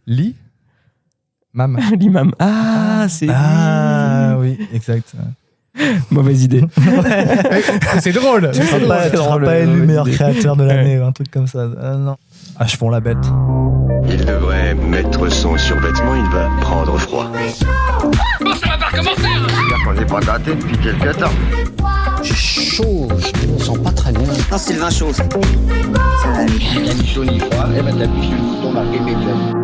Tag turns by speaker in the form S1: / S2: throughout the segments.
S1: Mam.
S2: L'imam. Ah, c'est
S3: Oui, exact.
S2: mauvaise idée.
S1: C'est drôle.
S3: Tu seras pas élu meilleur créateur de l'année ou un truc comme ça. Non. Achevons la bête.
S4: Il devrait mettre son survêtement, il va prendre froid.
S5: Bon, ça va pas recommencer.
S4: C'est-à-dire qu'on n'est pas gâté depuis quelques temps.
S6: J'ai chaud, je me sens pas très bien.
S7: Non, c'est le vin chaud. Ça va aller.
S6: Il n'y a ni chaud ni froid, et ben t'appuies sur le bouton marqué Médiane.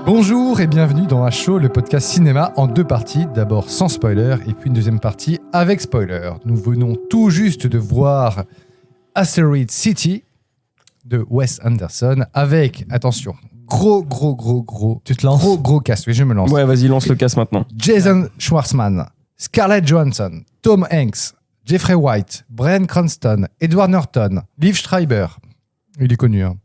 S1: Bonjour et bienvenue dans HO, le podcast cinéma en deux parties. D'abord sans spoiler et puis une deuxième partie avec spoiler. Nous venons tout juste de voir Asteroid City de Wes Anderson avec, attention, gros
S3: Tu te lances
S1: gros cast. Oui, je me lance.
S2: Ouais, vas-y, lance le casse maintenant.
S1: Jason Schwartzman, Scarlett Johansson, Tom Hanks, Jeffrey White, Bryan Cranston, Edward Norton, Liv Schreiber. Il est connu, hein.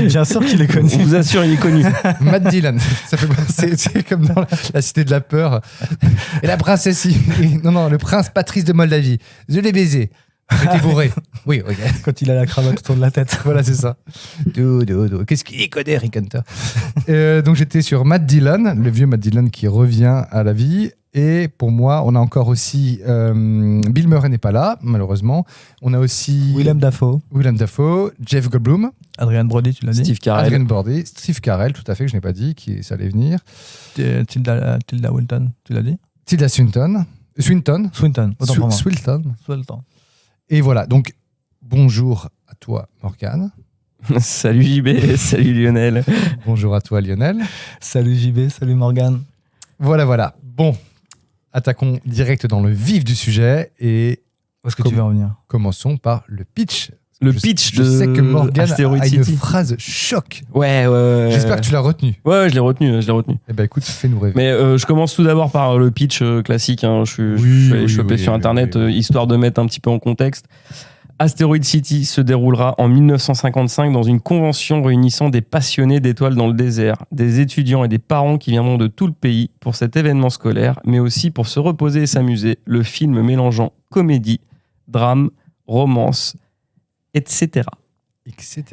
S3: bien sûr qu'il est connu.
S2: On vous assure, il est connu.
S1: Matt Dillon, ça fait c'est comme dans la Cité de la Peur. Et la princesse, non, le prince Patrice de Moldavie. Je l'ai baisé. J'étais bourré. Oui, ok.
S3: Quand il a la cravate autour de la tête.
S1: Voilà, c'est ça. Qu'est-ce qu'il est codé, Rick Hunter. Donc j'étais sur Matt Dillon, le vieux Matt Dillon qui revient à la vie. Et pour moi, on a encore aussi Bill Murray n'est pas là, malheureusement. On a aussi
S3: Willem Dafoe,
S1: Jeff Goldblum,
S3: Adrian Brody, tu l'as dit.
S2: Steve Carell.
S1: Adrian Brody, Steve Carell, tout à fait, que je n'ai pas dit, ça allait venir.
S3: Tilda Swinton, tu l'as dit.
S1: Tilda Swinton,
S3: Autant pour moi.
S1: Swinton. Et voilà, donc bonjour à toi Morgane.
S2: Salut JB, salut Lionel.
S1: Bonjour à toi Lionel.
S3: Salut JB, salut Morgane.
S1: Voilà. Bon, attaquons direct dans le vif du sujet et
S3: Où est-ce que tu veux en venir?
S1: commençons par le pitch.
S2: Le pitch
S1: je sais que
S2: de
S1: Morgane
S2: Asteroid
S1: a une
S2: City.
S1: phrase choc.
S2: Ouais.
S1: J'espère que tu l'as retenue.
S2: Ouais, je l'ai retenu.
S1: Eh ben écoute, fais-nous rêver.
S2: Mais je commence tout d'abord par le pitch classique. Hein. Je suis allé choper sur Internet, histoire de mettre un petit peu en contexte. Asteroid City se déroulera en 1955 dans une convention réunissant des passionnés d'étoiles dans le désert, des étudiants et des parents qui viendront de tout le pays pour cet événement scolaire, mais aussi pour se reposer et s'amuser. Le film mélangeant comédie, drame, romance, etc.
S1: Etc.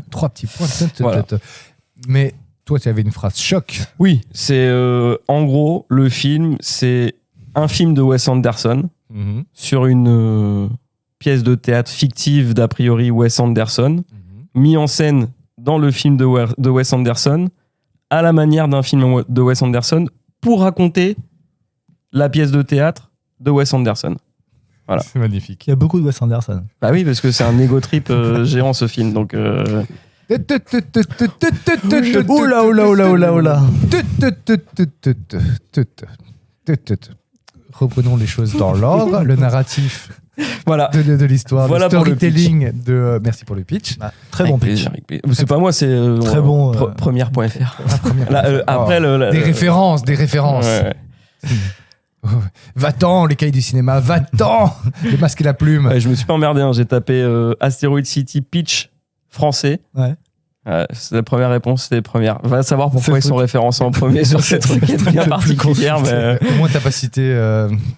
S1: Trois petits points.
S2: Voilà.
S1: Mais toi, tu avais une phrase choc.
S2: Oui, c'est en gros, le film, c'est un film de Wes Anderson sur une pièce de théâtre fictive d'a priori Wes Anderson, mis en scène dans le film de Wes Anderson, à la manière d'un film de Wes Anderson, pour raconter la pièce de théâtre de Wes Anderson. Voilà.
S1: C'est magnifique.
S3: Il y a beaucoup de Wes Anderson.
S2: Bah oui, parce que c'est un ego trip géant ce film, donc...
S3: Oula.
S1: Reprenons les choses dans l'ordre. Le narratif
S2: voilà.
S1: de l'histoire,
S2: Voilà
S1: le storytelling de... Merci pour le pitch.
S3: Très bon pitch.
S2: C'est pas moi, c'est
S3: Très bon,
S2: première.fr. Après
S1: Des références.
S2: Ouais.
S1: Va-t'en, les cahiers du cinéma, va-t'en, le masque et la plume.
S2: Ouais, je me suis pas emmerdé, hein. J'ai tapé Asteroid City pitch français.
S3: Ouais.
S2: C'est la première réponse, c'est la première. Va savoir pourquoi
S3: C'est
S2: ils sont référencés en premier sur cette requête bien particulière. Mais...
S1: Au moins, t'as pas cité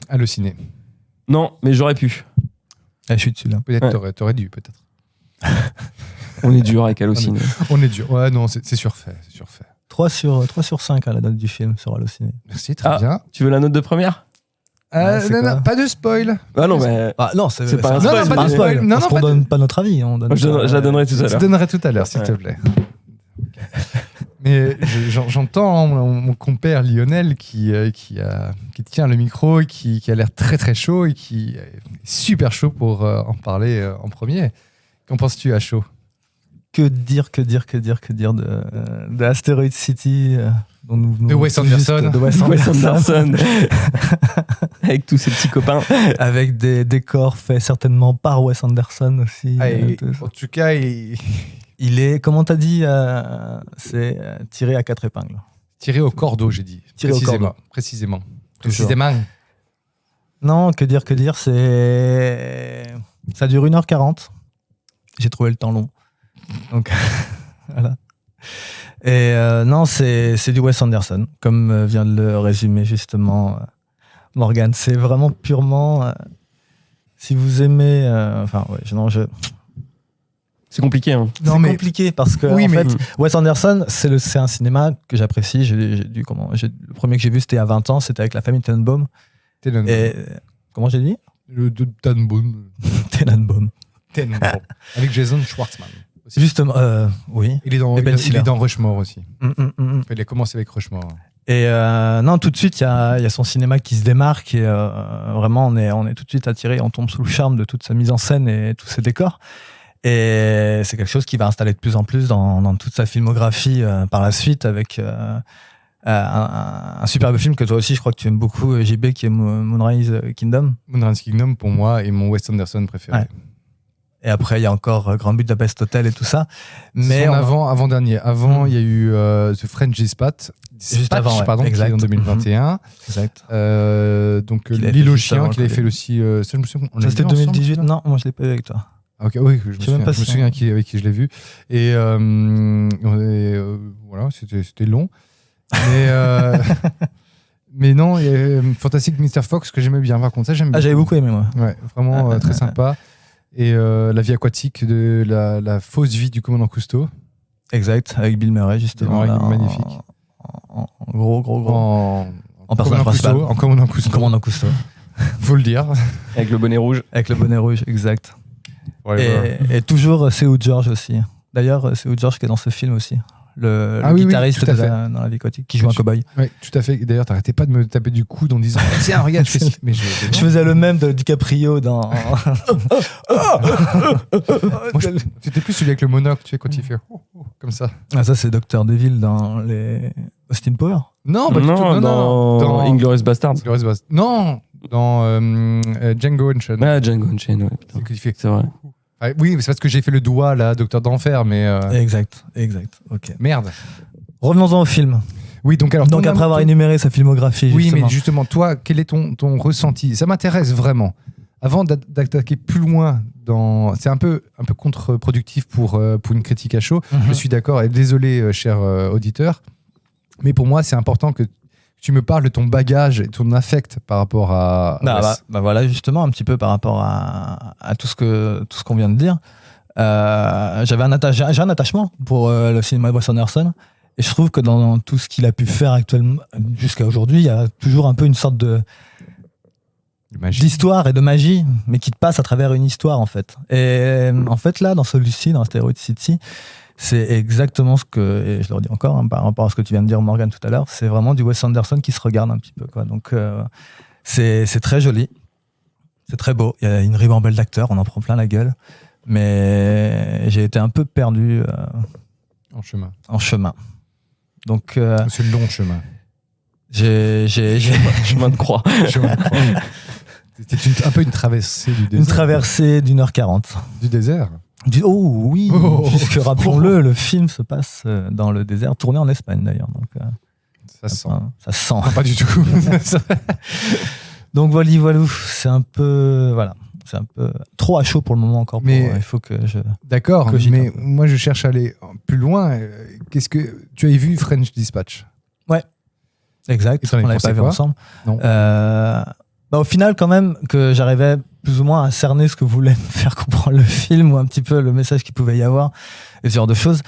S1: Allociné.
S2: Non, mais j'aurais pu.
S3: Je suis dessus là.
S1: Peut-être, t'aurais dû, peut-être.
S2: On est dur avec Allociné.
S1: On est dur. Ouais, non, c'est surfait.
S3: 3 sur 5 à la note du film sur Allociné.
S1: Merci, très bien.
S2: Tu veux la note de première?
S1: Non, pas de spoil.
S2: Ah non, mais...
S3: Non, c'est
S2: pas un
S3: non,
S2: spoil,
S3: pas un
S2: mais-
S3: spoil.
S1: Non,
S3: Parce qu'on donne pas notre avis.
S2: Je la donnerai tout à
S1: Je
S2: l'heure.
S1: donnerai tout à l'heure, s'il te plaît. Mais j'entends mon compère Lionel qui tient le micro et qui a l'air très très chaud et qui est super chaud pour en parler en premier. Qu'en penses-tu à chaud?
S3: Que dire de Asteroid City dont nous venons
S1: De Wes
S3: tout juste
S1: Anderson.
S3: de Wes
S2: Wes
S3: Anderson.
S2: Anderson. Avec tous ses petits copains.
S3: Avec des décors faits certainement par Wes Anderson aussi.
S1: En tout cas,
S3: Il est, comment t'as dit, c'est tiré à 4 épingles.
S1: tiré au cordeau, j'ai dit.
S3: Tiré au cordeau.
S1: Précisément.
S3: Toujours.
S1: Précisément.
S3: Non, que dire, c'est... Ça dure 1h40. J'ai trouvé le temps long. Donc, voilà. Et non, c'est du Wes Anderson, comme vient de le résumer justement Morgane. C'est vraiment purement... si vous aimez...
S2: C'est compliqué. Hein.
S3: C'est compliqué parce que
S1: Oui,
S3: en
S1: mais-
S3: fait, Wes Anderson, c'est un cinéma que j'apprécie. Le premier que j'ai vu, c'était il y a 20 ans, c'était avec la famille Tenenbaum. Et comment j'ai dit
S1: Le de Tannenbaum.
S3: Tenenbaum.
S1: Avec Jason Schwartzman.
S3: Justement, oui.
S1: Il est dans,
S3: Et Ben
S1: il
S3: Stiller.
S1: est dans Rushmore aussi.
S3: Mm.
S1: Il a commencé avec Rushmore.
S3: Et non, tout de suite, il y a son cinéma qui se démarque et vraiment, on est tout de suite attiré, on tombe sous le charme de toute sa mise en scène et tous ses décors. Et c'est quelque chose qui va installer de plus en plus dans toute sa filmographie par la suite avec un superbe film que toi aussi, je crois que tu aimes beaucoup, JB, qui est Moonrise Kingdom.
S1: Moonrise Kingdom, pour moi, est mon Wes Anderson préféré.
S3: Ouais. Et après, il y a encore Grand Budapest Hotel et tout ça.
S1: Mais avant-dernier. Avant, il y a eu The French Dispatch.
S3: Juste avant, ouais.
S1: Pardon, qui est en 2021.
S3: Exact.
S1: Donc,
S3: Qu'il avait
S1: L'île
S3: fait
S1: aux
S3: juste
S1: chiens,
S3: avant
S1: qu'il avait
S3: le
S1: fait aussi. Ça, je me souviens, on
S3: Ça,
S1: l'a
S3: c'était
S1: vu ensemble,
S3: 2018.
S1: ça
S3: Non, moi, je l'ai pas vu avec toi.
S1: Ah, ok, oui, je
S3: sais même pas
S1: me
S3: si
S1: souviens avec qui je l'ai vu. Et voilà, c'était long. Mais non, Fantastic Mr. Fox, que j'aimais bien. Par contre, ça, j'aime bien.
S3: Ah, j'avais beaucoup aimé, moi.
S1: Ouais, vraiment très sympa. Et La vie aquatique de la fausse vie du commandant Cousteau.
S3: Exact, avec Bill Murray, justement.
S1: Bill Murray,
S3: là,
S1: magnifique.
S3: En gros.
S1: En
S3: personnage principal.
S1: En commandant Cousteau.
S3: Commandant Cousteau.
S1: Faut le dire.
S2: Avec le bonnet rouge.
S3: Avec le bonnet rouge, exact.
S1: Ouais,
S3: Et toujours Seu George aussi. D'ailleurs, Seu George qui est dans ce film aussi. Le
S1: oui,
S3: guitariste
S1: tout à fait.
S3: dans La vie aquatique, qui joue un cow-boy.
S1: Oui, tout à fait. D'ailleurs, t'arrêtais pas de me taper du coude en disant tiens, regarde, je fais ci. Mais
S3: Je faisais le même de DiCaprio dans.
S1: Moi, c'était plus celui avec le monocle, tu sais, quand il fait comme ça.
S3: Ah, ça, c'est Dr. Deville dans les Austin Power.
S1: Non, pas du tout.
S2: dans Inglourious Basterds.
S1: Non, dans Django Unchained.
S2: Ah, Django Unchained, ouais, putain.
S1: C'est qu'il fait.
S2: C'est vrai.
S1: Ah, oui, mais c'est parce que j'ai fait le doigt là, Docteur d'Enfer, mais
S3: Exact. Ok.
S1: merde.
S3: Revenons-en au film.
S1: Oui, donc alors.
S3: Donc, après avoir énuméré sa filmographie,
S1: Oui,
S3: justement.
S1: mais justement, toi, quel est ton ressenti? Ça m'intéresse vraiment. Avant d'attaquer plus loin c'est un peu contre-productif pour une critique à chaud. Je suis d'accord, et désolé, cher auditeur, mais pour moi, c'est important que tu me parles de ton bagage et ton affect par rapport à Wes.
S3: Voilà, justement, un petit peu par rapport à tout ce qu'on vient de dire. J'ai un attachement pour le cinéma de Wes Anderson. Et je trouve que dans tout ce qu'il a pu faire actuellement, jusqu'à aujourd'hui, il y a toujours un peu une sorte d'histoire et de magie, mais qui te passe à travers une histoire, en fait. Et en fait, là, dans celui-ci, dans Asteroid City, c'est exactement ce que, et je le redis encore, hein, par rapport à ce que tu viens de dire, Morgan, tout à l'heure, c'est vraiment du Wes Anderson qui se regarde un petit peu, quoi. Donc, c'est très joli, c'est très beau. Il y a une ribambelle d'acteurs, on en prend plein la gueule, mais j'ai été un peu perdu en chemin. Donc,
S1: C'est le long chemin.
S2: Chemin de croix.
S1: C'était un peu une traversée du désert.
S3: Une traversée d'1h40.
S1: Du désert.
S3: Oh oui, puisque rappelons-le, le film se passe dans le désert, tourné en Espagne d'ailleurs. Donc,
S1: Ça sent.
S3: Ça sent.
S1: Non, pas du tout.
S3: Donc voilà, c'est un peu trop à chaud pour le moment encore.
S1: Mais
S3: il faut que je.
S1: D'accord,
S3: Cogite
S1: mais
S3: un peu.
S1: moi je cherche à aller plus loin. Qu'est-ce que tu as vu French Dispatch?
S3: Exact.
S1: Et t'en as
S3: On l'avait
S1: pensé
S3: pas vu
S1: quoi?
S3: ensemble.
S1: Non.
S3: Au final, quand même, que j'arrivais plus ou moins à cerner ce que voulait me faire comprendre le film ou un petit peu le message qu'il pouvait y avoir et ce genre de choses.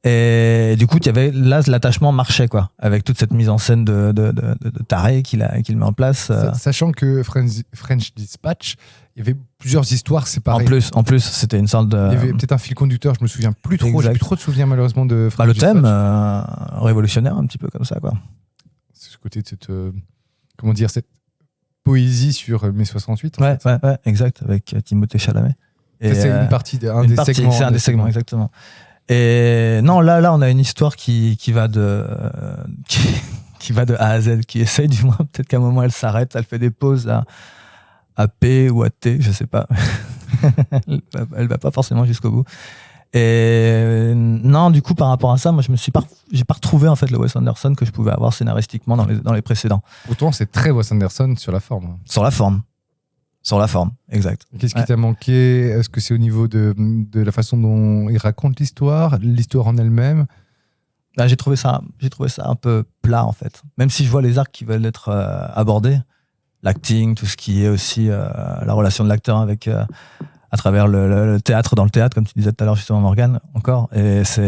S3: Et du coup, il y avait là l'attachement marchait quoi, avec toute cette mise en scène de taré qu'il met en place.
S1: Sachant que French Dispatch, il y avait plusieurs histoires séparées.
S3: En plus, c'était une sorte de.
S1: Il y avait peut-être un fil conducteur, je me souviens plus trop. J'ai plus trop de souvenirs malheureusement de French
S3: le
S1: Dispatch.
S3: thème révolutionnaire un petit peu comme ça quoi.
S1: C'est ce côté de cette cette poésie sur mai 68.
S3: Ouais, exact, avec Timothée Chalamet.
S1: Et c'est une partie un des segments.
S3: C'est un des segments, exactement. Et non, là, on a une histoire qui va de A à Z, qui essaye du moins, peut-être qu'à un moment elle s'arrête, elle fait des pauses à P ou à T, je sais pas. Elle va pas forcément jusqu'au bout. Et non, du coup, par rapport à ça, moi, j'ai pas retrouvé en fait le Wes Anderson que je pouvais avoir scénaristiquement dans les précédents.
S1: Pourtant, c'est très Wes Anderson sur la forme.
S3: Sur la forme, exact.
S1: Qu'est-ce qui t'a manqué? Est-ce que c'est au niveau de la façon dont il raconte l'histoire en elle-même?
S3: Là, j'ai trouvé ça un peu plat en fait. Même si je vois les arcs qui veulent être abordés, l'acting, tout ce qui est aussi la relation de l'acteur avec à travers le théâtre dans le théâtre, comme tu disais tout à l'heure justement Morgane, encore. Et ça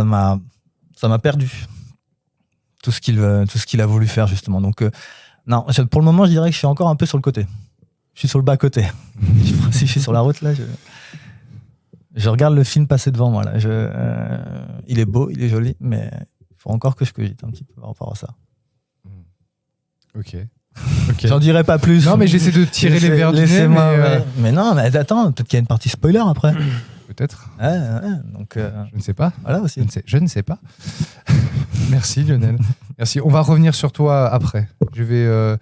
S3: m'a perdu tout ce qu'il a voulu faire justement. Donc non, pour le moment, je dirais que je suis encore un peu sur le côté. Je suis sur le bas côté. Si je suis sur la route là, je regarde le film passer devant moi là. Il est beau, il est joli, mais il faut encore que je cogite un petit peu par rapport à ça.
S1: Ok.
S3: J'en dirai pas plus.
S1: Non, mais j'essaie de tirer les verres du nez.
S3: Mais non, mais attends, peut-être qu'il y a une partie spoiler après.
S1: Peut-être.
S3: Ouais, donc
S1: je ne sais pas.
S3: voilà aussi.
S1: Je ne sais pas. Merci Lionel. Merci. On va revenir sur toi après. Je vais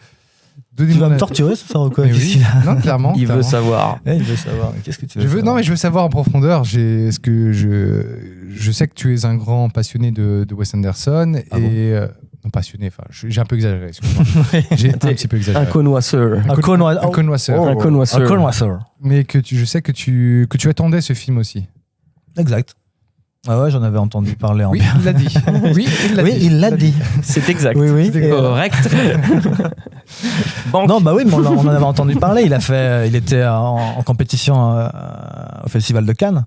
S1: donner
S3: Tu vas
S1: mon
S3: me torturer ce soir ou quoi?
S1: Mais oui. Non, clairement.
S2: Il veut
S1: clairement.
S2: savoir.
S3: Il veut savoir. Qu'est-ce que tu veux savoir?
S1: Non, mais je veux savoir en profondeur. Est-ce que je sais que tu es un grand passionné de Wes Anderson et non passionné. Enfin, j'ai un peu exagéré. Excuse-moi. J'ai un petit peu exagéré.
S2: Un connoisseur.
S1: Un connoisseur.
S2: Un connoisseur.
S3: Un connoisseur.
S1: Mais je sais que tu attendais ce film aussi.
S3: Exact. Ah ouais, j'en avais entendu parler en
S1: Oui,
S3: bien.
S1: il l'a dit. Oui,
S3: il l'a dit.
S2: C'est exact.
S3: Oui.
S2: Correct. Banque.
S3: Non, bah oui, mais on en avait entendu parler. Il était en compétition au Festival de Cannes.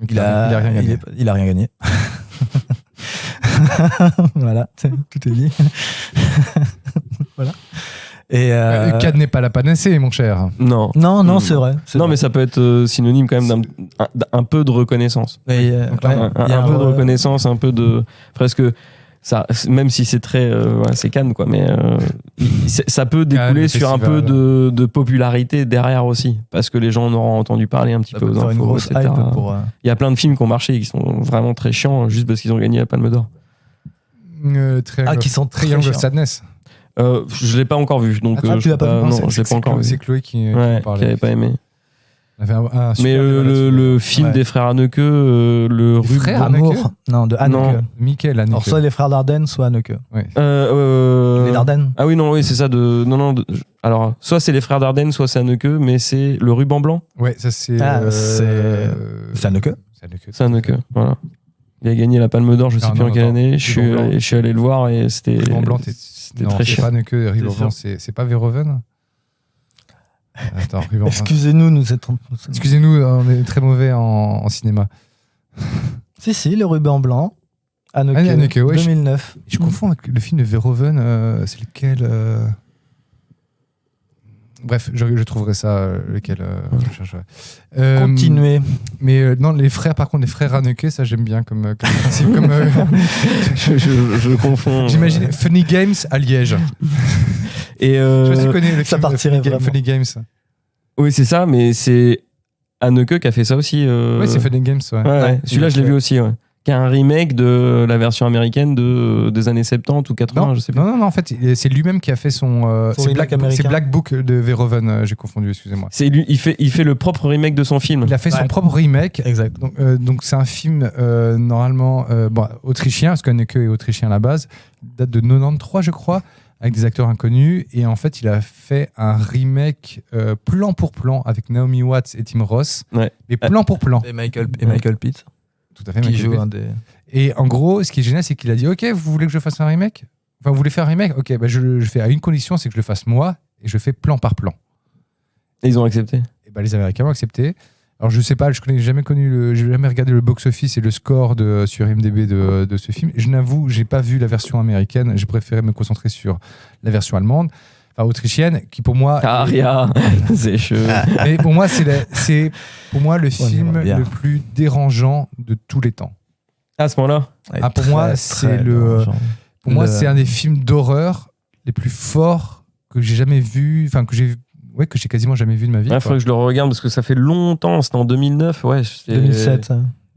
S3: Il a rien gagné. Il a rien gagné. Voilà, tout est dit. Voilà. Et
S1: Cannes n'est pas la panacée, mon cher.
S2: Non.
S3: Non, c'est vrai.
S2: Non, mais ça peut être synonyme quand même d'un peu de reconnaissance.
S3: Un
S2: Un peu de reconnaissance, un peu de presque ça, même si c'est très c'est Cannes quoi, mais ça peut découler
S1: Cannes,
S2: sur un peu de popularité derrière aussi, parce que les gens en auront entendu parler un petit
S3: ça
S2: peu
S3: peut
S2: aux
S3: faire une
S2: infos,
S3: grosse
S2: etc.
S3: hype pour.
S2: Il y a plein de films qui ont marché et qui sont vraiment très chiants juste parce qu'ils ont gagné la Palme d'Or.
S3: Qui sont très
S1: Triangle of
S3: chiants.
S1: Sadness.
S2: Je l'ai pas encore vu, donc
S3: tu l'as pas vu?
S2: non, je l'ai pas encore vu.
S1: C'est Chloé qui
S2: Ouais,
S1: parlait.
S2: qui avait pas aimé.
S1: Elle avait un super
S2: Mais
S1: débat là-dessus.
S2: le film
S3: Ouais.
S2: des frères Haneke, le
S1: Les frères Haneke
S3: Amour. Non, de
S2: Non.
S3: Haneke.
S1: Michael Haneke.
S3: Alors, soit les frères Dardenne, soit Haneke.
S2: Les
S3: Les Dardennes.
S2: Ah oui, non, oui, c'est ça. Alors, soit c'est les frères Dardenne, soit c'est Haneke, mais c'est le ruban blanc.
S1: Ouais, ça c'est.
S3: C'est Haneke.
S1: C'est Haneke.
S2: C'est Haneke, voilà. Il a gagné la Palme d'Or, je sais plus en quelle année. Je suis allé le voir et c'était.
S1: Ruban blanc,
S2: c'était
S1: non,
S2: très
S1: c'est
S2: chiant.
S1: pas Haneke. Ruban
S3: sûr.
S1: blanc, c'est pas Verhoeven. Attends, Ruban blanc.
S3: Excusez-nous, nous êtes.
S1: Excusez-nous, on est très mauvais en cinéma.
S3: Si, le ruban blanc. Haneke,
S1: Haneke, ouais,
S3: 2009.
S1: Je confonds avec le film de Verhoeven. C'est lequel Bref, je trouverai ça. Lequel je chercherai.
S3: Continuez.
S1: Mais non, les frères, par contre, les frères Haneke, ça j'aime bien comme principe.
S2: Je confonds.
S1: J'imagine Funny Games à Liège.
S2: Et
S1: Je sais pas si tu connais le
S3: ça
S1: film
S3: partirait vraiment.
S1: Funny Games.
S2: oui, c'est ça, mais c'est Haneke qui a fait ça aussi.
S1: Ouais, c'est Funny Games, ouais.
S2: Ouais, celui-là, je l'ai vu aussi, ouais. Qui est un remake de la version américaine des années 70 ou 80,
S1: Non,
S2: je sais plus.
S1: non, en fait, c'est lui-même qui a fait son.
S3: Son
S1: c'est
S3: remake américain.
S1: c'est Black Book de Verhoeven, j'ai confondu, excusez-moi.
S2: C'est lui, il fait le propre remake de son film.
S1: Il a fait son
S3: Ouais.
S1: propre remake.
S3: Exact.
S1: Donc c'est un film normalement autrichien, parce qu'Haneke est autrichien à la base, il date de 93 je crois, avec des acteurs inconnus, et en fait il a fait un remake plan pour plan avec Naomi Watts et Tim Roth,
S2: Ouais.
S1: mais plan pour plan.
S3: Et Michael Pitt,
S1: Tout à fait.
S3: qui
S1: Michael
S3: joue
S1: Bay.
S3: un des.
S1: Et en gros, ce qui est génial, c'est qu'il a dit, ok, vous voulez que je fasse un remake? Enfin, vous voulez faire un remake? Ok, bah je fais à une condition, c'est que je le fasse moi, et je fais plan par plan.
S2: Et ils ont accepté.
S1: Et bah, les Américains ont accepté. Alors je sais pas, j'ai jamais regardé le box-office et le score sur IMDb de ce film. Je n'avoue, j'ai pas vu la version américaine. J'ai préféré me concentrer sur la version allemande, enfin autrichienne, qui pour moi.
S2: Aria, c'est chaud.
S1: Mais pour moi, c'est pour moi le film
S3: ira bien.
S1: le plus dérangeant de tous les temps.
S2: À ce moment-là.
S1: Ah, pour moi, c'est pour moi, c'est un des films d'horreur les plus forts que j'ai jamais vu, enfin que j'ai quasiment jamais vu de ma vie.
S2: Il faudrait que je le regarde parce que ça fait longtemps, c'était en 2009, ouais.
S3: 2007.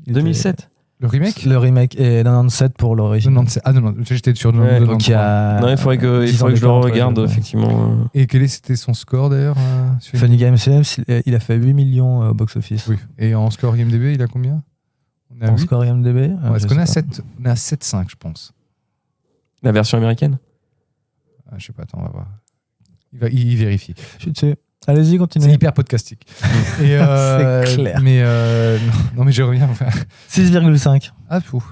S2: 2007.
S1: Le remake.
S3: Le remake et 97 pour l'origine.
S1: 97. Ah non, j'étais sur
S2: Ouais,
S1: 93.
S3: Donc il y a.
S2: Non, il faudrait que je le regarde, effectivement.
S1: Et quel était son score d'ailleurs sur
S3: Funny Games, il a fait 8 millions au box-office.
S1: Oui. Et en score IMDb, il a combien? On est à
S3: En
S1: 8.
S3: score IMDb.
S1: Est-ce qu'on est à 7? On est à 7,5, je pense.
S2: La version américaine.
S1: Ah, je sais pas, attends, on va voir. Il vérifie.
S3: Je suis dessus. Allez-y,
S1: C'est
S3: continuez.
S1: hyper podcastique. Et
S3: C'est clair.
S1: Mais non, mais je reviens.
S3: 6,5.
S1: Ah, fou.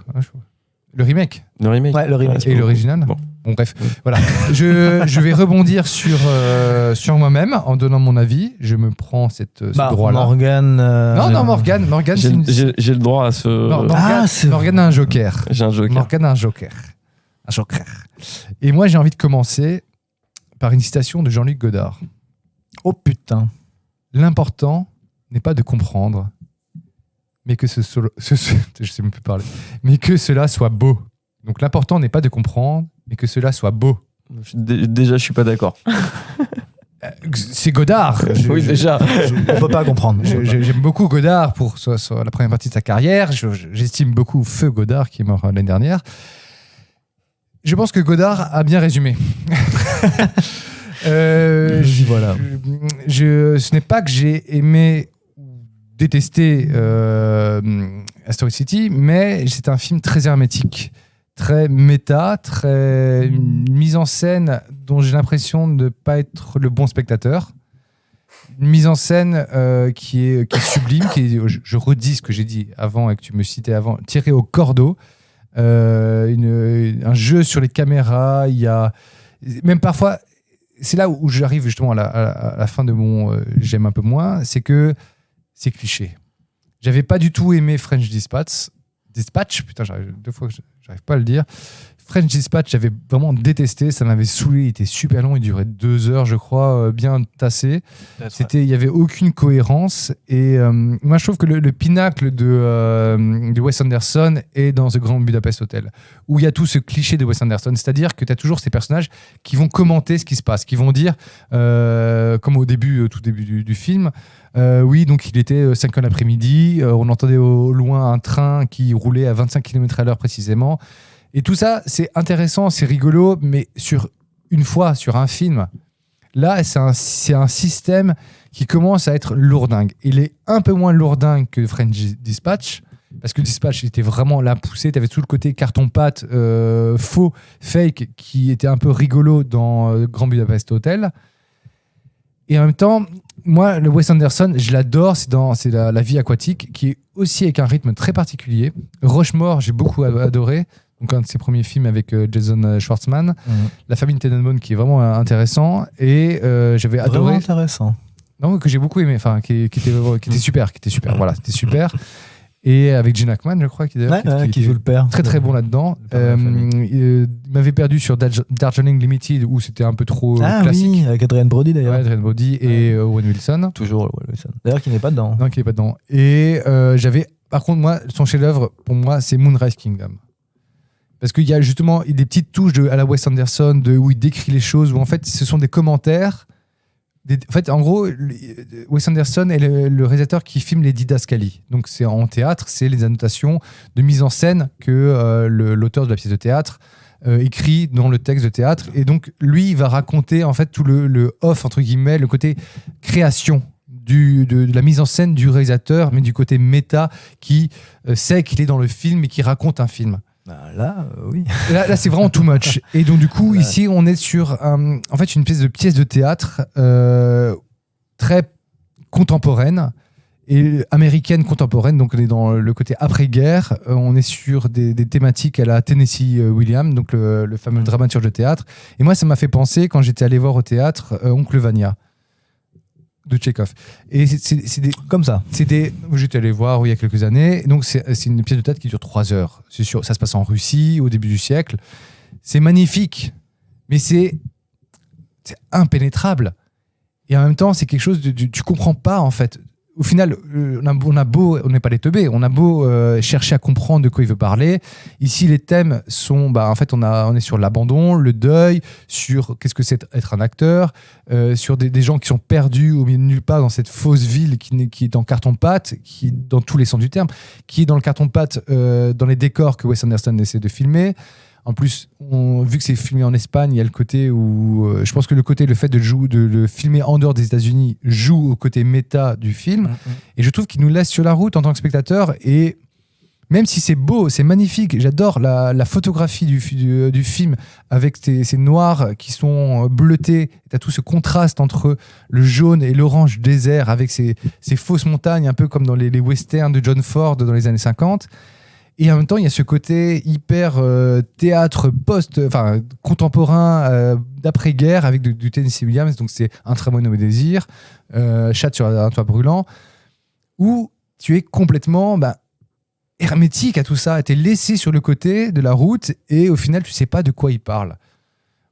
S1: Le remake
S2: Le remake.
S3: Ouais, le remake.
S1: et l'original.
S2: Bon.
S1: Bon, bref, voilà. Je vais rebondir sur moi-même en donnant mon avis. Je me prends ce droit-là.
S3: Morgane.
S1: Non, Morgane,
S2: J'ai le droit à ce.
S1: Morgane a un joker.
S2: J'ai un joker.
S1: Morgane a un joker. Un joker. Et moi, j'ai envie de commencer par une citation de Jean-Luc Godard.
S3: Oh putain.
S1: L'important n'est pas de comprendre, mais que je sais même plus parler, mais que cela soit beau. Donc l'important n'est pas de comprendre, mais que cela soit beau.
S2: Déjà, je suis pas d'accord.
S1: C'est Godard.
S2: Oui, déjà.
S3: On peut pas comprendre.
S1: J'aime beaucoup Godard pour sur la première partie de sa carrière. J'estime beaucoup Feu Godard, qui est mort l'année dernière. Je pense que Godard a bien résumé.
S3: Voilà.
S1: Ce n'est pas que j'ai aimé ou détesté Asteroid City, mais c'est un film très hermétique, très méta, très une mise en scène dont j'ai l'impression de ne pas être le bon spectateur. Une mise en scène qui est sublime, je redis ce que j'ai dit avant et que tu me citais avant, tiré au cordeau. Un jeu sur les caméras, il y a même parfois, c'est là où j'arrive justement à la fin de mon j'aime un peu moins, c'est que c'est cliché. J'avais pas du tout aimé French Dispatch, putain, deux fois que j'arrive pas à le dire. French Dispatch, j'avais vraiment détesté, ça m'avait saoulé, il était super long, il durait 2 heures, je crois, bien tassé. Il y avait aucune cohérence. Et moi, je trouve que le pinacle de Wes Anderson est dans The Grand Budapest Hotel, où il y a tout ce cliché de Wes Anderson, c'est-à-dire que tu as toujours ces personnages qui vont commenter ce qui se passe, qui vont dire, comme au début, tout début du film, oui, donc il était 5 heures l'après-midi, on entendait au loin un train qui roulait à 25 km/h précisément. Et tout ça, c'est intéressant, c'est rigolo, mais sur un film, là, c'est un système qui commence à être lourdingue. Il est un peu moins lourdingue que French Dispatch, parce que Dispatch était vraiment là poussé. Tu avais tout le côté carton-pâte, faux, fake, qui était un peu rigolo dans Grand Budapest Hotel. Et en même temps, moi, le Wes Anderson, je l'adore, c'est la vie aquatique, qui est aussi avec un rythme très particulier. Rushmore, j'ai beaucoup adoré. Donc un de ses premiers films avec Jason Schwartzman, La famille Tenenbaum, qui est vraiment intéressant, et j'avais adoré.
S3: Vraiment intéressant.
S1: Non, que j'ai beaucoup aimé, enfin qui était super, voilà, c'était super. Et avec Gene Hackman, je crois, qui
S3: joue le père.
S1: Très très bon là-dedans. Il m'avait perdu sur Darjeeling Limited, où c'était un peu trop classique.
S3: Oui, avec Adrien Brody d'ailleurs.
S1: Ouais, Adrien Brody et Owen Wilson.
S3: Toujours Owen Wilson. D'ailleurs, qui n'est pas dedans.
S1: Non, qui n'est pas dedans. Et j'avais, par contre, moi, son chef-d'œuvre pour moi, c'est Moonrise Kingdom. Parce qu'il y a justement des petites touches à la Wes Anderson où il décrit les choses, où en fait ce sont des commentaires. En fait, en gros, Wes Anderson est le réalisateur qui filme les didascalies. Donc c'est en théâtre, c'est les annotations de mise en scène que l'auteur de la pièce de théâtre écrit dans le texte de théâtre. Et donc lui, il va raconter en fait tout le off, entre guillemets, le côté création de la mise en scène du réalisateur, mais du côté méta qui sait qu'il est dans le film et qui raconte un film.
S3: Là, oui.
S1: Là, c'est vraiment too much. Et donc, du coup, ici, on est sur en fait, une pièce de théâtre très contemporaine et américaine contemporaine. Donc, on est dans le côté après-guerre. On est sur des thématiques à la Tennessee Williams, donc le fameux dramaturge de théâtre. Et moi, ça m'a fait penser, quand j'étais allé voir au théâtre, Oncle Vania de Tchekhov. Et c'est des
S3: comme ça.
S1: J'étais allé voir il y a quelques années. Donc c'est une pièce de théâtre qui dure 3 heures. C'est sûr, ça se passe en Russie au début du siècle. C'est magnifique, mais c'est impénétrable. Et en même temps, c'est quelque chose tu comprends pas en fait. Au final, on n'est pas les teubés, on a beau chercher à comprendre de quoi il veut parler. Ici, les thèmes sont, en fait, on est sur l'abandon, le deuil, sur qu'est-ce que c'est être un acteur, sur des gens qui sont perdus au milieu de nulle part dans cette fausse ville qui est en carton-pâte, qui dans tous les sens du terme, qui est dans le carton-pâte, dans les décors que Wes Anderson essaie de filmer. En plus, vu que c'est filmé en Espagne, il y a le côté où... je pense que le fait de le filmer en dehors des États-Unis joue au côté méta du film. Et je trouve qu'il nous laisse sur la route en tant que spectateur. Et même si c'est beau, c'est magnifique, j'adore la photographie du film avec ces noirs qui sont bleutés. Tu as tout ce contraste entre le jaune et l'orange désert avec ces fausses montagnes, un peu comme dans les westerns de John Ford dans les années 50. Et en même temps, il y a ce côté hyper théâtre contemporain d'après-guerre avec du Tennessee Williams. Donc, c'est Un tramway nommé Désir, Chat sur un toit brûlant, où tu es complètement hermétique à tout ça. Tu es laissé sur le côté de la route et au final, tu sais pas de quoi il parle.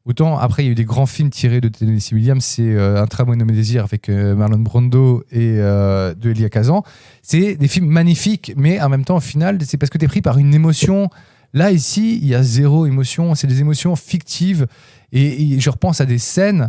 S1: Autant, après, il y a eu des grands films tirés de Tennessee Williams, c'est Un tramway nommé Désir avec Marlon Brando et de Elia Kazan. C'est des films magnifiques, mais en même temps, au final, c'est parce que tu es pris par une émotion. Là, ici, il y a zéro émotion. C'est des émotions fictives. Et je repense à des scènes.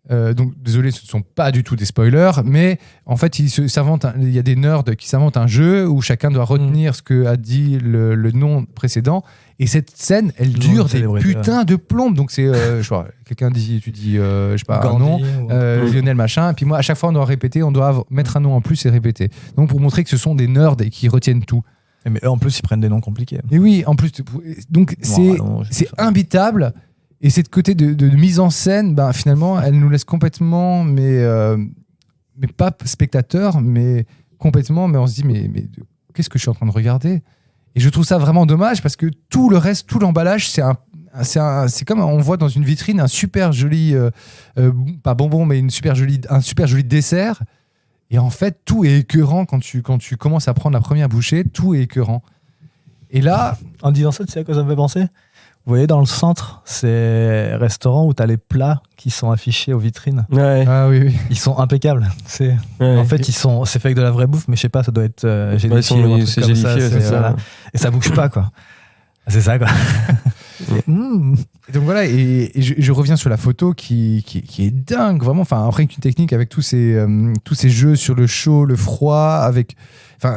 S1: Donc, désolé, ce ne sont pas du tout des spoilers, mais en fait, il y a des nerds qui s'inventent un jeu où chacun doit retenir ce que a dit le nom précédent. Et cette scène, elle dure des putains de plombes. Donc, c'est, je vois, quelqu'un dit, tu dis, je sais pas, Gandhi, un nom, Lionel machin. Et puis moi, à chaque fois, on doit répéter, on doit mettre un nom en plus et répéter. Donc, pour montrer que ce sont des nerds et qui retiennent tout.
S3: Mais eux, en plus, ils prennent des noms compliqués.
S1: Et oui, en plus, donc c'est imbitable. Et cette côté de mise en scène, finalement, elle nous laisse complètement, mais pas spectateurs, mais complètement, mais on se dit, mais qu'est-ce que je suis en train de regarder ? Et je trouve ça vraiment dommage parce que tout le reste, tout l'emballage, c'est comme on voit dans une vitrine un super joli, pas bonbon, mais un super joli dessert. Et en fait, tout est écœurant quand tu commences à prendre la première bouchée, tout est écœurant. Et là,
S3: en disant ça, tu sais à quoi ça me fait penser ? Vous voyez, dans le centre, c'est restaurant où tu as les plats qui sont affichés aux vitrines.
S2: Ouais.
S1: Ah oui.
S3: Ils sont impeccables. En fait, c'est fait avec de la vraie bouffe, mais je sais pas, ça doit être gélifié ou un truc comme ça. Voilà. Et ça bouge pas, quoi. C'est ça, quoi.
S1: Et donc voilà, et je reviens sur la photo qui est dingue, vraiment. Enfin, après une technique avec tous ces jeux sur le chaud, le froid,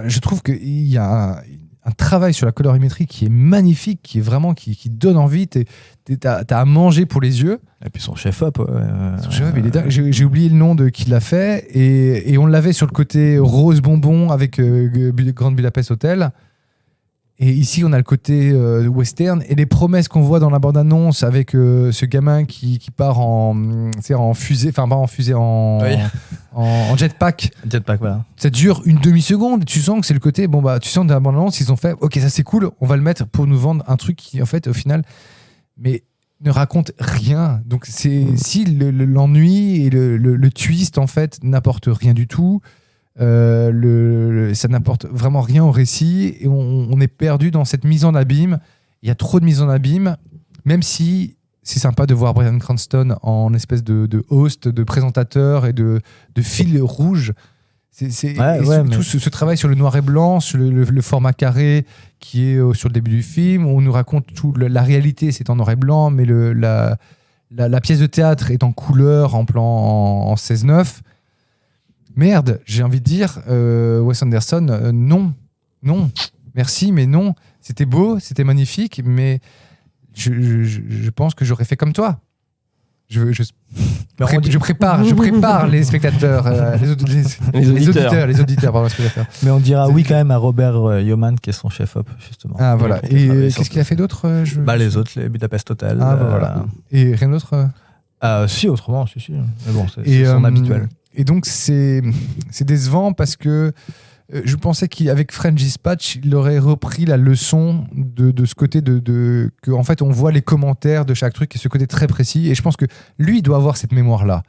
S1: je trouve qu'il y a un travail sur la colorimétrie qui est magnifique, qui est vraiment qui donne envie. T'as à manger pour les yeux.
S3: Et puis son chef-op.
S1: Son chef-op, il est dingue. J'ai oublié le nom de qui l'a fait, et on l'avait sur le côté rose bonbon avec Grand Budapest Hotel. Et ici, on a le côté western et les promesses qu'on voit dans la bande-annonce avec ce gamin qui part en fusée, enfin pas en fusée, en jetpack.
S3: Jetpack, voilà.
S1: Ça dure une demi-seconde. Tu sens que c'est le côté, tu sens dans la bande-annonce, ils ont fait, ok, ça c'est cool, on va le mettre pour nous vendre un truc qui, en fait, au final, mais ne raconte rien. Donc, si l'ennui et le twist, en fait, n'apportent rien du tout. Ça n'apporte vraiment rien au récit et on est perdu dans cette mise en abîme. Il y a trop de mise en abîme, même si c'est sympa de voir Bryan Cranston en espèce de host, de présentateur et de fil rouge. Tout ce travail sur le noir et blanc, sur le format carré qui est sur le début du film, on nous raconte la réalité, c'est en noir et blanc, mais la pièce de théâtre est en couleur, en plan en 16:9. Merde, j'ai envie de dire, Wes Anderson, non, merci, mais non. C'était beau, c'était magnifique, mais je pense que j'aurais fait comme toi. Je prépare les spectateurs, les auditeurs, pardon, spectateurs.
S3: Mais on dira oui quand même à Robert Yeoman, qui est son chef-op, justement.
S1: Ah voilà. Et qu'est-ce qu'il a fait d'autre
S3: les autres, les Budapest Hotel.
S1: Voilà. Et rien d'autre
S3: Si, autrement, si. Mais bon, c'est son habituel.
S1: Et donc, c'est décevant parce que je pensais qu'avec French Dispatch, il aurait repris la leçon de ce côté que, en fait, on voit les commentaires de chaque truc et ce côté très précis. Et je pense que lui, il doit avoir cette mémoire-là.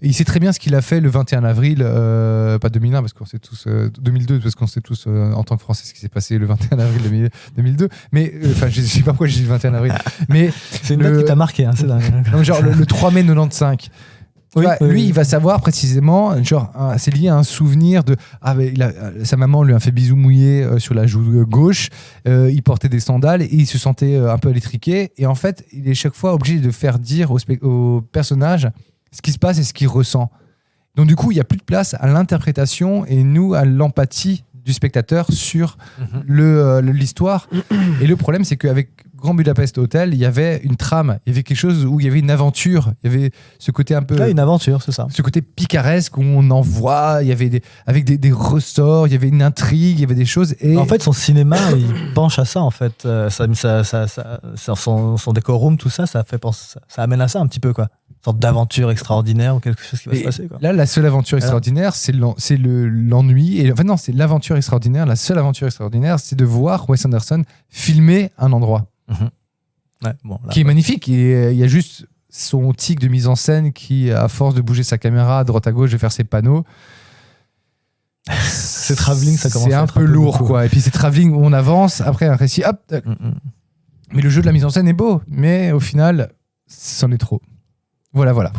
S1: Il sait très bien ce qu'il a fait le 21 avril, pas 2001, parce qu'on sait tous, 2002, parce qu'on sait tous en tant que Français ce qui s'est passé le 21 avril 2002. Mais, je sais pas pourquoi j'ai dit le 21 avril. Mais
S3: c'est une date qui t'a marqué, hein, c'est dingue.
S1: Non, genre le 3 mai 95. Lui, il va savoir précisément, c'est lié à un souvenir de sa maman lui a fait bisou mouillé sur la joue gauche, il portait des sandales et il se sentait un peu électriqué. Et en fait, il est chaque fois obligé de faire dire au personnage ce qui se passe et ce qu'il ressent. Donc du coup, il n'y a plus de place à l'interprétation et nous à l'empathie du spectateur sur l'histoire. Et le problème, c'est qu'avec Grand Budapest Hotel, il y avait une trame, il y avait quelque chose où il y avait une aventure, il y avait ce côté un peu...
S3: une aventure, c'est ça.
S1: Ce côté picaresque où on en voit, il y avait avec des ressorts, il y avait une intrigue, il y avait des choses... Et...
S3: En fait, son cinéma, il penche à ça, en fait. Son décorum, tout ça, ça amène à ça un petit peu, quoi. sorte d'aventure extraordinaire ou quelque chose qui va se passer. Quoi.
S1: Là, la seule aventure extraordinaire, c'est l'ennui. Et, enfin, non, c'est l'aventure extraordinaire. La seule aventure extraordinaire, c'est de voir Wes Anderson filmer un endroit
S3: Ouais, bon, là,
S1: qui est magnifique. Et il y a juste son tic de mise en scène qui, à force de bouger sa caméra à droite à gauche, de faire ses panneaux.
S3: C'est travelling, ça commence
S1: c'est
S3: à
S1: un
S3: être
S1: peu lourd,
S3: beaucoup.
S1: quoi. Et puis c'est travelling où on avance, après un récit, hop. Mais le jeu de la mise en scène est beau, mais au final, c'en est trop. Voilà.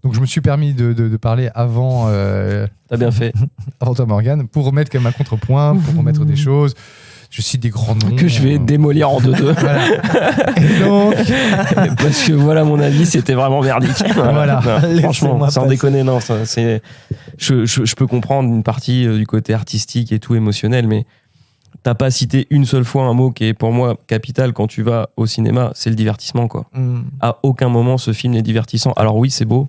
S1: Donc je me suis permis de parler avant,
S2: T'as bien fait.
S1: avant toi, Morgane, pour remettre quand même un contrepoint, pour remettre des choses. Je cite des grands noms.
S2: Que je vais démolir en 2-2.
S1: Voilà. Et donc,
S2: Parce que voilà, mon avis, c'était vraiment merdique.
S1: Voilà.
S2: Non, franchement,
S3: Laissez-moi
S2: sans
S3: passer.
S2: déconner, non. Je peux comprendre une partie du côté artistique et tout émotionnel, mais t'as pas cité une seule fois un mot qui est pour moi capital quand tu vas au cinéma, c'est le divertissement, quoi. À aucun moment ce film n'est divertissant. Alors oui, c'est beau,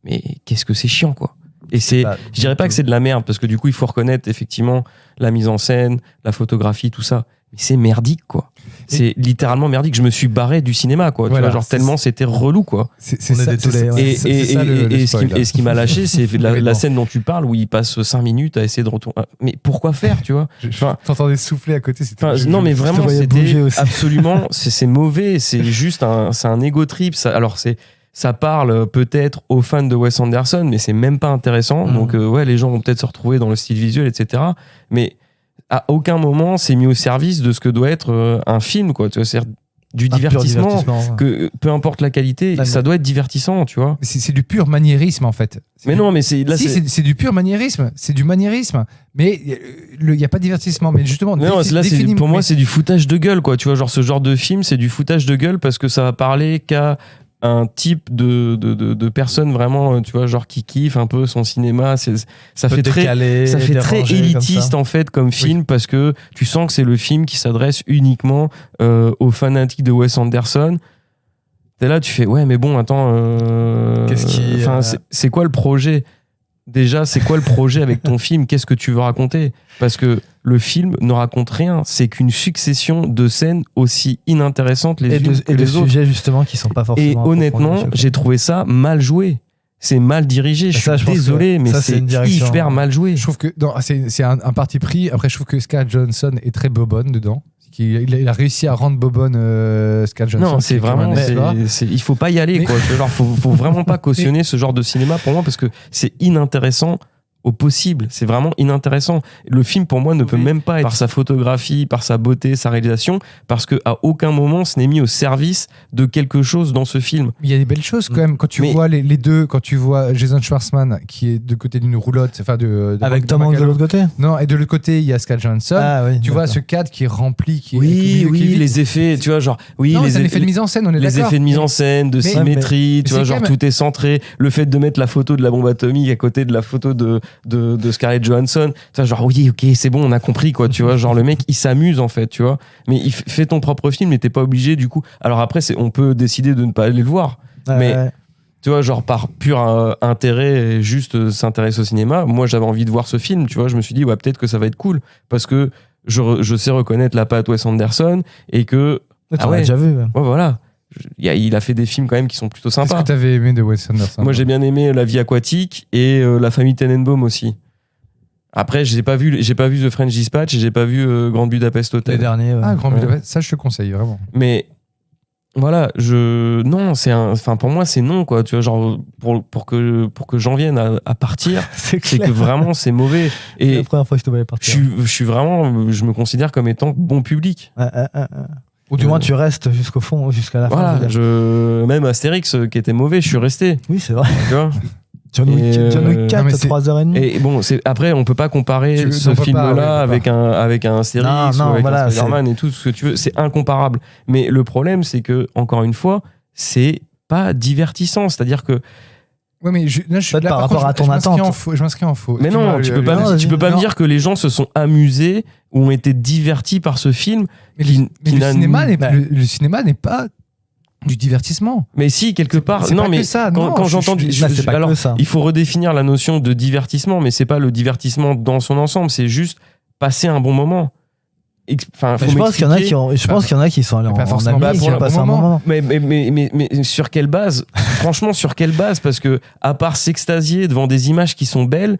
S2: mais qu'est-ce que c'est chiant, quoi. Et je dirais pas que c'est de la merde, parce que du coup, il faut reconnaître effectivement la mise en scène, la photographie, tout ça. Mais c'est merdique, quoi. C'est littéralement merdique. Je me suis barré du cinéma, quoi.
S1: Voilà,
S2: tu vois, genre tellement c'était relou, quoi.
S1: c'est
S3: On est
S1: ça,
S3: désolé, ouais.
S2: Et ce qui m'a lâché, c'est
S1: Oui,
S2: la
S1: bon.
S2: scène dont tu parles où il passe 5 minutes à essayer de retourner. Mais pourquoi faire, tu vois? Enfin,
S1: T'entendais souffler à côté.
S2: non, mais vraiment,
S3: voyais
S2: c'était
S3: bouger aussi.
S2: absolument, c'est mauvais. C'est juste c'est un ego trip. Alors, ça parle peut-être aux fans de Wes Anderson, mais c'est même pas intéressant. Donc, ouais, les gens vont peut-être se retrouver dans le style visuel, etc. Mais à aucun moment, c'est mis au service de ce que doit être un film, quoi. Tu vois, c'est du divertissement, que peu importe la qualité, ça doit être divertissant, tu vois.
S1: C'est du pur maniérisme, en fait.
S2: Mais non, mais
S1: c'est du pur maniérisme. C'est du maniérisme. Mais il n'y a pas de divertissement. Mais justement,
S2: non, là, pour moi, c'est du foutage de gueule, quoi. Tu vois, genre ce genre de film, c'est du foutage de gueule parce que ça va parler qu'à un type de personnes vraiment, tu vois, genre qui kiffe un peu son cinéma. Ça fait très élitiste en fait comme film, parce que tu sens que c'est le film qui s'adresse uniquement aux fanatiques de Wes Anderson. T'es là, tu fais ouais, mais bon, attends, c'est quoi le projet? Déjà, c'est quoi le projet avec ton film? Qu'est-ce que tu veux raconter? Parce que le film ne raconte rien. C'est qu'une succession de scènes aussi inintéressantes les unes que les autres.
S3: Sujets justement qui sont pas forcément.
S2: Et honnêtement, j'ai trouvé ça mal joué. C'est mal dirigé. Je suis désolé, mais c'est hyper mal joué.
S1: Je trouve que c'est un parti pris. Après, je trouve que Scarlett Johansson est très bobonne dedans. Il a réussi à rendre bobonne Scarlett Johansson.
S2: Non, c'est vraiment. Il faut pas y aller, quoi. Alors, faut vraiment pas cautionner ce genre de cinéma pour moi, parce que c'est inintéressant au possible. C'est vraiment inintéressant. Le film, pour moi, ne peut même pas être par sa photographie, par sa beauté, sa réalisation, parce que à aucun moment ce n'est mis au service de quelque chose dans ce film.
S1: Il y a des belles choses quand même. Quand tu vois les deux, quand tu vois Jason Schwartzman qui est de côté d'une roulotte, enfin
S3: avec Tom Hanks de l'autre côté.
S1: Non, et de l'autre côté il y a Scarlett Johansson. Tu vois ce cadre qui est rempli,
S2: les effets, tu vois, genre
S1: les effets de mise en scène, on est d'accord.
S2: Les effets de mise en scène, de symétrie, tu vois, genre tout est centré. Le fait de mettre la photo de la bombe atomique à côté de la photo de Scarlett Johansson, tu vois, genre oui, ok, c'est bon, on a compris, quoi, tu vois, genre le mec il s'amuse en fait, tu vois, mais il fait ton propre film, mais t'es pas obligé du coup. Alors après, on peut décider de ne pas aller le voir, mais tu vois, genre par pur intérêt, juste s'intéresser au cinéma, moi j'avais envie de voir ce film, tu vois, je me suis dit ouais, peut-être que ça va être cool, parce que je sais reconnaître la patte Wes Anderson et que
S3: tu l'as déjà vu.
S2: Ouais, voilà. Il a fait des films quand même qui sont plutôt sympas.
S1: Qu'est-ce que t'avais aimé de Wes Anderson?
S2: Moi j'ai bien aimé La Vie aquatique et La Famille Tenenbaum aussi. Après, j'ai pas vu The French Dispatch et j'ai pas vu Grand Budapest Hotel.
S3: Les derniers.
S1: Grand Budapest, ça je te conseille vraiment.
S2: Mais voilà, pour moi c'est non, quoi. Tu vois, genre pour que j'en vienne à partir, c'est que vraiment c'est mauvais. Et
S3: c'est la première fois que je te voyais partir.
S2: Je me considère comme étant bon public.
S3: Ou du moins tu restes jusqu'au fond, jusqu'à la fin.
S2: Voilà, même Astérix qui était mauvais, je suis resté.
S3: Oui, c'est vrai.
S2: Tu vois.
S3: John Wick 4, 3h30.
S2: Et bon, après, on peut pas comparer ce film-là avec un Astérix ou avec un Spider-Man et tout ce que tu veux. C'est incomparable. Mais le problème, c'est que, encore une fois, c'est pas divertissant. C'est-à-dire que.
S1: Ouais, mais là, je suis là,
S3: par rapport à ton attente.
S1: Je m'inscris en faux.
S2: Mais non, tu peux pas me dire que les gens se sont amusés ou ont été divertis par ce film.
S1: Mais le cinéma n'est pas du divertissement.
S2: Mais si, quelque part. Non, mais
S1: ça.
S2: Quand j'entends. Alors, il faut redéfinir la notion de divertissement, mais c'est pas le divertissement dans son ensemble, c'est juste passer un bon moment.
S3: Je pense qu'il y en a qui ont, je pense qu'il y en a qui sont allés
S1: pas
S3: en
S1: forcément
S3: Amérique,
S1: pour
S3: qui
S1: le
S3: ont passé
S1: bon
S3: un
S1: moment.
S3: moment.
S2: Mais sur quelle base? Franchement, sur quelle base? Parce que, à part s'extasier devant des images qui sont belles,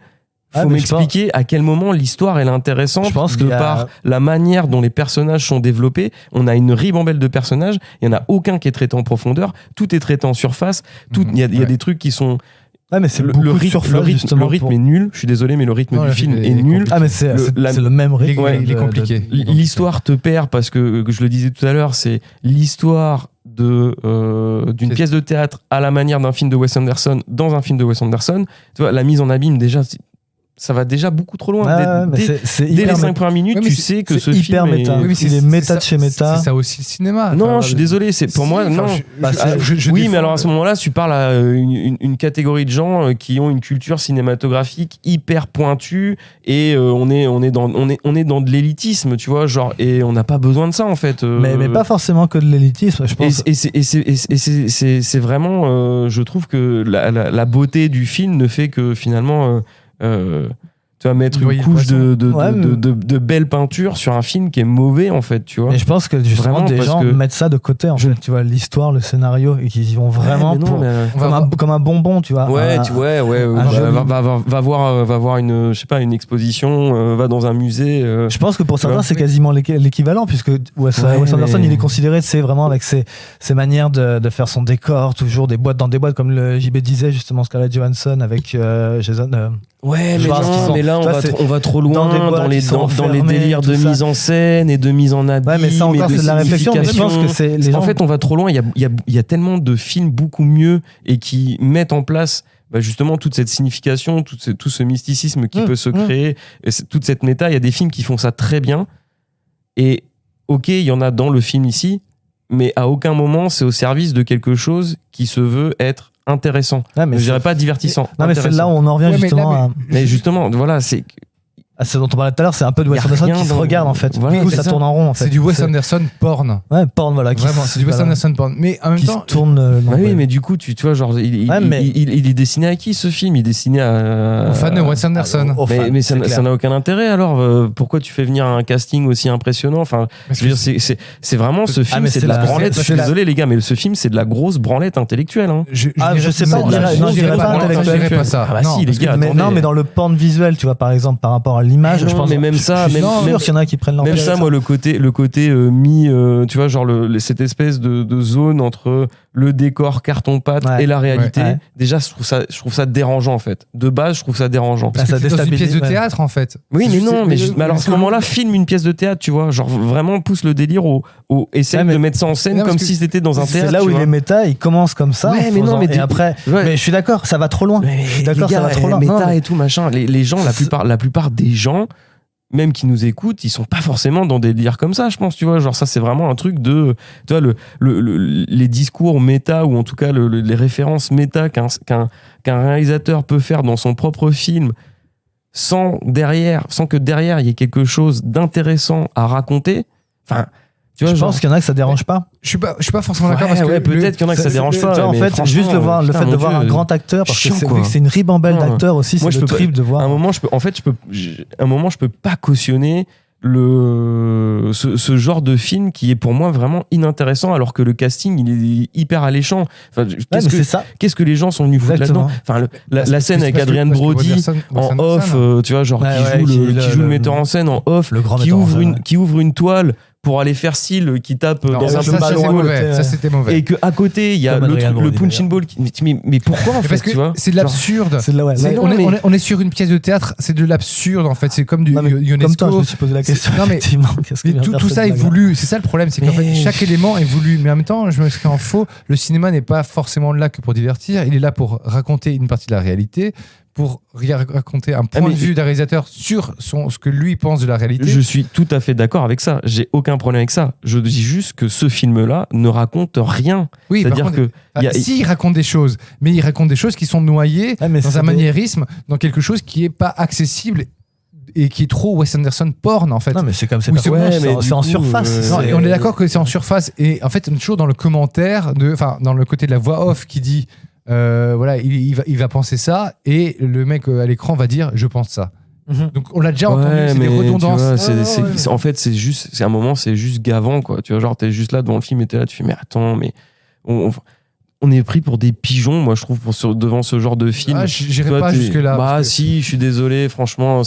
S2: faut
S3: mais je
S2: m'expliquer à quel moment l'histoire elle est intéressante.
S3: Je pense
S2: de
S3: qu'il y a-
S2: par la manière dont les personnages sont développés. On a une ribambelle de personnages. Il n'y en a aucun qui est traité en profondeur. Tout est traité en surface. Il y a des trucs qui sont.
S3: Ouais, mais c'est
S2: Le
S3: beaucoup de
S2: rythme,
S3: surface,
S2: le rythme
S3: justement, pour-
S2: est nul. Je suis désolé, mais le rythme
S1: Non,
S2: du
S1: le
S2: film
S1: rythme
S2: est
S1: est
S2: nul.
S1: compliqué.
S3: Ah, mais c'est le même rythme.
S1: Il est compliqué.
S2: L'histoire te perd parce que je le disais tout à l'heure, c'est l'histoire d'une pièce de théâtre à la manière d'un film de Wes Anderson dans un film de Wes Anderson. Tu vois, la mise en abîme, déjà, ça va déjà beaucoup trop loin.
S3: Ouais, mais c'est
S2: Dès les
S3: hyper
S2: 5 premières minutes,
S1: Ouais, mais
S2: tu
S1: c'est-
S2: sais que
S3: c'est
S2: ce
S3: hyper
S2: film
S3: méta.
S2: est...
S3: Oui, il est méta de chez méta.
S1: C'est ça aussi le cinéma.
S2: Non,
S1: Enfin,
S2: je suis désolé, c'est pour
S1: si,
S2: moi,
S1: enfin,
S2: non.
S1: je
S2: Oui,
S1: défends
S2: mais alors à
S1: le-
S2: ce moment-là, tu parles à une catégorie de gens qui ont une culture cinématographique hyper pointue et on est dans de l'élitisme, tu vois, genre, et on n'a pas besoin de ça en fait.
S3: Mais pas forcément que de l'élitisme, je pense.
S2: Et c'est vraiment, je trouve que la beauté du film ne fait que finalement, tu vas mettre
S1: Noyer
S2: une
S1: le
S2: couche
S1: poisson.
S2: de belle peinture sur un film qui est mauvais en fait, tu vois.
S3: Mais je pense que justement
S2: Vraiment,
S3: des
S2: parce
S3: gens
S2: que-
S3: mettent ça de côté en fait, tu vois, l'histoire, le scénario, et qu'ils y vont vraiment
S2: Ouais, mais non,
S3: pour,
S2: mais-
S3: comme un bonbon, tu vois.
S2: Ouais,
S3: Un-
S2: va
S3: joli-
S2: voir une, je sais pas, une exposition, va dans un musée.
S3: Je pense que pour certains,
S2: vois.
S3: c'est quasiment l'équivalent, puisque Wes Anderson,
S2: mais-
S3: il est considéré, c'est vraiment avec ses manières de faire son décor, toujours des boîtes dans des boîtes, comme le JB disait justement Scarlett Johansson avec Jason.
S2: Ouais,
S3: Je
S2: mais,
S3: vois ce qu'ils
S2: non,
S3: sont.
S2: mais là,
S3: Tu vois,
S2: on va trop loin
S3: dans des boîtes
S2: dans les,
S3: qui sont
S2: dans les
S3: enfermées,
S2: délires de
S3: tout ça.
S2: mise en scène et de mise en abîme.
S3: Ouais, mais ça encore,
S2: et de
S3: c'est de la réflexion, mais je pense que c'est les
S2: En
S3: gens.
S2: fait, on va trop loin. Il y a tellement de films beaucoup mieux et qui mettent en place justement toute cette signification, tout ce mysticisme qui peut se créer, et toute cette méta. Il y a des films qui font ça très bien. Et ok, il y en a dans le film ici, mais à aucun moment c'est au service de quelque chose qui se veut être intéressant.
S3: Ouais, mais
S2: Je
S3: c'est-
S2: dirais pas divertissant.
S3: Non, mais c'est
S2: intéressant.
S3: là où on en revient
S1: Ouais, mais
S3: justement
S1: là,
S3: à.
S2: Mais justement, voilà, c'est
S3: Ce dont on parlait tout à l'heure, c'est un peu de
S2: Y a
S3: Wes Anderson
S2: rien
S3: qui se
S2: dans-
S3: regarde en fait.
S2: Voilà,
S3: Du coup,
S2: c'est
S3: ça
S2: ça.
S3: tourne en rond en fait.
S1: C'est du Wes Anderson porn.
S3: Ouais, porn, voilà.
S1: Vraiment, c'est du Wes Anderson porn. Mais en même
S3: Qui
S1: temps,
S3: se tourne.
S2: oui, mais du coup, tu vois, genre, il est destiné à qui ce film? Il est destiné à.
S1: aux fans de Wes Anderson.
S3: aux fans,
S2: Mais
S3: c'est
S2: ça
S3: clair.
S2: n'a aucun intérêt alors. Pourquoi tu fais venir un casting aussi impressionnant? Enfin,
S1: Parce
S2: je veux
S1: que
S2: dire, c'est vraiment ce film,
S3: mais
S2: c'est
S3: c'est
S2: de la
S3: la-
S2: branlette.
S3: c'est
S2: Je suis
S3: la-
S2: désolé les gars, mais ce film, c'est de la grosse branlette intellectuelle. Hein.
S1: je
S3: sais pas,
S1: non,
S3: on dirait-
S1: je dirais
S3: pas intellectuel.
S1: je dirais pas ça.
S2: Ah bah
S1: Non,
S2: si, les
S1: parce que-
S2: gars,
S3: mais,
S2: attendez.
S3: non, mais dans le porn visuel, tu vois, par exemple, par rapport à l'image,
S2: Mais
S3: je
S2: non,
S3: pense.
S2: mais même ça,
S3: je suis
S2: même-
S3: sûr qu'il y en a qui prennent
S2: Même
S3: l'empire.
S2: ça, moi, le côté tu vois, genre cette espèce de zone entre le décor carton-pâte
S3: Ouais.
S2: et la réalité.
S3: Ouais.
S2: Déjà, je trouve ça dérangeant en fait. De base, je trouve ça dérangeant.
S1: Parce
S3: ça
S1: que c'est dans une pièce de
S3: déstabilise, ouais.
S1: théâtre en fait.
S2: Oui,
S1: C'est
S2: mais
S1: juste-
S2: non, mais alors à ce
S1: que-
S2: moment-là, filme une pièce de théâtre, tu vois, genre vraiment pousse le délire essaie
S3: Ouais, mais-
S2: de mettre ça en scène
S1: Non, parce
S2: comme
S1: que
S2: si c'était dans un
S3: C'est
S2: théâtre.
S3: là où
S2: tu
S3: il
S2: vois.
S3: est méta, il commence comme ça.
S2: Ouais,
S3: en
S2: mais non,
S3: faisant-
S2: mais
S3: et après.
S2: Ouais.
S3: Mais je suis d'accord, ça va trop loin.
S2: Mais
S3: Je suis d'accord,
S2: les
S3: ça
S2: gars,
S3: va trop loin.
S2: méta
S3: Non, mais-
S2: et tout machin. Les gens, la plupart des gens, même qui nous écoutent, ils sont pas forcément dans des délires comme ça, je pense, tu vois. Genre ça, c'est vraiment un truc de, tu vois, les discours méta ou en tout cas les références méta qu'un réalisateur peut faire dans son propre film sans que derrière il y ait quelque chose d'intéressant à raconter. Enfin, tu vois,
S3: Je pense qu'il y en a que ça dérange pas.
S1: Je suis pas forcément d'accord parce que
S2: ouais, peut-être qu'il y en a que ça dérange pas.
S3: Tu vois, en
S2: mais
S3: fait,
S2: franchement,
S3: juste le
S2: putain,
S3: fait de
S2: mon
S3: voir
S2: Dieu,
S3: un grand acteur, parce que
S2: chiant,
S3: vu
S2: quoi.
S3: que c'est une ribambelle
S2: Non.
S3: d'acteurs aussi,
S2: Moi,
S3: c'est
S2: je
S3: le
S2: peux
S3: trip de voir.
S2: À un moment, je peux pas cautionner ce genre de film qui est pour moi vraiment inintéressant alors que le casting il est hyper alléchant. Enfin,
S3: Ouais, mais c'est ça.
S2: qu'est-ce que les gens sont venus foutre
S3: Exactement.
S2: là-dedans? Enfin, la
S1: Parce
S2: scène
S1: que-
S2: avec
S1: parce que-
S2: Adrien
S1: parce que
S2: Brody
S1: Wes
S2: en
S1: Anderson,
S2: off, tu vois, genre
S3: Ouais, ouais,
S2: qui joue le
S3: le-
S2: metteur en scène en off,
S3: Le grand
S2: qui
S3: metteur en
S2: ouvre
S3: scène.
S2: qui ouvre une toile pour aller faire Seal qui tape
S1: Non,
S2: dans
S1: ça,
S2: un
S1: ça,
S3: peu
S1: c'était
S3: ballon à
S1: mauvais.
S3: côté,
S1: Ça,
S3: ouais.
S1: c'était mauvais.
S2: et que à côté il y a
S3: Comme Adrien
S2: le
S3: Brody,
S2: punching ball mais pourquoi en
S1: Mais
S2: fait,
S1: parce que
S2: tu vois?
S1: c'est de
S2: Genre,
S1: l'absurde.
S3: C'est de la ouais.
S1: C'est-
S3: Ouais.
S1: on, est,
S2: mais-
S1: on est sur une pièce de théâtre, c'est de l'absurde en fait. C'est comme du
S3: Non, mais
S1: Ionesco.
S3: Comme toi, je me suis posé la question.
S1: Non, mais-
S3: effectivement. Qu'est-ce que
S1: Mais
S3: vient
S1: tout,
S3: faire
S1: tout
S3: cette
S1: ça est
S3: blague-là
S1: voulu. C'est ça le problème, c'est qu'en fait,
S2: Mais-
S1: chaque élément est voulu. Mais en même temps, je me suis en faux. Le cinéma n'est pas forcément là que pour divertir. Il est là pour raconter une partie de la réalité, pour raconter un point
S2: mais-
S1: de vue d'un réalisateur sur ce que lui pense de la réalité.
S2: Je suis tout à fait d'accord avec ça. J'ai aucun problème avec ça. Je dis juste que ce film-là ne raconte rien.
S1: Oui, par
S2: C'est-à-dire
S1: contre,
S2: que il y a-
S1: si, il raconte des choses, mais il raconte des choses qui sont noyées
S3: Ouais, mais
S1: dans
S3: c'est
S1: un
S3: des-
S1: maniérisme, dans quelque chose qui est pas accessible et qui est trop Wes Anderson porn en fait.
S3: Non, mais c'est comme c'est
S1: Oui,
S3: pas
S1: c'est
S3: ouais,
S2: vrai, mais
S3: c'est en
S2: du coup,
S3: surface.
S1: Non,
S3: C'est-
S1: et on est d'accord que c'est en surface. Et en fait, on est toujours dans le commentaire, dans le côté de la voix off qui dit voilà, il va penser ça, et le mec à l'écran va dire je pense ça. Donc on l'a déjà entendu,
S2: Ouais,
S1: c'est des
S2: mais
S1: redondances.
S2: tu vois, en fait, c'est un moment, c'est juste gavant, quoi. Tu vois, genre, t'es juste là devant le film et t'es là, tu fais, mais attends, mais on est pris pour des pigeons, moi, je trouve, devant ce genre de film.
S1: Ah, j'irai
S2: Toi,
S1: pas
S2: t'es-
S1: jusque-là.
S2: Bah,
S1: parce que-
S2: si, je suis désolé, franchement,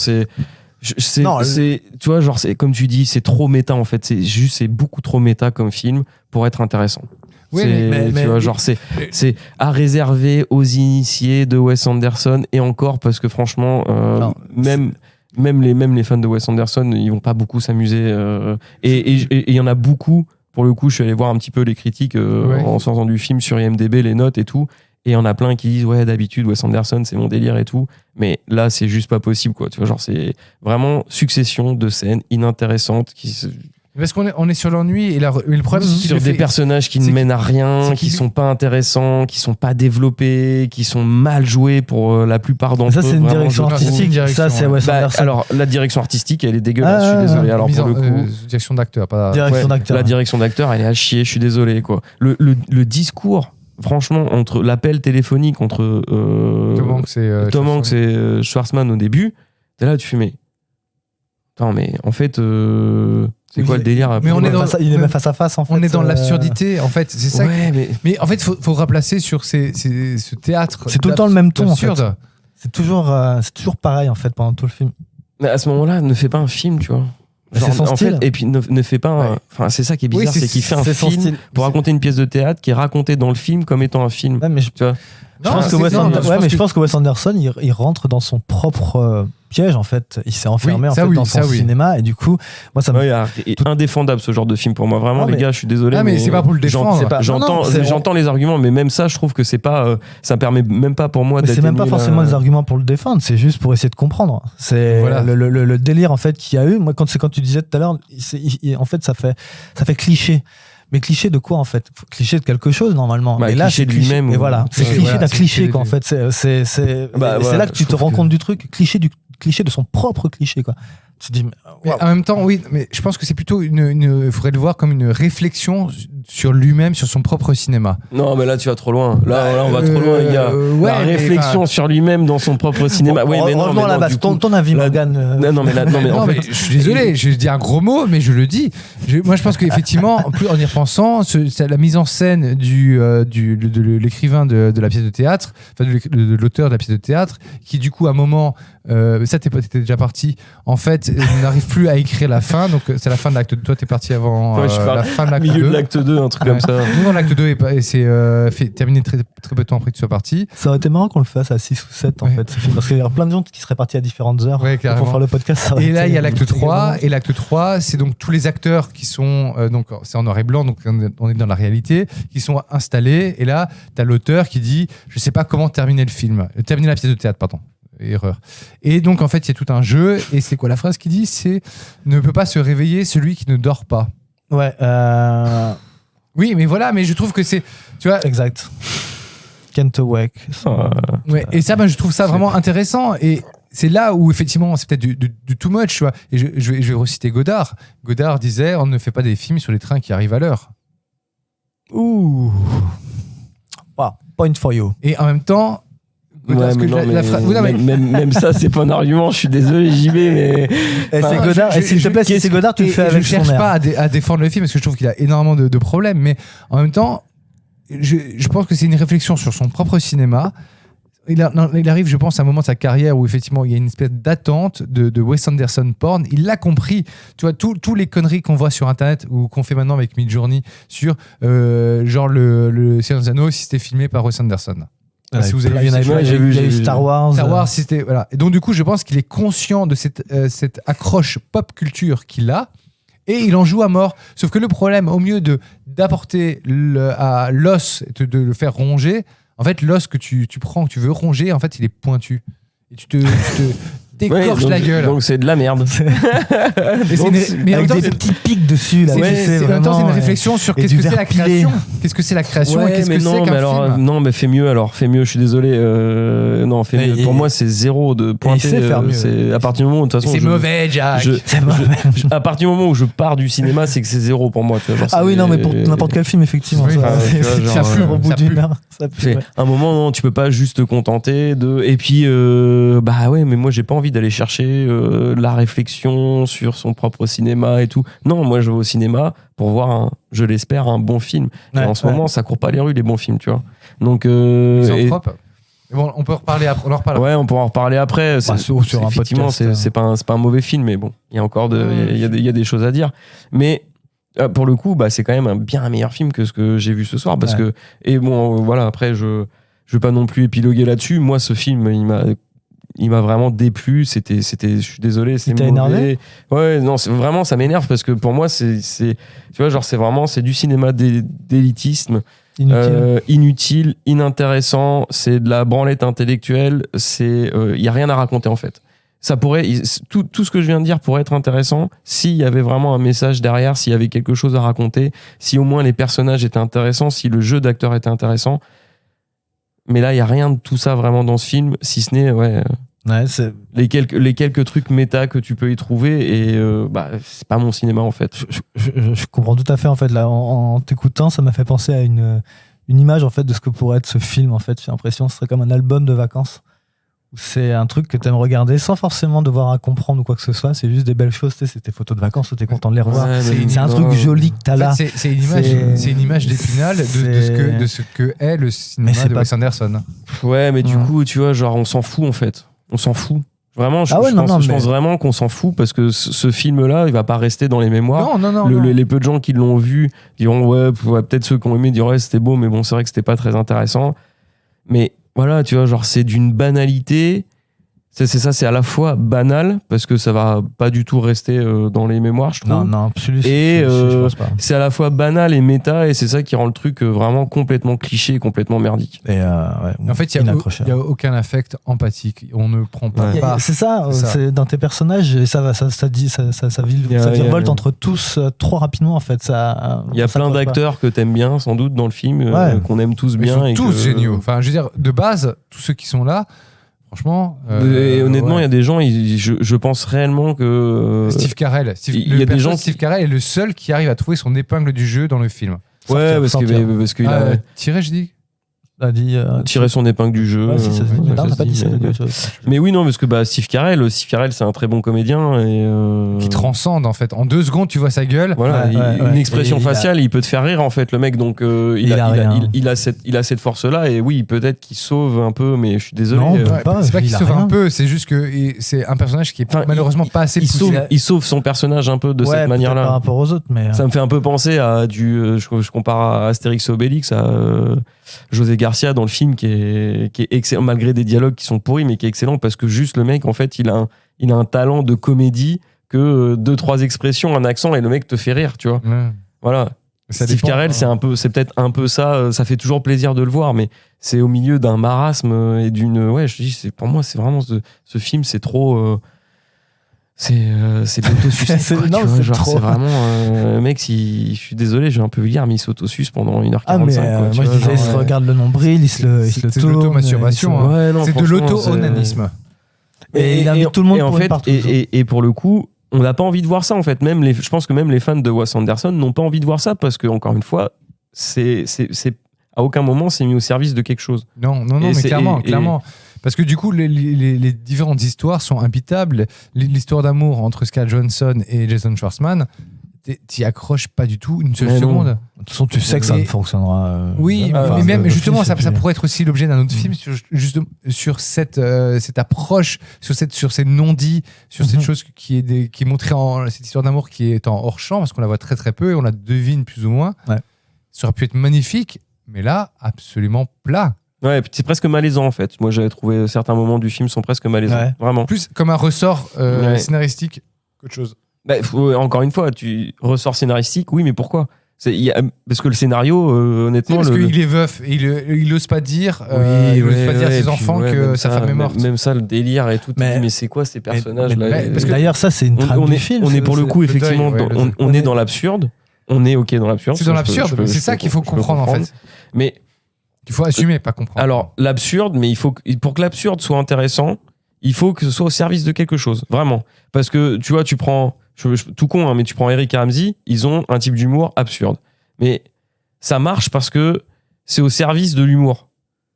S3: Non,
S2: tu vois, genre, c'est comme tu dis, c'est trop méta, en fait. C'est beaucoup trop méta comme film pour être intéressant.
S1: Oui,
S2: Tu
S3: mais-
S2: vois, genre, c'est à réserver aux initiés de Wes Anderson, et encore, parce que franchement,
S3: Non,
S2: même les fans de Wes Anderson, ils vont pas beaucoup s'amuser. Et il y en a beaucoup. Pour le coup, je suis allé voir un petit peu les critiques en sortant du film sur IMDb, les notes et tout. Et il y en a plein qui disent, ouais, d'habitude, Wes Anderson, c'est mon délire et tout. Mais là, c'est juste pas possible, quoi. Tu vois, genre, c'est vraiment succession de scènes inintéressantes
S1: Parce qu'on est sur l'ennui et le problème, c'est qu'il
S2: sur
S1: le
S2: des
S1: fait-
S2: personnages qui
S1: c'est
S2: ne mènent à rien,
S1: c'est
S2: qui
S1: qu'il-
S2: sont pas intéressants, qui sont pas développés, qui sont mal joués pour la plupart d'entre eux.
S3: Ça, c'est une
S2: Vraiment,
S3: direction
S2: je trouve.
S3: artistique.
S1: direction,
S3: Ça, c'est
S1: ouais.
S3: Wes
S2: Bah,
S3: Anderson.
S2: alors, la direction artistique, elle est dégueulasse,
S3: Ah,
S2: je suis désolé. Alors,
S1: mise
S2: pour
S1: en-
S2: le coup,
S1: direction d'acteur, pas.
S3: Direction
S2: ouais,
S3: d'acteur.
S2: la direction d'acteur, elle est à chier, je suis désolé, quoi. Le discours, franchement, entre l'appel téléphonique entre
S1: Tom Hanks et
S2: Tom Hanks et Schwartzman au début, t'es là, tu fais, mais. Attends, mais en fait, c'est
S3: Oui,
S2: quoi le délire après
S1: mais on est dans-
S3: Il est même face à face, en fait.
S1: On est dans l'absurdité, en fait. C'est ça.
S2: Ouais, mais.
S1: Mais en fait, faut replacer sur ce théâtre.
S3: C'est tout le temps le même ton, en fait.
S1: Absurde.
S3: C'est toujours pareil, en fait, pendant tout le film.
S2: Mais à ce moment-là, ne fais pas un film, tu vois.
S3: Mais c'est son
S2: en
S3: style.
S2: fait, et puis ne fais pas.
S3: Ouais.
S2: Enfin, c'est ça qui est
S1: Oui,
S2: bizarre,
S1: c'est-
S2: c'est qu'il fait un
S3: c'est son
S2: film
S3: style.
S2: pour raconter une pièce de théâtre qui est racontée dans le film comme étant un film.
S3: Ouais, mais je
S2: Tu vois.
S3: Je pense que Wes Anderson, il rentre dans son propre piège, en fait. Il s'est enfermé
S1: Oui,
S3: en
S1: ça
S3: fait,
S1: oui,
S3: dans son
S1: ça oui.
S3: cinéma, et du coup, moi, ça me.
S2: Ouais, indéfendable ce genre de film pour moi. Vraiment,
S3: Non,
S2: les
S3: mais-
S2: gars, je suis désolé.
S1: Ah, mais c'est pas pour le défendre.
S3: c'est pas-
S2: J'entends,
S3: non, c'est-
S2: j'entends les arguments, mais même ça, je trouve que c'est pas, ça permet même pas pour moi
S3: Mais c'est
S2: d'atténuer
S3: même pas forcément des arguments pour le défendre, c'est juste pour essayer de comprendre. C'est
S1: Voilà.
S3: le délire en fait qu'il y a eu. Moi, quand tu disais tout à l'heure, en fait, ça fait cliché. Mais cliché de quoi en fait? Cliché de quelque chose normalement.
S2: Bah,
S3: et là,
S2: cliché
S3: c'est
S2: de lui-même,
S3: Et
S2: ou-
S3: voilà, c'est
S1: Ouais,
S3: cliché
S1: voilà,
S3: d'un
S1: c'est
S3: cliché
S1: cliché
S3: quoi. En
S1: du-
S3: fait, c'est
S2: Bah,
S3: et
S2: voilà,
S3: c'est là que tu
S2: je
S3: te
S2: trouve
S3: rends
S2: que-
S3: compte du truc, cliché de son propre cliché quoi. Tu te dis,
S1: Mais
S3: waouh.
S1: en même temps, oui, mais je pense que c'est plutôt il faudrait le voir comme une réflexion sur lui-même, sur son propre cinéma.
S2: Non, mais là, tu vas trop loin. Là, on va trop loin, les gars.
S1: Ouais,
S2: La
S1: mais,
S2: réflexion sur lui-même dans son propre cinéma. Oui, mais non,
S3: Revenons
S2: mais
S3: à la
S2: non,
S3: base.
S2: du coup-
S3: Ton avis,
S2: là-
S3: Morgane.
S2: Non, mais en
S1: Non, mais
S2: fait,
S1: je suis désolé, je dis un gros mot, mais je le dis. Moi, je pense qu'effectivement, en plus en y repensant, c'est la mise en scène de l'écrivain de la pièce de théâtre, enfin de l'auteur de la pièce de théâtre, qui du coup, à un moment, ça t'étais déjà parti, en fait, n'arrive plus à écrire la fin, donc c'est la fin de l'acte 2. Toi, t'es parti avant
S2: Ouais, je parle
S1: la fin de l'acte
S2: milieu
S1: 2.
S2: de l'acte 2, un truc comme
S1: Ouais.
S2: ça.
S1: Nous, dans l'acte 2, et c'est terminé très, très peu de temps après que tu sois parti.
S3: Ça aurait été marrant qu'on le fasse à 6 ou 7 en
S1: Ouais.
S3: fait, ce film, parce qu'il y aurait plein de gens qui seraient partis à différentes heures
S1: Ouais,
S3: pour
S1: carrément.
S3: faire le podcast. ça aurait
S1: Et là,
S3: été
S1: il y a l'acte 3.
S3: également-
S1: Et l'acte 3, c'est donc tous les acteurs qui sont. Donc, c'est en noir et blanc, donc on est dans la réalité, qui sont installés. Et là, tu as l'auteur qui dit je sais pas comment terminer le film. Terminer la pièce de théâtre, pardon. Erreur. Et donc, en fait, il y a tout un jeu. Et c'est quoi la phrase qu'il dit? C'est ne peut pas se réveiller celui qui ne dort pas.
S3: Ouais,
S1: Oui, mais voilà, mais je trouve que c'est. Tu vois,
S3: exact. Kent Wake.
S1: ouais, et ça, je trouve ça vraiment intéressant. Et c'est là où, effectivement, c'est peut-être du too much, tu vois. Et je vais reciter Godard. Godard disait on ne fait pas des films sur les trains qui arrivent à l'heure.
S3: Ouh. Wow, point for you.
S1: Et en même temps, Godard,
S2: Ouais,
S1: parce
S2: mais
S1: que
S2: non, mais
S1: oui, non, mais-
S2: même ça, c'est pas un argument. Je suis désolé, JB, mais.
S3: Et c'est Godard, et s'il te plaît, si c'est Godard, tu le
S1: et
S3: fais
S1: je
S3: avec son
S1: cherche
S3: air.
S1: pas à défendre le film parce que je trouve qu'il a énormément de problèmes, mais en même temps, je pense que c'est une réflexion sur son propre cinéma. Il arrive, je pense, à un moment de sa carrière où effectivement il y a une espèce d'attente de Wes Anderson porn. Il l'a compris. Tu vois, tous les conneries qu'on voit sur Internet ou qu'on fait maintenant avec Midjourney sur genre le Seigneur des Anneaux si c'était filmé par Wes Anderson. Si vous avez
S3: Il y en a
S1: vu,
S3: eu,
S2: j'ai vu,
S3: il y a
S2: j'ai
S3: eu
S2: vu.
S3: Star Wars.
S1: Star Wars, c'était voilà. Et donc du coup, je pense qu'il est conscient de cette accroche pop culture qu'il a, et il en joue à mort. Sauf que le problème, au mieux d'apporter à l'os, de le faire ronger, en fait, l'os que tu prends, que tu veux ronger, en fait, il est pointu. Et tu t'écorches
S2: Ouais,
S1: la gueule.
S2: Donc c'est de la merde.
S1: Et c'est mais en même
S3: Avec
S1: temps,
S3: des
S1: c'est-
S3: petits pics dessus là.
S1: c'est-
S3: tu sais,
S1: c'est- en même temps, c'est une
S3: vraiment,
S1: réflexion sur
S3: et
S1: qu'est-ce
S3: du
S1: que c'est la
S3: verre pilé.
S1: création. Qu'est-ce que c'est la création et
S2: Ouais,
S1: qu'est-ce
S2: mais
S1: que c'est
S2: non,
S1: qu'un
S2: mais alors,
S1: film.
S2: non, mais fais mieux alors, fais mieux, je suis désolé. Non, fais
S3: Mais
S2: mieux.
S3: il-
S2: Pour moi, c'est zéro de pointer.
S3: sait faire mieux.
S2: C'est à partir du moment où, de toute façon,
S1: C'est mauvais, Jack.
S3: C'est mauvais.
S2: à partir du moment où je pars du cinéma, c'est que c'est zéro pour moi. Tu vois, genre,
S3: Ah oui,
S2: c'est-
S3: non, mais pour n'importe quel film, effectivement.
S1: Oui,
S3: ça,
S2: enfin, tu vois,
S3: ça
S2: genre,
S3: fume au bout
S1: ça
S3: d'une
S1: pue.
S3: heure. Ça pue,
S2: Fait,
S3: ouais.
S2: à un moment, non, tu peux pas juste te contenter de. Et puis, bah ouais, mais moi, j'ai pas envie envie d'aller chercher la réflexion sur son propre cinéma et tout. Non, moi je vais au cinéma pour voir, je l'espère, un bon film. Et en ce moment, ça court pas les rues, les bons films, tu vois. Donc,
S1: Bon, on peut reparler après. On en reparle.
S2: Ouais, on pourra en reparler après. Effectivement, c'est pas un mauvais film, mais bon, il y a encore il y a des choses à dire. Mais pour le coup, c'est quand même bien un meilleur film que ce que j'ai vu ce soir, parce que voilà, après je vais pas non plus épiloguer là-dessus. Moi, ce film, il m'a vraiment déplu. C'était, je suis désolé, c'est mauvais. Énervé. Ouais, non, vraiment, ça m'énerve parce que pour moi, tu vois, genre, c'est du cinéma d'élitisme. Inutile, inintéressant, c'est de la branlette intellectuelle, il y a rien à raconter en fait. Ça pourrait, tout ce que je viens de dire pourrait être intéressant s'il y avait vraiment un message derrière, s'il y avait quelque chose à raconter, si au moins les personnages étaient intéressants, si le jeu d'acteur était intéressant. Mais là, il y a rien de tout ça vraiment dans ce film, si ce n'est les quelques trucs méta que tu peux y trouver, et c'est pas mon cinéma en fait.
S3: Je comprends tout à fait en fait. Là, en t'écoutant, ça m'a fait penser à une image en fait de ce que pourrait être ce film. En fait, j'ai l'impression que ce serait comme un album de vacances. C'est un truc que t'aimes regarder sans forcément devoir à comprendre ou quoi que ce soit. C'est juste des belles choses. C'est tes photos de vacances où t'es content de les revoir. C'est un truc joli que t'as là.
S1: C'est une image d'Épinal de ce que est le cinéma de Wes Anderson.
S2: Ouais, mais du coup, tu vois, genre on s'en fout en fait. On s'en fout. Vraiment, je pense vraiment qu'on s'en fout parce que ce film-là, il va pas rester dans les mémoires.
S1: Non.
S2: Les peu de gens qui l'ont vu diront peut-être ceux qui ont aimé diront c'était beau, mais bon, c'est vrai que c'était pas très intéressant. Mais voilà, tu vois, genre c'est d'une banalité. C'est à la fois banal parce que ça va pas du tout rester dans les mémoires, je trouve.
S3: Non, absolument.
S2: Et c'est à la fois banal et méta, et c'est ça qui rend le truc vraiment complètement cliché et complètement merdique.
S3: Et
S1: en fait, il y a aucun affect empathique. On ne prend pas.
S3: C'est ça. C'est dans tes personnages, et ça virevolte entre tous trop rapidement en fait.
S2: Il y a plein d'acteurs que t'aimes bien, sans doute, dans le film, qu'on aime tous bien.
S1: Ils sont tous géniaux. Enfin, je veux dire, de base, tous ceux qui sont là. Franchement.
S2: Et honnêtement, il y a des gens, je pense réellement que.
S1: Steve Carell. Steve Carell est le seul qui arrive à trouver son épingle du jeu dans le film.
S2: Parce qu'il a.
S1: Tiré, je dis.
S2: Tirer son épingle du jeu. Mais oui, non, parce que Steve Carell, c'est un très bon comédien
S1: qui transcende en fait. En 2 secondes, tu vois sa gueule.
S2: Voilà, une expression faciale, il peut te faire rire en fait, le mec. Donc il a cette force-là, et oui, peut-être qu'il sauve un peu, mais je suis désolé.
S1: Non, c'est pas qu'il sauve un peu, c'est juste que c'est un personnage qui est malheureusement pas assez poussé.
S2: Il sauve son personnage un peu de cette manière-là.
S3: Par rapport aux autres, mais
S2: ça me fait un peu penser à je compare à Astérix et Obélix, à José Garcia dans le film qui est excellent, malgré des dialogues qui sont pourris, mais qui est excellent parce que juste le mec en fait il a un talent de comédie, que 2-3 expressions, un accent, et le mec te fait rire, tu vois. Voilà. Steve Carell, c'est peut-être un peu ça fait toujours plaisir de le voir, mais c'est au milieu d'un marasme et je dis, pour moi c'est vraiment ce film, c'est trop c'est l'autossus. C'est vraiment mec, je suis désolé, j'ai un peu vulgaire, mais il s'autosuce pendant 1h45.
S3: Moi je disais, il se regarde le nombril, il se le
S1: tourne. C'est de l'auto-masturbation. C'est de l'auto-onanisme.
S3: Et il invite tout le monde pour une partout.
S2: Et pour le coup, on n'a pas envie de voir ça en fait. Je pense que même les fans de Wes Anderson n'ont pas envie de voir ça, parce que encore une fois, c'est à aucun moment c'est mis au service de quelque chose.
S1: Non, mais clairement. Parce que du coup, les différentes histoires sont impitables. L'histoire d'amour entre Scarlett Johansson et Jason Schwartzman, t'y accroches pas du tout une seule seconde.
S3: De toute façon, tu sais que ça ne fonctionnera.
S1: Oui, mais même justement, ça pourrait être aussi l'objet d'un autre film sur cette approche, sur ces non-dits, sur cette chose qui est montrée cette histoire d'amour qui est en hors champ, parce qu'on la voit très très peu et on la devine plus ou moins. Ouais. Ça aurait pu être magnifique, mais là, absolument plat.
S2: Ouais, c'est presque malaisant en fait. Moi, j'avais trouvé certains moments du film sont presque malaisants, vraiment.
S1: Plus comme un ressort scénaristique qu'autre chose.
S2: Encore une fois, tu ressort scénaristique, oui, mais pourquoi ? Parce que le scénario, honnêtement,
S1: parce qu'il est veuf, il ose pas dire, il ose pas dire à ses enfants que sa femme est morte.
S2: Même ça, le délire et tout. Mais c'est quoi ces personnages là ?
S3: Parce que d'ailleurs, ça, c'est une trame du film.
S2: On est pour le coup effectivement, on est dans l'absurde. On est ok dans l'absurde.
S1: C'est dans l'absurde, mais c'est ça qu'il faut comprendre en fait.
S2: Mais
S1: il faut assumer, pas comprendre.
S2: Alors, l'absurde, mais pour que l'absurde soit intéressant, il faut que ce soit au service de quelque chose, vraiment. Parce que, tu vois, tu prends, tout con, hein, mais tu prends Eric et Ramsey, ils ont un type d'humour absurde. Mais ça marche parce que c'est au service de l'humour.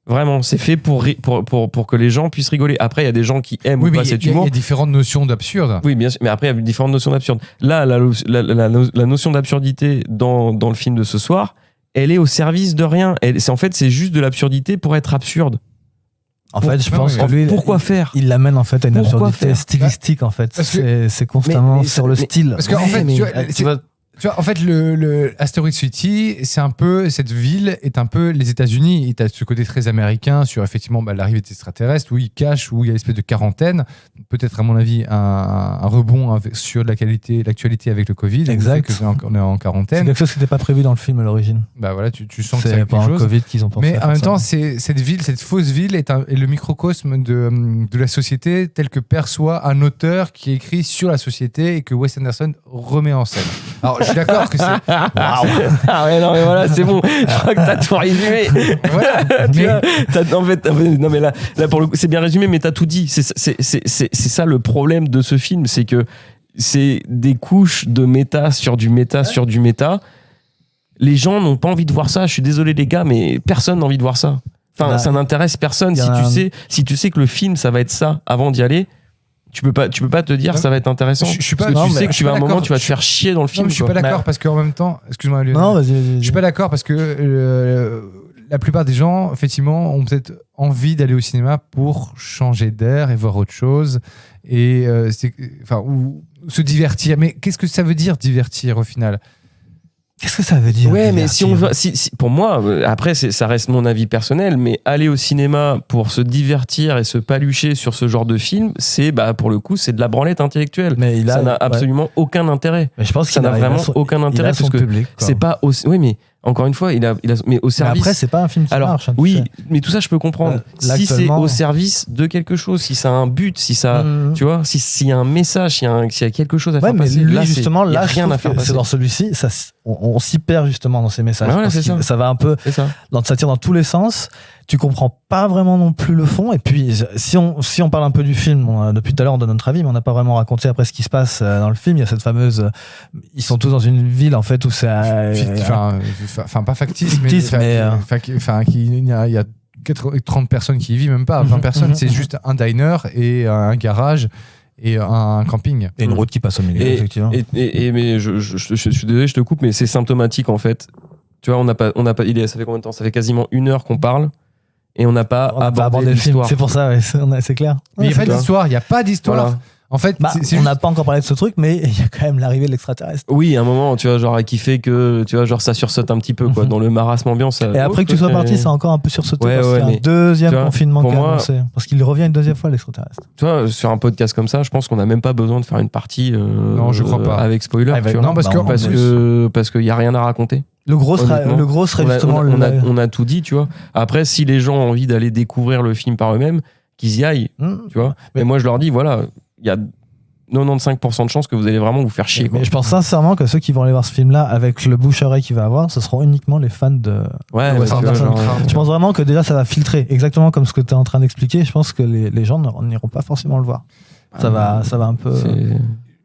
S2: Vraiment, c'est fait pour que les gens puissent rigoler. Après, il y a des gens qui aiment
S1: Oui,
S2: ou
S1: mais
S2: pas
S1: il
S2: cet
S1: y a
S2: humour.
S1: différentes notions d'absurde.
S2: Oui, bien sûr, mais après, il y a différentes notions d'absurde. Là, la notion d'absurdité dans le film de ce soir, elle est au service de rien. C'est juste de l'absurdité pour être absurde.
S3: En fait, je pense que lui,
S2: pourquoi faire
S3: il l'amène en fait à une
S2: Pourquoi
S3: absurdité
S2: faire
S3: stylistique en fait.
S1: Parce que-
S3: C'est constamment sur le style.
S1: Parce qu'en fait, tu vois, en fait, le Asteroid City, c'est un peu, cette ville est un peu les États-Unis. Et t'as ce côté très américain sur effectivement l'arrivée des extraterrestres, où ils cachent, où il y a l'espèce de quarantaine. Peut-être, à mon avis, un rebond sur l'actualité avec le Covid.
S3: Exact.
S1: On est en
S3: C'est
S1: quarantaine.
S3: quelque chose qui n'était pas prévu dans le film à l'origine.
S1: Bah voilà, tu sens que c'est
S3: C'est
S1: quelque
S3: pendant le
S1: chose.
S3: Covid qu'ils ont pensé.
S1: Mais
S3: à
S1: en
S3: faire
S1: même
S3: ça.
S1: temps, cette ville, cette fausse ville est le microcosme de la société tel que perçoit un auteur qui écrit sur la société et que Wes Anderson remet en scène. Alors, je suis d'accord que c'est...
S2: Ah ouais, non, mais voilà, c'est bon. Je crois que t'as tout résumé.
S1: Voilà,
S2: Tu
S1: mais-
S2: vois, en fait, non, mais là, pour le coup, c'est bien résumé, mais t'as tout dit. C'est ça le problème de ce film, c'est que c'est des couches de méta sur du méta sur du méta. Les gens n'ont pas envie de voir ça. Je suis désolé, les gars, mais personne n'a envie de voir ça. Enfin,
S3: Bah,
S2: ça n'intéresse personne.
S3: y en a
S2: Si tu sais que le film, ça va être ça avant d'y aller, tu peux pas te dire ça va être intéressant.
S1: Je suis pas-
S2: parce que
S1: non,
S2: tu
S1: mais
S2: sais que
S1: je
S2: tu
S1: suis
S2: vas
S1: pas
S2: un moment,
S1: d'accord.
S2: tu vas te faire chier dans le
S1: Non,
S2: film.
S1: mais je suis
S2: quoi.
S1: pas d'accord parce qu'en même temps, excuse-moi Lionel,
S3: Non, vas-y.
S1: je suis pas d'accord parce que la plupart des gens, effectivement, ont peut-être envie d'aller au cinéma pour changer d'air et voir autre chose et ou se divertir. Mais qu'est-ce que ça veut dire divertir au final?
S3: Qu'est-ce que ça veut dire?
S2: Ouais, mais si on
S3: divertir
S2: veut, pour moi, après, ça reste mon avis personnel, mais aller au cinéma pour se divertir et se palucher sur ce genre de film, c'est, pour le coup, c'est de la branlette intellectuelle.
S3: Mais
S2: Ça n'a absolument aucun intérêt.
S3: Mais je pense
S2: Ça
S3: qu'il
S2: n'a
S3: il a
S2: vraiment
S3: son-
S2: aucun
S3: il a
S2: intérêt
S3: son
S2: parce que
S3: public, quoi.
S2: c'est pas aussi. Oui, mais encore une fois, mais au
S3: Mais
S2: service.
S3: après, c'est pas un film qui
S2: Alors,
S3: marche. hein, tu
S2: oui,
S3: sais.
S2: mais tout ça, je peux comprendre.
S3: Là,
S2: Si c'est
S3: actuellement-
S2: au service de quelque chose, si ça a un but, si ça,
S3: Mhm.
S2: tu vois, s'il y a un message, s'il y a quelque chose à
S3: Ouais,
S2: faire
S3: mais
S2: passer,
S3: lui,
S2: là,
S3: justement,
S2: il y a
S3: là, je
S2: rien
S3: trouve
S2: à faire
S3: que
S2: passer.
S3: c'est dans celui-ci, on s'y perd justement dans ces messages.
S2: Ouais, voilà,
S3: parce
S2: c'est
S3: que
S2: ça.
S3: ça va un peu,
S2: C'est ça.
S3: ça tire dans tous les sens. Tu comprends pas vraiment non plus le fond. Et puis, si on parle un peu du film, depuis tout à l'heure, on donne notre avis, mais on n'a pas vraiment raconté après ce qui se passe dans le film. Il y a cette fameuse, ils sont tous dans une ville, en fait, où c'est,
S1: Pas factice,
S3: Fictice, mais,
S1: il y a 30 personnes qui y vivent, même pas 20 personnes, c'est juste un diner et un garage et un camping.
S3: et une route qui passe au milieu, effectivement.
S2: Mais je suis désolé, je te coupe, mais c'est symptomatique en fait. Tu vois, ça fait combien de temps? Ça fait quasiment 1 heure qu'on parle et on n'a pas
S3: On va
S2: abordé
S3: aborder le film.
S2: l'histoire.
S3: C'est pour ça, ouais, c'est clair.
S1: Mais il n'y a pas d'histoire, il n'y a pas d'histoire.
S2: Voilà.
S1: En fait, c'est
S3: on
S1: juste-
S3: n'a pas encore parlé de ce truc, mais il y a quand même l'arrivée de l'extraterrestre.
S2: Oui, à un moment, tu vois, genre qui fait que, tu vois, genre ça sursaute un petit peu quoi, dans le marasme ambiance.
S3: Et après que tu sois parti, c'est encore un peu sursauté
S2: Ouais,
S3: parce qu'il y a
S2: mais
S3: un deuxième
S2: tu vois,
S3: confinement
S2: pour
S3: qui est
S2: moi-
S3: annoncé. Parce qu'il revient une deuxième fois, l'extraterrestre.
S2: Tu vois, sur un podcast comme ça, je pense qu'on n'a même pas besoin de faire une partie.
S1: Non, je crois pas.
S2: Avec spoiler.
S3: Avec-
S2: tu vois.
S1: non, parce que-
S2: parce qu'il y a rien à raconter.
S3: Le gros serait
S2: Honnêtement,
S3: justement
S2: on a tout dit, tu vois. Après, si les gens ont envie d'aller découvrir le film par eux-mêmes, qu'ils y aillent, tu vois. Mais moi, je leur dis, voilà, il y a 95% de chances que vous allez vraiment vous faire chier. Quoi.
S3: Mais je pense sincèrement que ceux qui vont aller voir ce film-là avec le bouche-oreille qu'il va avoir, ce seront uniquement les fans de.
S2: Ouais,
S3: de
S2: ouais,
S3: Wes
S2: tu vois,
S3: Anderson.
S2: genre,
S3: Je pense vraiment que déjà ça va filtrer, exactement comme ce que tu es en train d'expliquer. Je pense que les gens n'iront pas forcément le voir. Ça va un peu.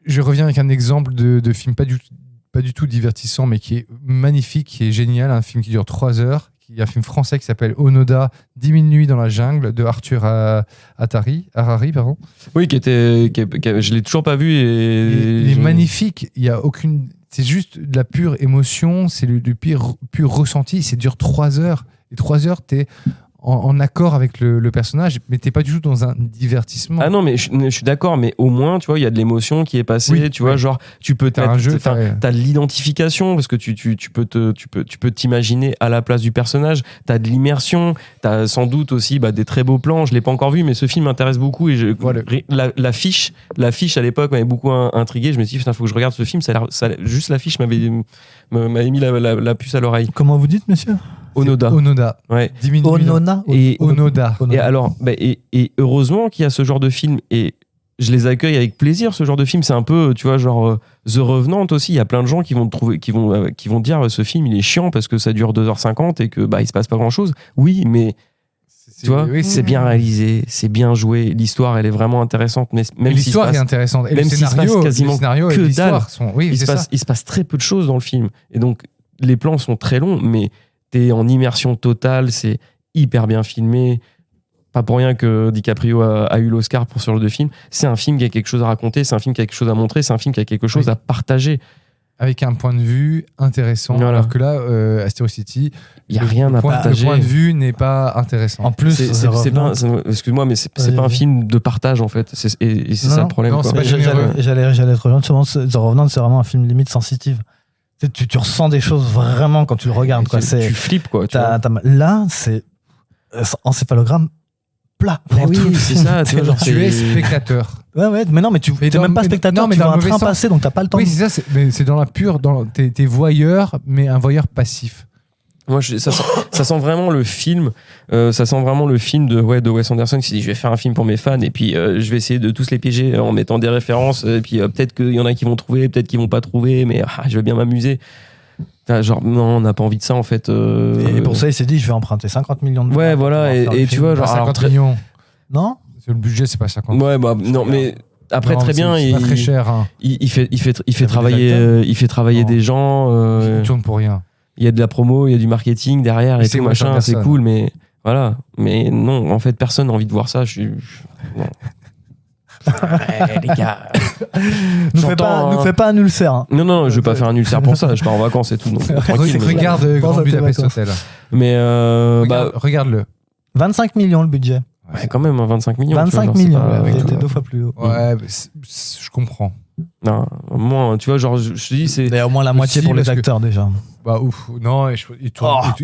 S1: Je reviens avec un exemple de film pas du tout divertissant, mais qui est magnifique, qui est génial. Un film qui dure 3 heures. Il y a un film français qui s'appelle Onoda, 10 000 nuits dans la jungle, de Arthur Harari. Pardon.
S2: Oui, je l'ai toujours pas vu.
S1: Il est magnifique. Il y a aucune. C'est juste de la pure émotion, c'est du pur ressenti. Ça dure 3 heures. Et 3 heures, t'es en accord avec le personnage, mais t'es pas du tout dans un divertissement.
S2: Ah non, mais je suis d'accord, mais au moins, tu vois, il y a de l'émotion qui est passée,
S1: Oui,
S2: tu vois, genre, tu peux
S1: T'as un jeu,
S2: t'as de l'identification, parce que tu peux t'imaginer à la place du personnage, t'as de l'immersion, t'as sans doute aussi des très beaux plans, je l'ai pas encore vu, mais ce film m'intéresse beaucoup, et
S1: Voilà.
S2: l'affiche à l'époque m'avait beaucoup intrigué, je me suis dit, putain, faut que je regarde ce film, juste l'affiche m'avait mis la puce à l'oreille.
S3: Comment vous dites, monsieur?
S1: Onoda.
S2: Ouais.
S1: 10 000 nuits.
S3: Onona.
S1: Onoda.
S2: Et alors, et heureusement qu'il y a ce genre de film, et je les accueille avec plaisir, ce genre de film. C'est un peu, tu vois, genre The Revenant aussi. Il y a plein de gens qui vont dire ce film il est chiant parce que ça dure 2h50 et que il se passe pas grand chose. Oui, mais tu vois, c'est bien réalisé, c'est bien joué. L'histoire, elle est vraiment intéressante. Mais même
S1: l'histoire est intéressante. Et
S2: même
S1: le
S2: s'il se
S1: scénario,
S2: passe quasiment
S1: le scénario
S2: que
S1: et l'histoire
S2: dalle.
S1: sont. Oui, c'est ça.
S2: Il se passe très peu de choses dans le film. Et donc, les plans sont très longs, mais t'es en immersion totale. hyper bien filmé. Pas pour rien que DiCaprio a eu l'Oscar pour ce genre de film. C'est un film qui a quelque chose à raconter, c'est un film qui a quelque chose à montrer, c'est un film qui a quelque chose à partager.
S1: Avec un point de vue intéressant.
S2: Voilà.
S1: Alors que là, Asteroid City,
S2: Il n'y a rien à partager.
S1: Le point de vue n'est pas intéressant.
S3: En plus,
S2: excuse-moi, mais c'est pas un film de partage en fait. Et c'est ça le problème.
S1: Non,
S2: quoi.
S1: c'est pas généreux.
S3: J'allais te rejoindre sur The Revenant, c'est vraiment un film limite sensitive. Tu ressens des choses vraiment quand tu le regardes. Quoi.
S2: Tu flippes quoi.
S3: Là, c'est encéphalogramme plat.
S2: Oui, c'est ça. Tu vois, genre,
S1: tu es spectateur.
S3: Ouais, mais non, mais tu n'es même pas spectateur,
S1: mais
S3: tu vois
S1: dans
S3: un
S1: le mauvais
S3: train
S1: sens.
S3: passer, donc t'as pas le temps.
S1: Oui, c'est ça, c'est dans la pure. T'es voyeur, mais un voyeur passif.
S2: Moi, ça sent vraiment le film. Ça sent vraiment le film de Wes Anderson qui s'est dit je vais faire un film pour mes fans et puis je vais essayer de tous les piéger en mettant des références. Et puis peut-être qu'il y en a qui vont trouver, peut-être qu'ils vont pas trouver, mais je vais bien m'amuser. Genre, non, on n'a pas envie de ça en fait.
S3: Et pour ça, il s'est dit je vais emprunter 50 millions de dollars.
S2: Ouais, voilà. Et tu vois, genre.
S1: 50 millions.
S3: Non ?
S1: Le budget, c'est pas 50.
S2: Ouais, bah, non, mais. Après,
S1: non,
S2: très bien.
S1: C'est pas très cher. Hein.
S2: Il fait travailler des gens.
S1: Il tourne pour rien.
S2: Il y a de la promo, il y a du marketing derrière et tout machin, c'est cool, mais voilà. Mais non, en fait, personne n'a envie de voir ça. Non. Ouais, les gars.
S3: Nous fais pas un ulcère. Hein.
S2: Non, je vais pas faire un ulcère pour ça. Je pars en vacances et tout. Donc, tranquille,
S1: regarde Grand Budapest Hotel.
S2: Mais
S1: regarde-le.
S3: 25 millions le budget.
S2: Ouais, quand même, 25 millions.
S3: 25 millions, c'était 2 fois plus haut.
S1: Ouais, je comprends.
S2: Non, moins, tu vois, genre, je te dis, c'est.
S3: D'ailleurs, au moins la moitié pour les acteurs déjà.
S1: Bah, ouf. Non, il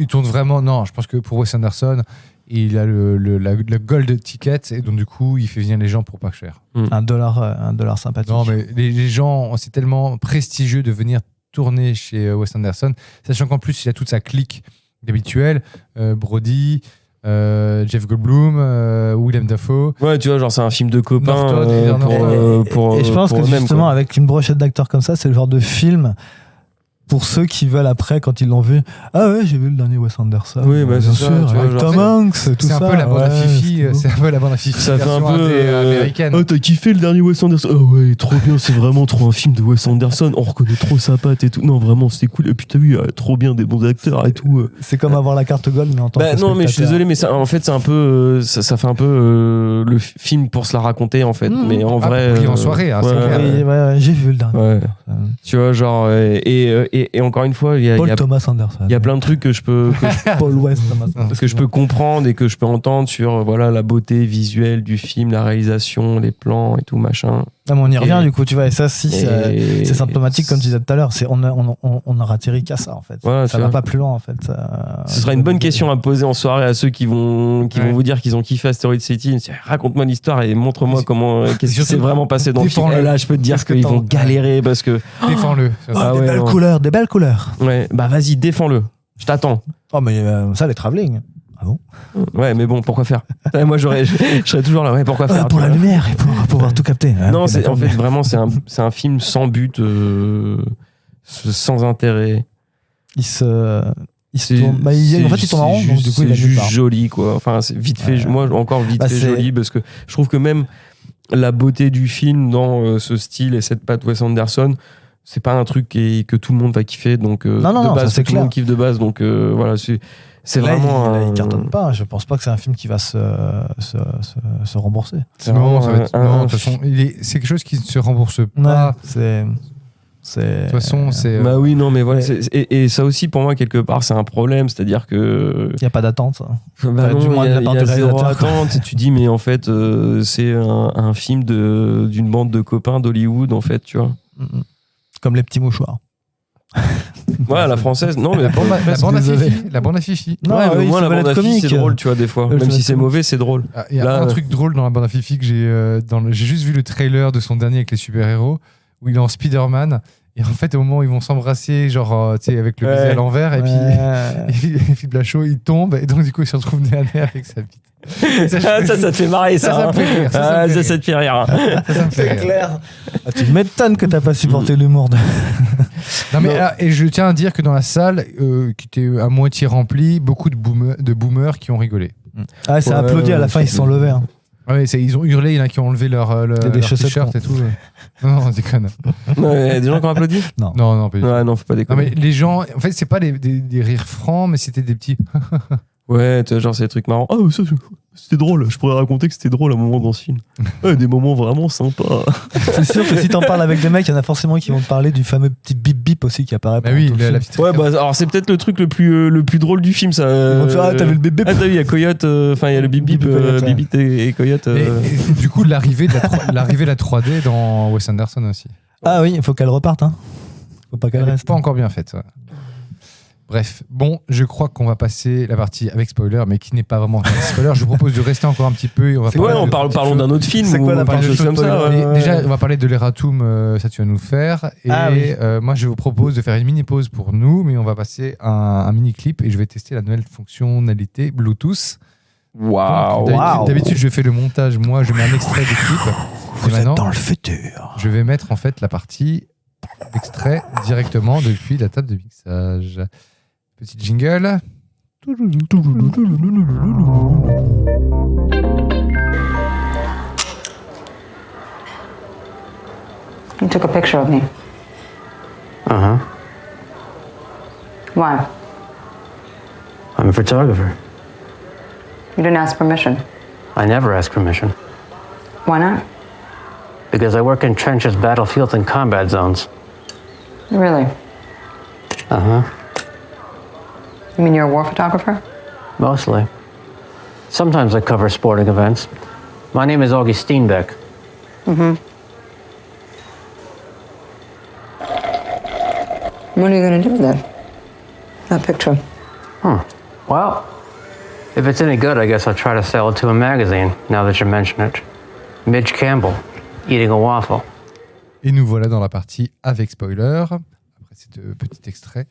S1: tourne vraiment. Non, je pense que pour Wes Anderson, il a le gold ticket et donc, du coup, il fait venir les gens pour pas cher.
S3: Un dollar sympathique.
S1: Non, mais les gens, c'est tellement prestigieux de venir tourner chez Wes Anderson, sachant qu'en plus, il a toute sa clique habituelle. Brody. Jeff Goldblum, Willem Dafoe.
S2: Ouais, tu vois, genre c'est un film de copains.
S3: Et je pense que justement, avec une brochette d'acteurs comme ça, c'est le genre de film pour ceux qui veulent après, quand ils l'ont vu. Ah ouais, j'ai vu le dernier Wes Anderson.
S2: Oui, bah
S3: bien
S2: c'est
S3: sûr,
S2: ça,
S3: avec Tom Hanks, tout ça.
S1: C'est un peu la bande à Fifi. C'est un peu la bande à Fifi.
S2: Ça fait un peu
S1: américaine.
S2: Oh, t'as kiffé le dernier Wes Anderson? Oh ouais, trop bien, c'est vraiment trop un film de Wes Anderson. On reconnaît trop sa patte et tout. Non, vraiment, c'était cool. Et puis t'as vu, trop bien, des bons acteurs et tout.
S3: C'est comme avoir la carte gold, mais en tant que
S2: non, mais je suis désolé, mais ça, en fait, c'est un peu. Ça fait un peu le film pour se la raconter, en fait. Mais en vrai.
S1: En soirée, hein, c'est clair.
S3: Ouais, j'ai vu le dernier.
S2: Ouais. Tu vois, genre. Et encore une fois,
S3: Paul Thomas Anderson.
S2: Il y a plein de trucs que je peux.
S3: Paul West Thomas Anderson.
S2: Que je peux comprendre et que je peux entendre sur voilà, la beauté visuelle du film, la réalisation, les plans et tout machin.
S3: Non, mais on y revient du coup, tu vois, et ça, c'est symptomatique, comme tu disais tout à l'heure. On a atterri qu'à ça, en fait.
S2: Ouais,
S3: ça va pas plus loin, en fait.
S2: Ce sera une bonne question à poser en soirée à ceux qui vont vous dire qu'ils ont kiffé Asteroid City. Raconte-moi l'histoire et montre-moi qu'est-ce qui s'est vraiment passé dans le film. Et là, je peux te dire qu'ils vont galérer parce que.
S1: Défends-le.
S3: Des belles couleurs.
S2: Ouais, bah vas-y, défends-le. Je t'attends.
S3: Oh, mais ça, les travelling. Ah bon?
S2: Ouais, mais bon, pourquoi faire? Moi, je serais toujours là. Ouais, pourquoi faire?
S3: Pour la lumière et pour pouvoir tout capter.
S2: Non, en fait, vraiment, c'est un film sans but, sans intérêt.
S3: Il tourne. En fait, il tourne en rond, donc du coup, il
S2: est juste joli, quoi. Enfin, c'est vite fait. Moi, encore vite fait joli, parce que je trouve que même la beauté du film dans ce style et cette patte Wes Anderson, c'est pas un truc que tout le monde va kiffer. Donc,
S3: non,
S2: de base,
S3: ça,
S2: tout le monde kiffe de base. Donc, voilà, c'est
S3: là,
S2: vraiment.
S3: Il cartonne pas. Je pense pas que c'est un film qui va se rembourser.
S1: Non, de toute façon, c'est quelque chose qui ne se rembourse pas.
S3: Ouais,
S1: de toute façon, c'est.
S2: Bah oui, non, mais voilà. Et ça aussi, pour moi, quelque part, c'est un problème. C'est-à-dire que.
S3: Il n'y a pas d'attente.
S2: Bah non,
S3: du moins de la part
S2: il y a
S3: du
S2: zéro
S3: réalisateur.
S2: attente. Et tu dis, mais en fait, c'est un film d'une bande de copains d'Hollywood, en fait, tu vois.
S3: Comme les petits mouchoirs.
S2: Ouais, la française. Non, mais
S1: la bande à Fifi.
S2: Non, ouais, au moins, la bande à Fifi, c'est drôle, tu vois, des fois. Même si c'est mauvais, c'est drôle.
S1: Il y a un truc drôle dans la bande à Fifi que j'ai juste vu le trailer de son dernier avec les super-héros, où il est en Spider-Man. Et en fait, au moment où ils vont s'embrasser, genre, tu sais, avec le baiser à l'envers, et puis Philippe Lachaud, il tombe, et donc, du coup, il se retrouve nez à nez avec sa bite.
S2: Ça te fait marrer, ça.
S1: Ça me fait rire.
S2: Ça te fait rire.
S1: Ça me fait rire.
S3: Clair. Tu m'étonnes que t'as pas supporté l'humour de.
S1: Non, mais et je tiens à dire que dans la salle, qui était à moitié remplie, beaucoup de boomers qui ont rigolé.
S3: Ah, ça a applaudi à la fin, ils se sont levés. Hein.
S1: Ouais, ils ont hurlé, il y en a qui ont enlevé leur t-shirt et tout. Non, on déconne.
S2: Il y a des gens qui ont applaudi?
S1: Non, pas du tout.
S2: Ouais, non, faut pas déconner.
S1: Non, mais les gens, en fait, c'est pas des rires francs, mais c'était des petits.
S2: Ouais, tu vois, genre, c'est des trucs marrants. Ah, ça, c'était drôle. Je pourrais raconter que c'était drôle à un moment dans ce film. Ouais, des moments vraiment sympas.
S3: C'est sûr que si t'en parles avec des mecs, il y en a forcément qui vont te parler du fameux petit bip bip aussi qui apparaît.
S1: Bah oui, la petite.
S2: Ouais, bah, alors c'est peut-être le truc le plus drôle du film, ça.
S3: Ils vont te faire, ah, t'as vu le bip bip.
S2: Ah, t'as vu, il y a Coyote, enfin, il y a le bip bip, Bibit et Coyote.
S1: Et du coup, l'arrivée de la 3D dans Wes Anderson aussi.
S3: Ah oui, il faut qu'elle reparte. Hein. Faut pas qu'elle
S1: Elle n'est
S3: reste.
S1: pas encore bien faite. Ouais. Bref, bon, je crois qu'on va passer la partie avec spoiler, mais qui n'est pas vraiment avec spoiler. Je vous propose de rester encore un petit peu. Et on va
S2: parlons d'un autre film.
S3: C'est quoi la
S2: partie
S3: partie
S2: comme ça
S1: Déjà, on va parler de l'Eratum, ça tu vas nous le faire. Et
S3: oui.
S1: moi, je vous propose de faire une mini pause pour nous, mais on va passer un mini clip et je vais tester la nouvelle fonctionnalité Bluetooth.
S2: Waouh.
S1: D'habitude, je fais le montage. Moi, je mets un extrait du clip.
S3: Vous
S1: Et
S3: êtes
S1: maintenant,
S3: dans le futur.
S1: je vais mettre en fait la partie extrait directement depuis la table de mixage. Petit jingle.
S8: You took a picture of me.
S9: Uh-huh.
S8: Why?
S9: I'm a photographer.
S8: You didn't ask permission.
S9: I never ask permission.
S8: Why not?
S9: Because I work in trenches, battlefields, and combat zones.
S8: Really?
S9: Uh-huh.
S8: You mean you're a war photographer?
S9: Mostly. Sometimes I cover sporting events. My name is Augie Steenbeck.
S8: Mm-hmm. What are you going to do with it? That picture?
S9: Well, if it's any good, I guess I'll try to sell it to a magazine, now that you mention it. Midge Campbell, eating a waffle.
S1: Et nous voilà dans la partie avec spoiler. Après ces deux petits extraits.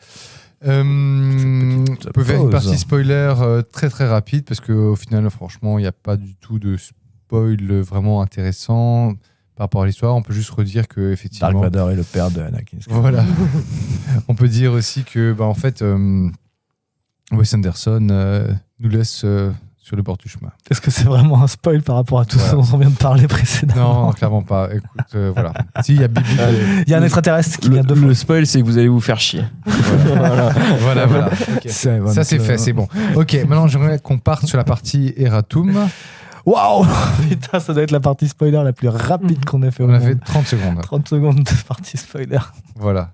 S1: On peut faire une partie spoiler très très rapide parce qu'au final, franchement, il n'y a pas du tout de spoil vraiment intéressant par rapport à l'histoire. On peut juste redire que effectivement,
S3: Dark Vader est le père de Anakin Skywalker.
S1: Voilà. On peut dire aussi que, en fait, Wes Anderson nous laisse sur le bord du chemin.
S3: Est-ce que c'est vraiment un spoil par rapport à tout ce dont on vient de parler précédemment?
S1: Non, clairement pas. Écoute, voilà. Si, il y a Bibi.
S3: Il y a un extraterrestre qui vient deux fois.
S2: Le spoil, c'est que vous allez vous faire chier.
S1: Voilà. Okay. Ça, c'est fait, c'est bon. Ok, maintenant, j'aimerais qu'on parte sur la partie Eratum.
S3: Waouh! Putain, ça doit être la partie spoiler la plus rapide qu'on ait fait.
S1: On a fait 30 secondes.
S3: 30 secondes de partie spoiler.
S1: Voilà.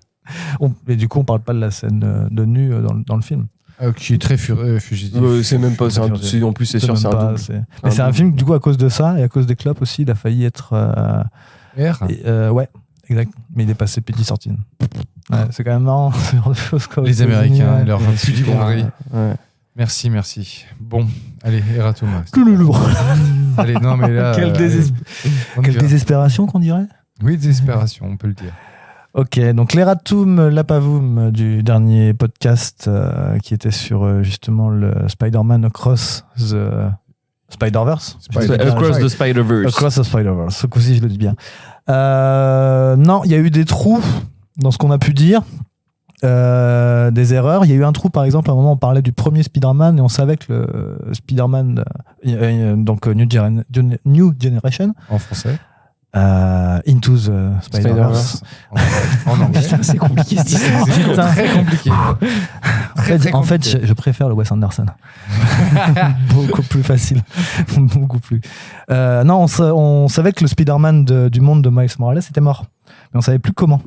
S3: Et du coup, on parle pas de la scène de nu dans le film.
S1: Qui est très fugitif.
S2: C'est même pas. En plus, c'est sûr, c'est un double.
S3: Mais c'est un film, du coup, à cause de ça et à cause des clopes aussi, il a failli être. Ouais, exact. Mais il est passé PG-13. Ouais, c'est quand même marrant, ce genre de choses.
S1: Les Américains, et leur pudibonderie.
S2: Ouais.
S1: Merci. Bon, allez, Eratum. Allez, non, mais là.
S3: Quelle désespération qu'on dirait.
S1: Oui, désespération, on peut le dire.
S3: Ok, donc l'Eratum Lapavoum du dernier podcast qui était sur justement le Spider-Man Across the Spider-Verse.
S2: Across the Spider-Verse.
S3: Across the Spider-Verse, ce coup-ci je le dis bien. Non, il y a eu des trous dans ce qu'on a pu dire, des erreurs. Il y a eu un trou, par exemple, à un moment on parlait du premier Spider-Man et on savait que le Spider-Man, donc New Generation.
S1: En français.
S3: Into the Spider-Verse.
S1: En anglais.
S3: C'est compliqué.
S1: C'est très compliqué.
S3: En fait, je préfère le Wes Anderson. Beaucoup plus facile. Beaucoup plus. Non, on savait que le Spider-Man du monde de Miles Morales était mort. Mais on savait plus comment.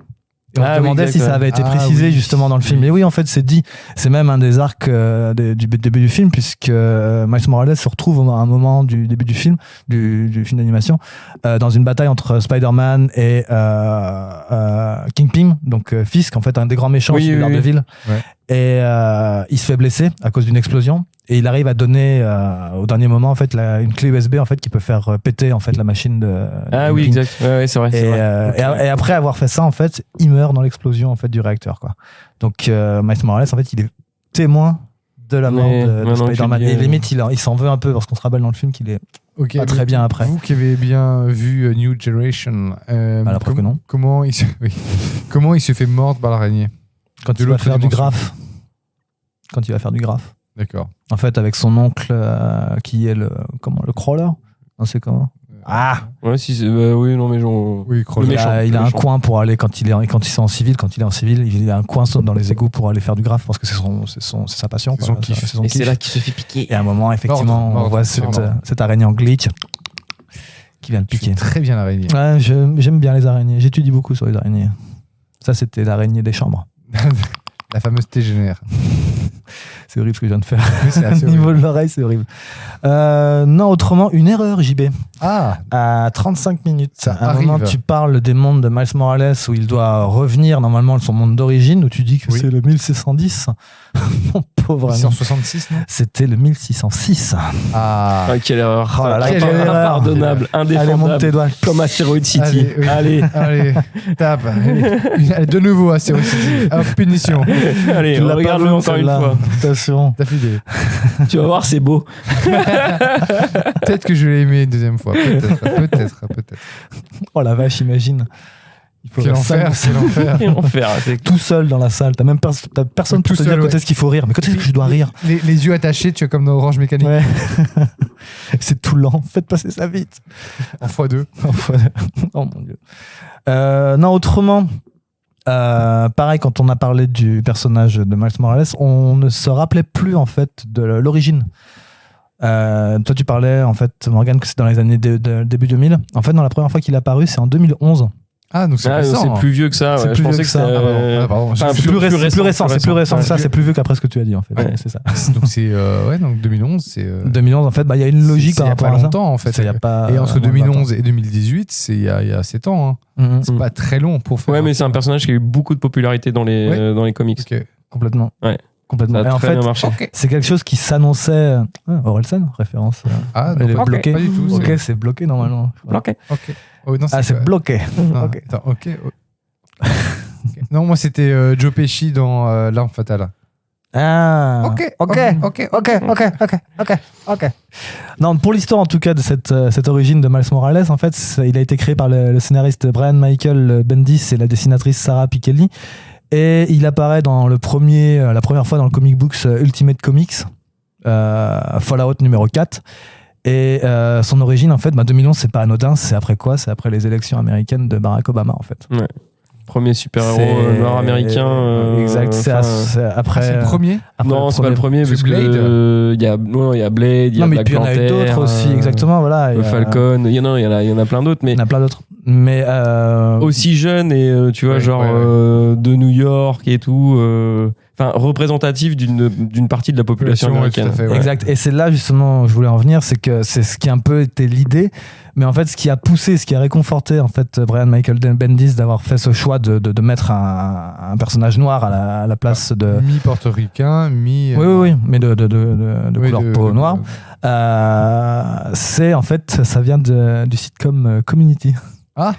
S3: Et on se demandait si ça avait été précisé justement dans le film. Et oui, en fait, c'est dit. C'est même un des arcs du début du film, puisque Miles Morales se retrouve à un moment du début du film, du film d'animation, dans une bataille entre Spider-Man et Kingpin, donc Fisk, en fait, un des grands méchants de Daredevil.
S1: Ouais.
S3: Et il se fait blesser à cause d'une explosion. Et il arrive à donner au dernier moment en fait une clé USB en fait qui peut faire péter en fait la machine de.
S2: Ah oui, exact. Ouais, c'est vrai.
S3: Et après avoir fait ça en fait, il meurt dans l'explosion en fait du réacteur quoi. Donc Miles Morales en fait il est témoin de la mort de Spider-Man. Et limite il s'en veut un peu parce qu'on se rappelle dans le film qu'il est pas très bien après.
S1: Vous qui avez bien vu New Generation,
S3: la preuve que non.
S1: Comment il se fait mordre par l'araignée
S3: quand il va faire du graphe. Quand il va faire du graphe.
S1: D'accord.
S3: En fait, avec son oncle qui est le crawler. Non, c'est comment
S2: Ouais, si c'est. Oui, non, mais genre.
S1: Oui,
S2: Le méchant.
S3: Il a un
S2: méchant.
S3: coin pour aller quand il est en civil. Quand il est en civil, il a un coin dans les égouts pour aller faire du graphe parce que c'est sa passion.
S1: C'est son kiff.
S3: C'est son
S2: Et
S3: kiff.
S2: c'est là qu'il se fait piquer.
S3: Et à un moment, effectivement,
S1: Mordre,
S3: on voit
S1: mordre.
S3: cette araignée en glitch qui vient le
S1: Tu fais
S3: piquer.
S1: très bien l'araignée.
S3: Ouais, j'aime bien les araignées. J'étudie beaucoup sur les araignées. Ça, c'était l'araignée des chambres.
S1: La fameuse tégénère.
S3: C'est horrible ce que je viens de faire.
S1: Oui, c'est assez
S3: Au niveau
S1: horrible.
S3: de l'oreille, c'est horrible. Non, autrement, une erreur, JB.
S1: Ah,
S3: À 35 minutes,
S1: Ça
S3: à un moment,
S1: arrive.
S3: tu parles des mondes de Miles Morales où il doit revenir normalement à son monde d'origine, où tu dis que
S1: Oui.
S3: c'est le 1610. Mon pauvre ami.
S1: 666, non
S3: C'était le 1606.
S1: Ah,
S2: Quelle erreur.
S3: Oh là là,
S1: quelle erreur.
S2: Impardonnable,
S3: Allez, monte tes
S2: indéfendable.
S3: doigts.
S2: Comme Asteroid City.
S1: oui.
S2: Allez.
S1: Allez, tape. Allez, de nouveau à City. Hop, punition.
S2: Allez,
S3: Tu l'as pas
S2: regarde-le
S3: vu,
S2: encore une
S3: celle-là.
S2: fois.
S3: Attention.
S1: D'affilée.
S2: Tu vas voir, c'est beau.
S1: Peut-être que je l'ai aimé une deuxième fois. Peut-être.
S3: Oh la vache, imagine. Il faut
S1: Quel enfer, quel enfer.
S2: Quel enfer. C'est
S3: tout seul dans la salle. T'as personne
S1: Tout
S3: pour te dire
S1: seul,
S3: quand
S1: ouais.
S3: est-ce qu'il faut rire. Mais quand est-ce que je dois rire?
S1: Les yeux attachés, tu vois, comme dans Orange Mécanique.
S3: Ouais. C'est tout lent. Faites passer ça vite.
S1: En x2.
S3: Oh mon dieu. Non, autrement, pareil, quand on a parlé du personnage de Miles Morales, on ne se rappelait plus en fait de l'origine. Toi, tu parlais en fait, Morgane, que c'est dans les années début 2000. En fait, dans la première fois qu'il est apparu, c'est en 2011.
S1: Ah, donc c'est
S2: Ah,
S1: récent.
S2: c'est plus vieux que ça.
S3: C'est
S2: ouais.
S3: plus
S2: Je pensais
S3: vieux
S2: que
S3: que ça.
S2: c'était.
S1: Ah, pardon.
S2: Enfin,
S3: C'est plus récent, c'est plus récent que ça.
S1: Ouais.
S3: C'est plus vieux qu'après ce que tu as dit en fait.
S1: Ouais.
S3: C'est ça.
S1: Donc c'est donc 2011, c'est
S3: 2011, en fait, il y a une logique
S1: c'est
S3: par
S1: il y a pas
S3: rapport à ça.
S1: longtemps en fait.
S3: C'est il y a pas,
S1: Et entre
S3: moins de
S1: 2011 et 2018, c'est il y a 7 ans. Hein.
S3: Mhm.
S1: C'est pas très long pour faire.
S2: Ouais, mais c'est un personnage qui a eu beaucoup de popularité dans les comics.
S1: Ok.
S3: Complètement.
S2: Ouais.
S3: Complètement.
S2: Ça
S3: Et
S2: a
S3: en
S2: très
S3: fait,
S2: bien marché.
S1: Ok.
S3: c'est quelque chose qui s'annonçait. Orelsan, référence.
S1: Ah,
S3: Elle est
S1: ok,
S3: bloquée.
S1: pas du tout.
S3: Ok, c'est bloqué normalement.
S2: Ok.
S1: Ok. Oh, non,
S3: Ah, c'est
S1: quoi
S3: bloqué.
S1: Non,
S3: Ok.
S1: attends, ok. Ok. Non, moi c'était Joe Pesci dans L'Arme Fatale.
S3: Ah.
S1: Ok.
S3: Non, pour l'histoire en tout cas de cette origine de Miles Morales, en fait, il a été créé par le scénariste Brian Michael Bendis et la dessinatrice Sarah Pichelli. Et il apparaît dans la première fois dans le comic books Ultimate Comics, Fallout numéro 4. Et son origine, en fait, 2011, c'est pas anodin, c'est après quoi? C'est après les élections américaines de Barack Obama, en fait.
S2: Premier super-héros noir américain.
S3: Exact, c'est après.
S1: C'est le premier.
S3: après
S2: Non,
S3: le
S2: c'est pas le premier,
S1: C'est
S2: parce
S1: Blade.
S2: que il y a Blade, il y a
S3: Non, mais
S2: Black
S3: puis il y en a eu
S2: Panther,
S3: d'autres aussi, exactement, voilà.
S2: le
S3: Il y a-
S2: Falcon, il y en a plein d'autres, mais
S3: Il y en a plein d'autres. Mais.
S2: aussi jeune et tu vois,
S1: Ouais,
S2: genre
S1: ouais.
S2: de New York et tout. Enfin, représentatif d'une partie de la population
S1: Ouais,
S2: américaine.
S1: tout à fait, ouais.
S3: Exact. Et c'est là justement où je voulais en venir, c'est que c'est ce qui a un peu été l'idée, mais en fait ce qui a poussé, ce qui a réconforté en fait Brian Michael Bendis d'avoir fait ce choix de mettre un personnage noir à la place de.
S1: Mi-portoricain, mi.
S3: Oui, mais de
S1: oui,
S3: couleur peau noire. C'est en fait, ça vient du sitcom Community.
S1: Ah.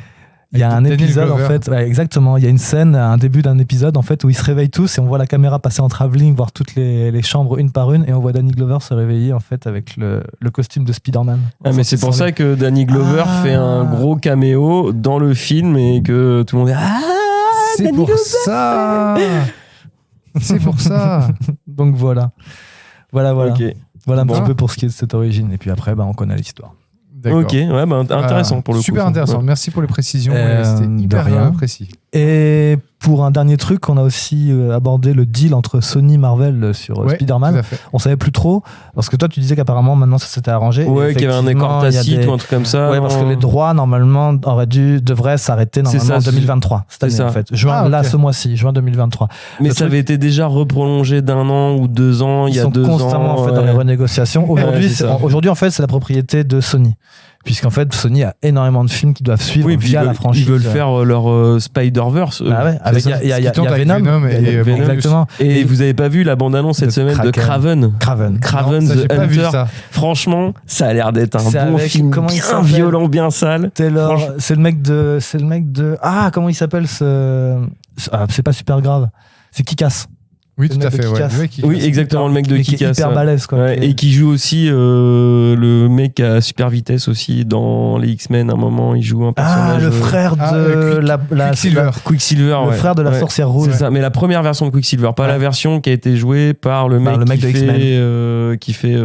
S3: Il y a
S1: Avec
S3: un
S1: Daniel
S3: épisode en
S1: Glover.
S3: fait, ouais, exactement. Il y a une scène, un début d'un épisode en fait où ils se réveillent tous et on voit la caméra passer en travelling, voir toutes les chambres une par une et on voit Danny Glover se réveiller en fait avec le costume de Spider-Man.
S2: Ah, mais c'est pour ça que Danny Glover
S1: Ah.
S2: fait un gros caméo dans le film et que tout le monde est
S1: C'est
S2: Danny
S1: pour
S2: Glover.
S1: ça. C'est pour ça.
S3: Donc voilà. Voilà.
S2: Ok,
S3: Voilà un
S1: Bon.
S3: petit peu pour ce qui est de cette origine. Et puis après, on connaît l'histoire.
S1: D'accord.
S2: ok, ouais, bah, intéressant pour le coup.
S1: Super
S2: ça.
S1: intéressant.
S2: Ouais.
S1: Merci pour les précisions.
S3: De
S1: C'était hyper
S3: rien.
S1: précis.
S3: Et pour un dernier truc, on a aussi abordé le deal entre Sony et Marvel sur
S1: Ouais,
S3: Spider-Man.
S1: tout à fait.
S3: On savait plus trop, parce que toi tu disais qu'apparemment maintenant ça s'était arrangé.
S2: Ouais,
S3: Et
S2: qu'il y avait un
S3: effectivement,
S2: accord
S3: il y a
S2: tacite
S3: des-
S2: ou un truc comme ça.
S3: Ouais, parce que les droits normalement devraient s'arrêter
S2: C'est
S3: normalement
S2: ça,
S3: en 2023 cette
S2: c'est
S3: année
S2: ça.
S3: en fait. Juin,
S1: Ah, ok.
S3: là ce mois-ci, juin 2023.
S2: Mais
S3: le
S2: ça
S3: truc-
S2: avait été déjà reprolongé d'1 an ou 2 ans, il y a
S3: sont
S2: 2 ans.
S3: constamment en fait dans les
S2: ouais.
S3: renégociations. Aujourd'hui,
S2: c'est ça.
S3: aujourd'hui en fait c'est la propriété de Sony, puisqu'en fait Sony a énormément de films qui doivent suivre
S2: Oui, puis
S3: via
S2: ils
S3: la
S2: veulent,
S3: franchise.
S2: ils veulent faire leur Spider-Verse.
S3: Ah ouais, avec
S1: ça.
S3: il y a
S1: Ce qui tente avec
S3: Venom,
S1: Venom et
S3: il y a
S1: Venom.
S3: exactement.
S2: Et vous avez pas vu la bande-annonce cette
S3: De
S2: semaine de
S3: Kraken.
S2: Craven
S3: Craven.
S1: Non, ça, j'ai
S2: the
S1: pas vu
S2: Hunter.
S1: ça.
S2: Franchement, ça a l'air d'être un
S3: C'est
S2: bon
S3: avec-
S2: film
S3: comment il
S2: bien
S3: s'appelle
S2: violent, bien sale.
S3: Taylor,
S2: Franchement.
S3: c'est le mec de ah comment il s'appelle ce ah, c'est pas super grave, c'est Kick-Ass.
S1: Oui,
S3: Le
S1: tout à
S3: mec de
S1: fait. Ouais.
S3: Kick-Ass.
S1: Le mec qui-
S2: Oui, exactement, le mec de
S3: Et qui est
S2: Kick-Ass.
S3: hyper balèze, quoi.
S2: Ouais,
S3: Qui est-
S2: et qui joue aussi le mec à super vitesse aussi dans les X-Men. À un moment, il joue un personnage.
S3: le frère de
S1: Quicksilver.
S2: Quicksilver.
S3: Le
S2: ouais.
S3: frère de la
S2: Ouais.
S3: sorcière rouge.
S2: C'est ça, mais la première version de Quicksilver, pas
S3: Ouais.
S2: la version qui a été jouée par le mec,
S3: le mec
S2: qui
S3: de
S2: fait,
S3: X-Men.
S2: qui fait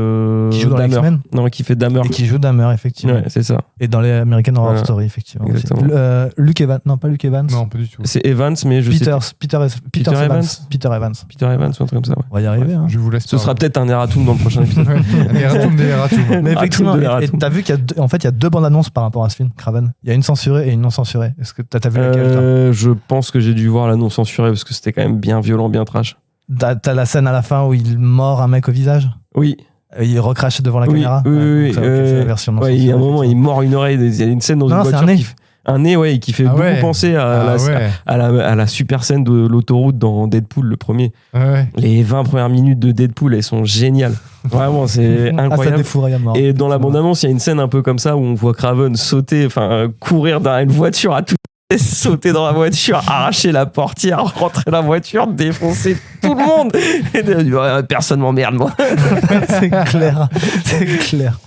S3: Qui joue dans les
S2: Dahmer.
S3: X-Men.
S2: Non, qui fait Dahmer.
S3: Et qui joue Dahmer, effectivement.
S2: Ouais, c'est ça.
S3: Et dans les American Horror
S2: Voilà.
S3: Story, effectivement. aussi.
S2: Exactement.
S3: Luke Evans. Non, pas Luke Evans.
S1: Non, pas du tout.
S2: C'est Evans, mais je sais
S3: Peter
S2: plus.
S3: Evans.
S2: Peter Evans.
S3: Peter Evans.
S2: Peter Evans ou un truc comme ça. Ouais.
S3: On va y arriver. Hein.
S1: Je vous laisse.
S2: Ce sera peut-être un erratum dans le prochain épisode.
S1: des Erratum.
S3: Mais effectivement,
S2: de
S3: et
S2: l'erratum.
S3: t'as vu qu'il y a deux, en fait, il y a deux bandes annonces par rapport à ce film, Craven. Il y a une censurée et une non censurée. Est-ce que t'as vu laquelle toi
S2: Je pense que j'ai dû voir la non censurée parce que c'était quand même bien violent, bien trash.
S3: T'as la scène à la fin où il mord un mec au visage.
S2: Oui.
S3: Et il recrache devant la
S2: Oui,
S3: caméra.
S2: oui,
S3: Ouais,
S2: oui,
S3: donc ça, ok, c'est la version non
S2: Ouais, il y a un
S3: censurée,
S2: moment, il mord une oreille. Il y a une scène dans
S3: Non,
S2: une
S3: c'est
S2: voiture
S3: un nez.
S2: qui fait un nez, ouais, qui fait
S1: Ah
S2: beaucoup
S1: ouais.
S2: penser à, à la super scène de l'autoroute dans Deadpool, le premier.
S1: Ouais.
S2: Les 20 premières minutes de Deadpool, elles sont géniales. Vraiment, c'est
S3: Ah, ça
S2: incroyable.
S3: défouraille à mort.
S2: Et dans la bande-annonce, il y a une scène un peu comme ça où on voit Craven sauter, courir derrière une voiture à toute vitesse, sauter dans la voiture, arracher la portière, rentrer dans la voiture, défoncer tout le monde. Et personne m'emmerde, moi.
S3: C'est clair. C'est clair.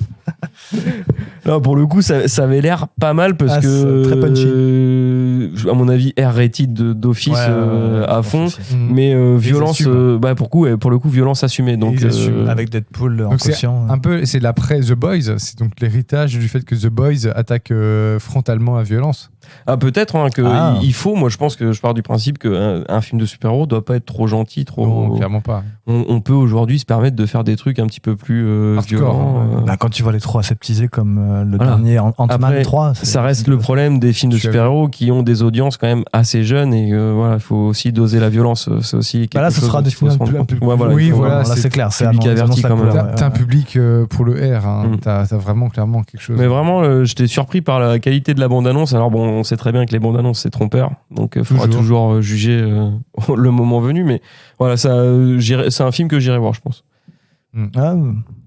S2: Là, pour le coup, ça avait l'air pas mal parce que,
S3: c'est très punchy.
S2: à mon avis, R-rated d'office à fond.
S1: Mm.
S2: Mais violence,
S1: assument.
S2: pour le coup, violence assumée. Donc,
S1: Ils assument.
S3: Avec Deadpool en
S1: Donc c'est
S3: caution.
S1: un peu, c'est l'après The Boys, c'est donc l'héritage du fait que The Boys attaque frontalement la violence.
S2: ah, peut-être hein, que il faut. Moi, je pense que je pars du principe qu'un un film de super-héros doit pas être trop gentil, trop.
S1: Non, clairement pas.
S2: On peut aujourd'hui se permettre de faire des trucs un petit peu plus
S1: Hardcore,
S2: violents.
S1: ouais.
S3: Bah, quand tu vois les trois aseptisés comme le
S2: Voilà.
S3: dernier Ant-Man
S2: Après,
S3: 3,
S2: ça reste le problème des films de
S1: Tu as
S2: super-héros qui ont des audiences quand même assez jeunes et voilà, il faut aussi doser la violence. C'est aussi quelque
S3: Bah là, ce
S2: chose
S3: sera
S2: dont
S3: des
S2: il faut
S3: films
S2: se rendre
S3: un peu
S2: compte. Ouais, voilà,
S1: oui,
S2: il faut
S1: voilà,
S2: vraiment-
S3: là,
S1: c'est
S3: c'est clair. C'est
S2: public
S3: annonce
S2: averti
S3: la
S2: quand même.
S3: couleur,
S1: T'as un public pour le R, hein.
S2: Mm.
S1: T'as vraiment clairement quelque chose.
S2: Mais vraiment, j'étais surpris par la qualité de la bande-annonce. Alors bon, on sait très bien que les bandes-annonces, c'est trompeur. Donc il faudra toujours juger le moment venu. Mais voilà, c'est un film que j'irai voir, je pense.
S3: Ah,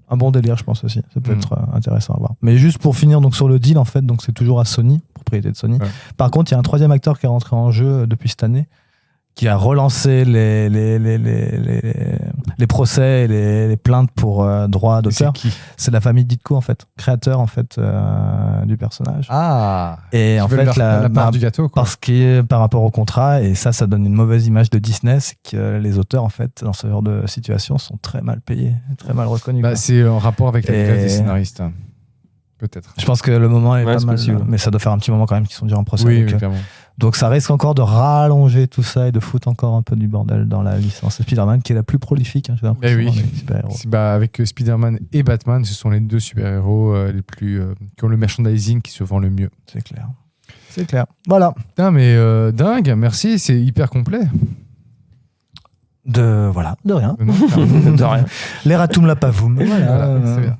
S3: un bon délire, je pense aussi. Ça peut être intéressant à voir. Mais juste pour finir donc sur le deal, en fait, donc c'est toujours à Sony, propriété de Sony.
S1: Ouais.
S3: Par contre, il y a un troisième acteur qui est rentré en jeu depuis cette année, qui a relancé les procès et les plaintes pour droits d'auteur.
S1: C'est qui?
S3: C'est la famille Ditko, en fait, créateur en fait du personnage.
S1: Ah.
S3: Et en
S1: Ils veulent
S3: fait,
S1: la part du gâteau, quoi.
S3: parce que par rapport au contrat, et ça donne une mauvaise image de Disney, c'est que les auteurs, en fait, dans ce genre de situation, sont très mal payés, très mal reconnus.
S1: Bah,
S3: quoi.
S1: c'est en rapport avec la
S3: Et-
S1: grève des scénaristes. hein. Peut-être.
S3: Je pense que le moment est
S2: Ouais,
S3: pas
S2: c'est
S3: mal,
S2: possible.
S3: mais ça doit faire un petit moment quand même qu'ils sont déjà en procès.
S1: Oui,
S3: avec eux.
S1: clairement.
S3: Donc ça risque encore de rallonger tout ça et de foutre encore un peu du bordel dans la licence Spider-Man, qui est la plus prolifique, hein, j'ai l'impression,
S1: Eh oui.
S3: dans les super-héros.
S1: Avec Spider-Man et Batman, ce sont les deux super-héros les plus qui ont le merchandising qui se vend le mieux.
S3: C'est clair. C'est clair. Voilà.
S1: Putain, mais dingue, merci, c'est hyper complet.
S3: De rien.
S1: Non, clairement.
S2: De rien.
S3: L'Eratum la pavoum. Voilà.
S1: Voilà, c'est bien.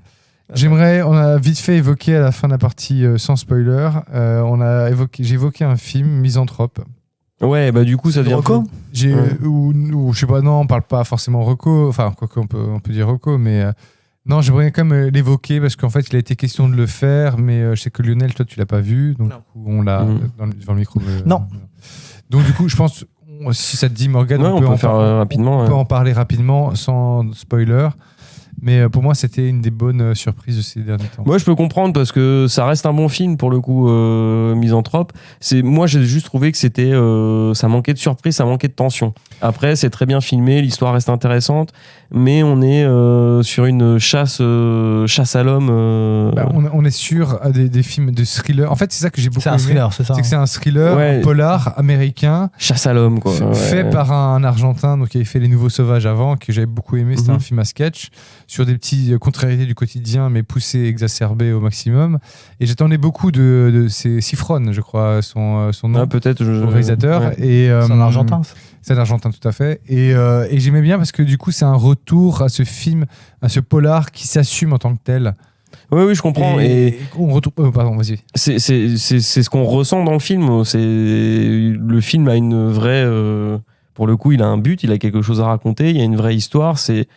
S1: J'aimerais, on a vite fait évoqué à la fin de la partie sans spoiler, j'ai évoqué un film, Misanthrope.
S2: Ouais, bah du coup, ça
S3: De
S2: devient.
S3: Rocco
S1: Ou je sais pas, non, on parle pas forcément Rocco, enfin, quoique on peut dire Rocco, mais non, j'aimerais quand même l'évoquer parce qu'en fait, il a été question de le faire, mais je sais que Lionel, toi, tu l'as pas vu, donc
S3: Non.
S1: du coup, on l'a devant le micro.
S3: Non.
S1: Donc, du coup, je pense, si ça te dit, Morgane,
S2: Ouais, on peut
S1: en
S2: faire rapidement.
S1: on peut en parler rapidement, sans spoiler. Mais pour moi, c'était une des bonnes surprises de ces derniers temps.
S2: Moi, je peux comprendre parce que ça reste un bon film pour le coup, Misanthrope. Moi, j'ai juste trouvé que c'était, ça manquait de surprise, ça manquait de tension. Après, c'est très bien filmé, l'histoire reste intéressante, mais on est sur une chasse à l'homme.
S1: On est sur des films de thriller. En fait, c'est ça que j'ai beaucoup
S3: C'est un
S1: aimé.
S3: thriller, c'est ça.
S1: C'est que c'est un thriller
S2: Ouais.
S1: un polar américain
S2: Chasse à l'homme, quoi.
S1: fait
S2: Ouais.
S1: par un Argentin donc qui avait fait Les Nouveaux Sauvages avant, que j'avais beaucoup aimé. C'était
S2: Mhm.
S1: un film à sketch sur des petites contrariétés du quotidien, mais poussées, exacerbées au maximum. Et j'attendais beaucoup de c'est Sifron, je crois, son nom.
S2: Ah, peut-être.
S1: Le réalisateur.
S2: Ouais.
S1: Et,
S3: C'est un Argentin. ça.
S1: C'est un Argentin, tout à fait. Et j'aimais bien parce que du coup, c'est un retour à ce film, à ce polar qui s'assume en tant que tel.
S2: Oui, je comprends. Et
S1: on retrouve. Pardon, vas-y.
S2: c'est ce qu'on ressent dans le film. Le film a une vraie. Pour le coup, il a un but, il a quelque chose à raconter, il y a une vraie histoire. C'est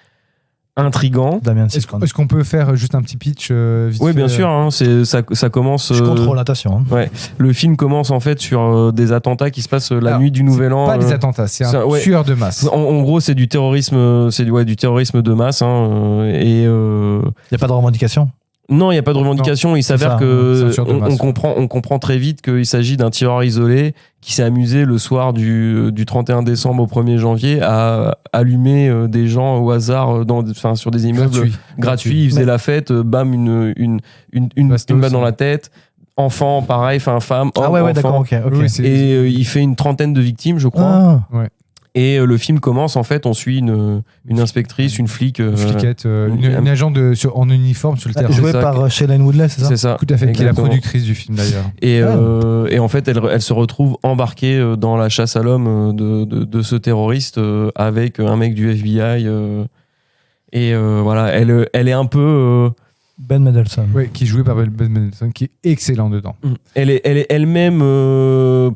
S2: intriguant.
S3: Damien
S1: Est-ce
S3: Sifron.
S1: qu'on peut faire juste un petit pitch vite
S2: Oui,
S1: fait,
S2: bien sûr. Hein, ça commence.
S3: Je contrôle l'attention. Hein.
S2: Ouais, le film commence en fait sur des attentats qui se passent la
S1: Alors,
S2: nuit du Nouvel An.
S1: Pas des attentats, c'est un
S2: ouais.
S1: tueur de masse.
S2: En gros, c'est du terrorisme, du terrorisme de masse. Hein, et
S3: Il n'y a pas de revendication.
S2: non, il n'y a pas de revendication. Il s'avère
S3: ça,
S1: c'est
S2: que
S1: un tueur de masse.
S2: on comprend très vite qu'il s'agit d'un tireur isolé qui s'est amusé le soir du 31 décembre au 1er janvier à allumer des gens au hasard sur des immeubles gratuits. Il faisait la fête, bam, une balle dans la tête. Enfant, pareil, femme, homme,
S3: Ouais,
S2: enfant.
S3: d'accord, ok.
S1: Oui,
S2: Et il fait une trentaine de victimes, je crois.
S3: Ah,
S2: Et le film commence, en fait, on suit une inspectrice, une flic.
S1: Une fliquette, une agent en uniforme sur le terrain.
S3: joué
S2: ça.
S3: par Shailene Woodley, c'est ça?
S2: C'est ça.
S1: Tout à fait, qui est la
S2: Exactement.
S1: productrice du film d'ailleurs.
S2: Et en fait, elle se retrouve embarquée dans la chasse à l'homme de ce terroriste avec un mec du FBI. Voilà, elle est un peu.
S3: Ben Mendelsohn.
S1: Oui, qui est joué par Ben Mendelsohn, qui est excellent dedans.
S2: Elle est elle-même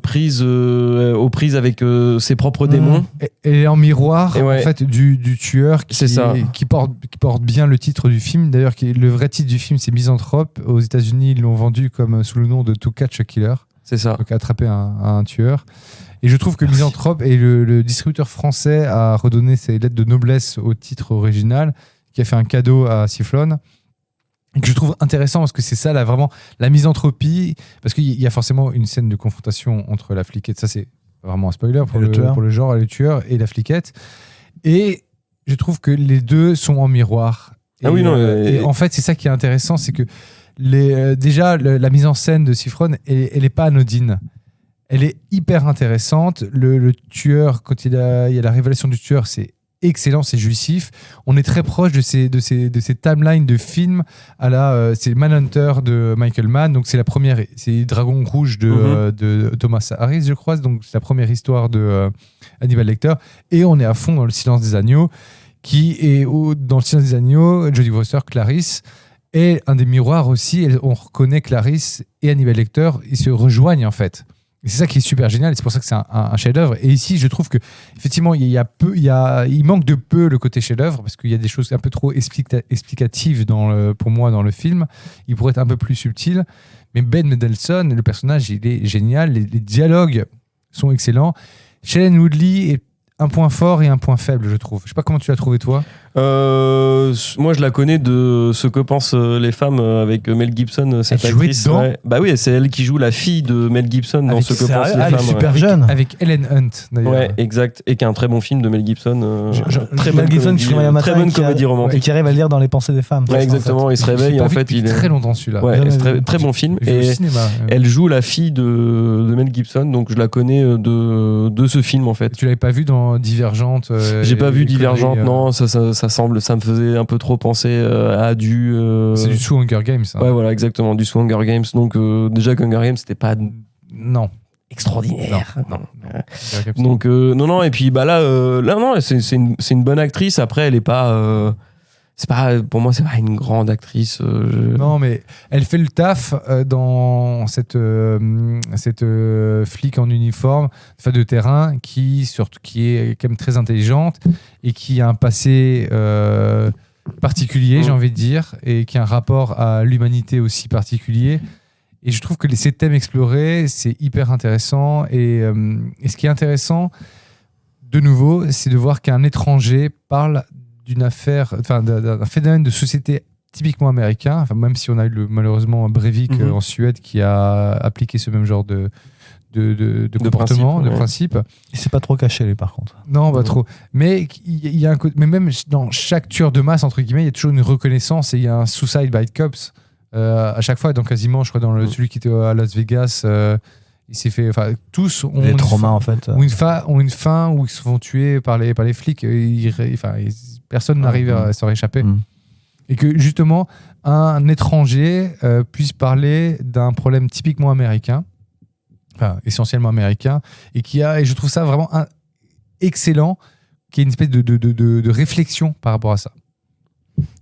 S2: prise aux prises avec ses propres démons.
S1: Elle est en miroir
S2: Et ouais.
S1: en fait du tueur
S2: C'est ça.
S1: qui porte bien le titre du film. D'ailleurs, le vrai titre du film, c'est Misanthrope. Aux États-Unis, ils l'ont vendu comme sous le nom de To Catch a Killer.
S2: C'est ça.
S1: Donc attraper un tueur. Et je trouve que Misanthrope et le distributeur français a redonné ses lettres de noblesse au titre original, qui a fait un cadeau à Sifron. Et que je trouve intéressant parce que c'est ça vraiment la misanthropie, parce qu'il y a forcément une scène de confrontation entre la fliquette, ça c'est vraiment un spoiler pour le genre, le tueur et la fliquette, et je trouve que les deux sont en miroir. Et en fait c'est ça qui est intéressant, c'est que déjà la mise en scène de Sifron elle est pas anodine, elle est hyper intéressante. Le tueur, quand il y a la révélation du tueur, c'est excellent, c'est jouissif. On est très proche de ces timelines de films c'est Manhunter de Michael Mann, donc c'est Dragon Rouge de Thomas Harris, je crois, donc c'est la première histoire de Hannibal Lecter, et on est à fond dans Le Silence des Agneaux, dans Le Silence des Agneaux, Jodie Foster, Clarisse, et un des miroirs aussi, on reconnaît Clarisse et Hannibal Lecter, ils se rejoignent en fait. Et c'est ça qui est super génial, et c'est pour ça que c'est un chef-d'œuvre. Et ici, je trouve que effectivement, il manque de peu le côté chef-d'œuvre, parce qu'il y a des choses un peu trop explicatives pour moi dans le film. Il pourrait être un peu plus subtil. Mais Ben Mendelsohn, le personnage, il est génial. Les dialogues sont excellents. Shailene Woodley est un point fort et un point faible, je trouve. Je sais pas comment tu l'as trouvé, toi.
S2: Moi, je la connais de Ce que pensent les femmes avec Mel Gibson, cette
S1: Elle jouait
S2: actrice.
S1: dedans.
S2: Ouais. Bah oui, c'est elle qui joue la fille de Mel Gibson dans Ce que pensent les
S3: Elle
S2: femmes.
S3: est super
S2: ouais.
S3: jeune.
S1: Avec Helen Hunt, d'ailleurs.
S2: Ouais, exact. Et qui est un très bon film de Mel Gibson. Très
S3: Mel
S2: bonne
S3: Gibson
S2: comédie,
S3: qui se réveille un matin
S2: très bonne
S3: et qui
S2: comédie
S3: et
S2: romantique.
S3: qui arrive à lire dans les pensées des femmes.
S2: Ouais, exactement. Il se réveille
S1: J'ai pas
S2: en
S1: vu
S2: fait.
S1: depuis
S2: Il est
S1: très longtemps celui-là.
S2: Ouais,
S3: Jamais
S2: très,
S3: vu.
S2: très bon film.
S1: J'ai vu
S2: Et
S1: au cinéma.
S2: elle joue la fille de Mel Gibson, donc je la connais de ce film en fait.
S1: Tu l'avais pas vu dans Divergente
S2: J'ai pas vu
S1: et
S2: Divergente,
S1: conneries,
S2: non, ça me faisait un peu trop penser à du.
S1: C'est du sous Hunger Games. Hein.
S2: Ouais, voilà, exactement, du sous Hunger Games. Donc déjà qu'Hunger Games, c'était pas
S1: Non.
S2: extraordinaire.
S1: Non. Hunger Games,
S2: Donc non, et puis bah là non, c'est une bonne actrice. Après, elle est pas. Pour moi, c'est pas une grande actrice.
S1: Non, mais elle fait le taf dans cette flic en uniforme, de terrain, qui est quand même très intelligente et qui a un passé particulier, j'ai envie de dire, et qui a un rapport à l'humanité aussi particulier. Et je trouve que ces thèmes explorés, c'est hyper intéressant. Et ce qui est intéressant, de nouveau, c'est de voir qu'un étranger parle d'un phénomène de société typiquement américain, enfin, même si on a eu malheureusement Breivik en Suède qui a appliqué ce même genre de comportement, de principe.
S3: Il s'est pas trop caché, lui, par contre.
S1: Non, pas trop. Mais il y a un côté, mais même dans chaque tueur de masse, entre guillemets, il y a toujours une reconnaissance et il y a un suicide by cops à chaque fois. Donc quasiment, je crois, dans celui qui était à Las Vegas, il s'est fait. Enfin, tous ont
S3: Les traumas, en fait.
S1: ont une fin où ils se font tuer par les flics. Personne n'arrive à s'en échapper. Et que justement, un étranger puisse parler d'un problème typiquement américain, enfin essentiellement américain, et je trouve ça vraiment excellent, qu'il y ait une espèce de réflexion par rapport à ça.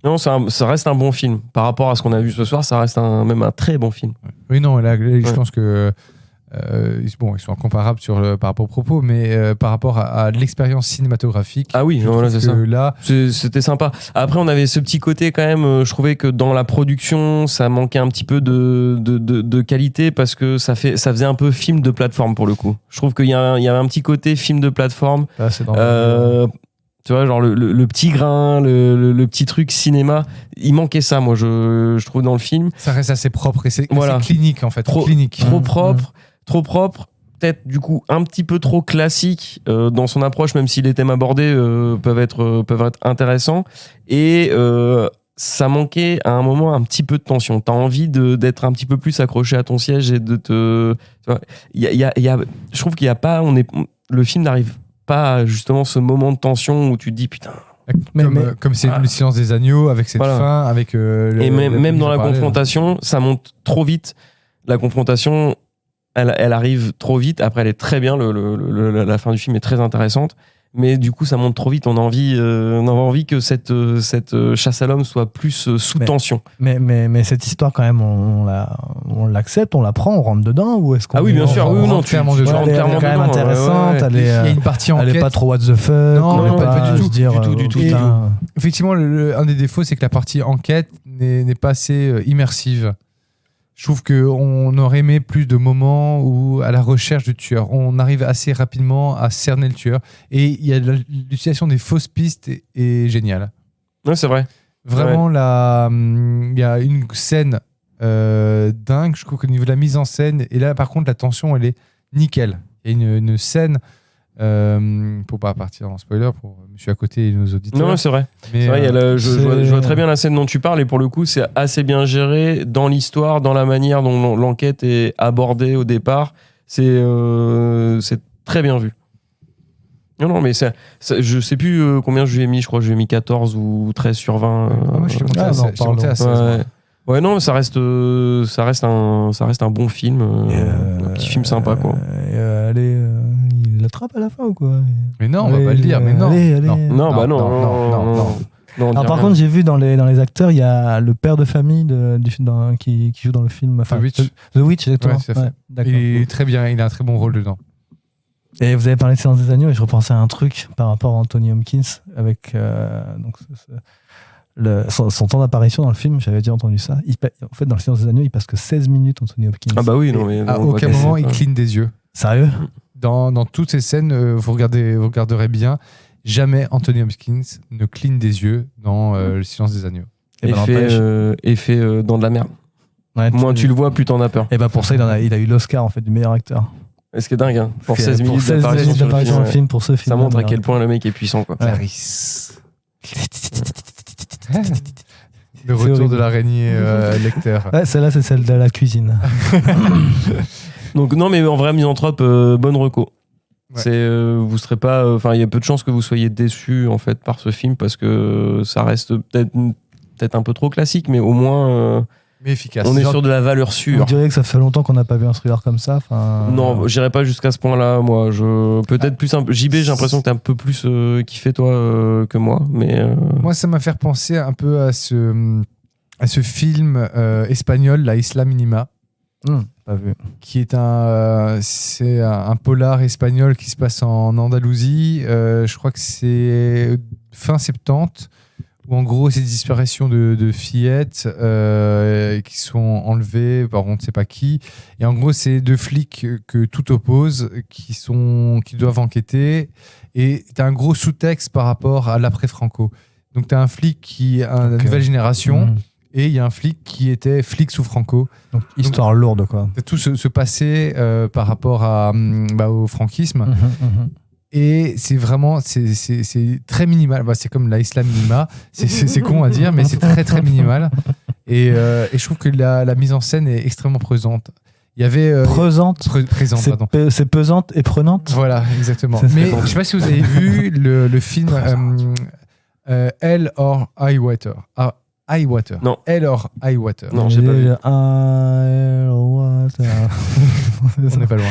S2: Non, ça reste un bon film. Par rapport à ce qu'on a vu ce soir, ça reste même un très bon film.
S1: Oui, non, là, je pense que Ils sont incomparables par rapport aux propos, mais par rapport à l'expérience cinématographique.
S2: Ah oui, voilà, c'est ça.
S1: Là,
S2: c'était sympa. Après, on avait ce petit côté quand même. Je trouvais que dans la production, ça manquait un petit peu de qualité parce que ça faisait un peu film de plateforme pour le coup. Je trouve qu'il y avait un petit côté film de plateforme.
S3: Là, c'est dans
S2: tu vois, genre le petit grain, le petit truc cinéma, il manquait ça, moi, je trouve, dans le film.
S1: Ça reste assez propre et c'est
S2: Voilà.
S1: clinique, en fait.
S2: Trop propre, peut-être du coup un petit peu trop classique dans son approche, même si les thèmes abordés peuvent être intéressants. Et ça manquait à un moment un petit peu de tension. T'as envie d'être un petit peu plus accroché à ton siège et de te... Tu vois, je trouve qu'il n'y a pas... le film n'arrive pas à justement ce moment de tension où tu te dis putain...
S1: Comme c'est le silence des agneaux, avec cette fin, avec...
S2: et même dans la confrontation, ça monte trop vite. La confrontation, elle arrive trop vite. Après, elle est très bien. La fin du film est très intéressante. Mais du coup, ça monte trop vite. On a envie que cette chasse à l'homme soit plus sous tension.
S3: Mais cette histoire, quand même, on l'accepte, on la prend, on rentre dedans, ou est-ce qu'on...
S2: Ah oui, bien sûr. Oui, non,
S1: clairement
S3: elle est quand même intéressante.
S1: Il y a une partie
S3: elle
S1: enquête.
S3: est pas trop what the fuck.
S1: Non, pas du tout.
S3: Du tout.
S1: Effectivement, un des défauts, c'est que la partie enquête n'est pas assez immersive. Je trouve qu'on aurait aimé plus de moments où, à la recherche du tueur, on arrive assez rapidement à cerner le tueur. Et il y a l'utilisation des fausses pistes est géniale.
S2: Ouais, c'est vrai.
S1: Vraiment, il y a une scène dingue. Je trouve qu'au niveau de la mise en scène, et là, par contre, la tension, elle est nickel. Il y a une scène, pour pas partir en spoiler, pour monsieur à côté et nos auditeurs.
S2: Non, c'est vrai.
S1: Mais,
S2: c'est vrai, je vois très bien la scène dont tu parles, et pour le coup, c'est assez bien géré dans l'histoire, dans la manière dont l'enquête est abordée au départ. C'est très bien vu. Non, mais je sais plus combien je lui ai mis. Je crois que je lui ai mis 14 ou 13 sur 20.
S1: Moi, je suis monté à 16.
S2: Ouais, non, ça reste un bon film, un petit film sympa, quoi.
S3: Il l'attrape à la fin ou quoi?
S1: Mais non, on va pas le dire. Mais non.
S2: Non,
S3: par contre, j'ai vu dans les acteurs, il y a le père de famille qui joue dans le film. Enfin, The Witch, exactement.
S1: Ouais, il est très bien, il a un très bon rôle dedans.
S3: Et vous avez parlé de Silence des agneaux et je repensais à un truc par rapport à Anthony Hopkins avec son temps d'apparition dans le film. J'avais déjà entendu ça. En fait, dans le Silence des agneaux, il passe que 16 minutes, Anthony Hopkins.
S2: Ah bah oui, non, mais
S1: à aucun moment il cligne des yeux.
S3: Sérieux?
S1: Dans toutes ces scènes, vous regarderez bien, jamais Anthony Hopkins ne cligne des yeux dans le Silence des agneaux.
S2: Et fait dans de la merde. Ouais, moins tu le vois, plus t'en as peur.
S3: Et bah pour ça, il a eu l'Oscar en fait du meilleur acteur.
S2: Et ce qui est dingue, hein. Pour 16 minutes
S3: d'apparition dans le film, pour ce film.
S2: Ça montre à quel point le mec est puissant, quoi.
S1: Clarisse. Le retour de l'araignée lecteur.
S3: Ouais, celle-là, c'est celle de la cuisine.
S2: Donc non, mais en vrai, Misanthrope, bonne reco. Ouais. Vous serez pas, il y a peu de chances que vous soyez déçus en fait par ce film parce que ça reste peut-être un peu trop classique, mais au moins.
S1: Mais efficace.
S2: On est sur de la valeur sûre.
S3: On dirait que ça fait longtemps qu'on n'a pas vu un thriller comme ça.
S2: Non, j'irai pas jusqu'à ce point-là. Moi, peut-être plus un peu. JB, j'ai l'impression que t'es un peu plus kiffé toi que moi, mais.
S1: Moi, ça m'a fait penser un peu à ce film espagnol, La Isla Minima.
S3: Pas vu.
S1: Qui est c'est un polar espagnol qui se passe en Andalousie. Je crois que c'est fin 70. Où en gros, c'est des disparitions de fillettes qui sont enlevées par on ne sait pas qui. Et en gros, c'est deux flics que tout oppose qui doivent enquêter. Et tu as un gros sous-texte par rapport à l'après-Franco. Donc, tu as un flic qui est une nouvelle génération et il y a un flic qui était flic sous Franco.
S3: Donc, histoire lourde, quoi.
S1: Tout ce passé par rapport au franquisme. Et c'est vraiment, c'est très minimal. C'est comme la Isla Minima. C'est con à dire, mais c'est très très minimal. Et je trouve que la mise en scène est extrêmement présente. Il y avait
S3: présente,
S1: pardon.
S3: C'est pesante et prenante.
S1: Voilà, exactement. Mais je sais pas si vous avez vu le film Hell or High Water. High Water.
S2: Non.
S1: Hell or High Water.
S2: Non, j'ai pas vu.
S3: High Water.
S1: On n'est pas loin.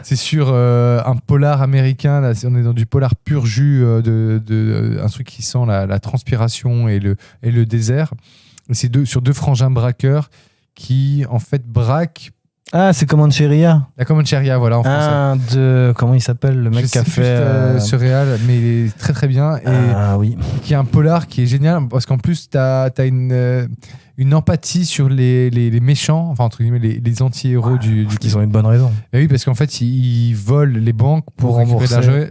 S1: C'est sur un polar américain. Là, on est dans du polar pur jus, un truc qui sent la transpiration et le désert. C'est sur deux frangins braqueurs qui, en fait, braquent
S3: Ah, c'est Comancheria.
S1: La Comancheria, voilà, en français.
S3: Comment il s'appelle, le mec qui a fait...
S1: ce réal, mais il est très très bien. Et
S3: oui.
S1: Qui est un polar qui est génial, parce qu'en plus, t'as une empathie sur les méchants, enfin entre guillemets les anti-héros du
S3: Ils ont une bonne raison.
S1: Et oui, parce qu'en fait, ils volent les banques pour récupérer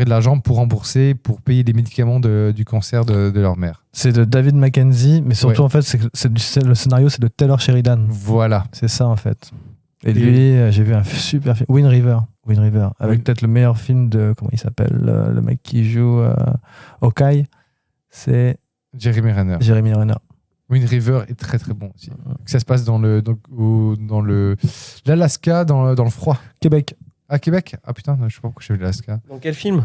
S1: de l'argent pour rembourser, pour payer les médicaments du cancer de leur mère.
S3: C'est de David Mackenzie, mais surtout en fait, le scénario c'est de Taylor Sheridan.
S1: Voilà.
S3: C'est ça en fait. Et lui, j'ai vu un super film, Wind River, avec peut-être le meilleur film de, comment il s'appelle, le mec qui joue Hawkeye, c'est
S1: Jeremy Renner. Wind River est très très bon aussi. Ça se passe dans l'Alaska, dans le froid.
S3: Québec.
S1: Ah, Québec? Ah putain, je sais pas pourquoi j'ai vu l'Alaska.
S2: Dans quel film?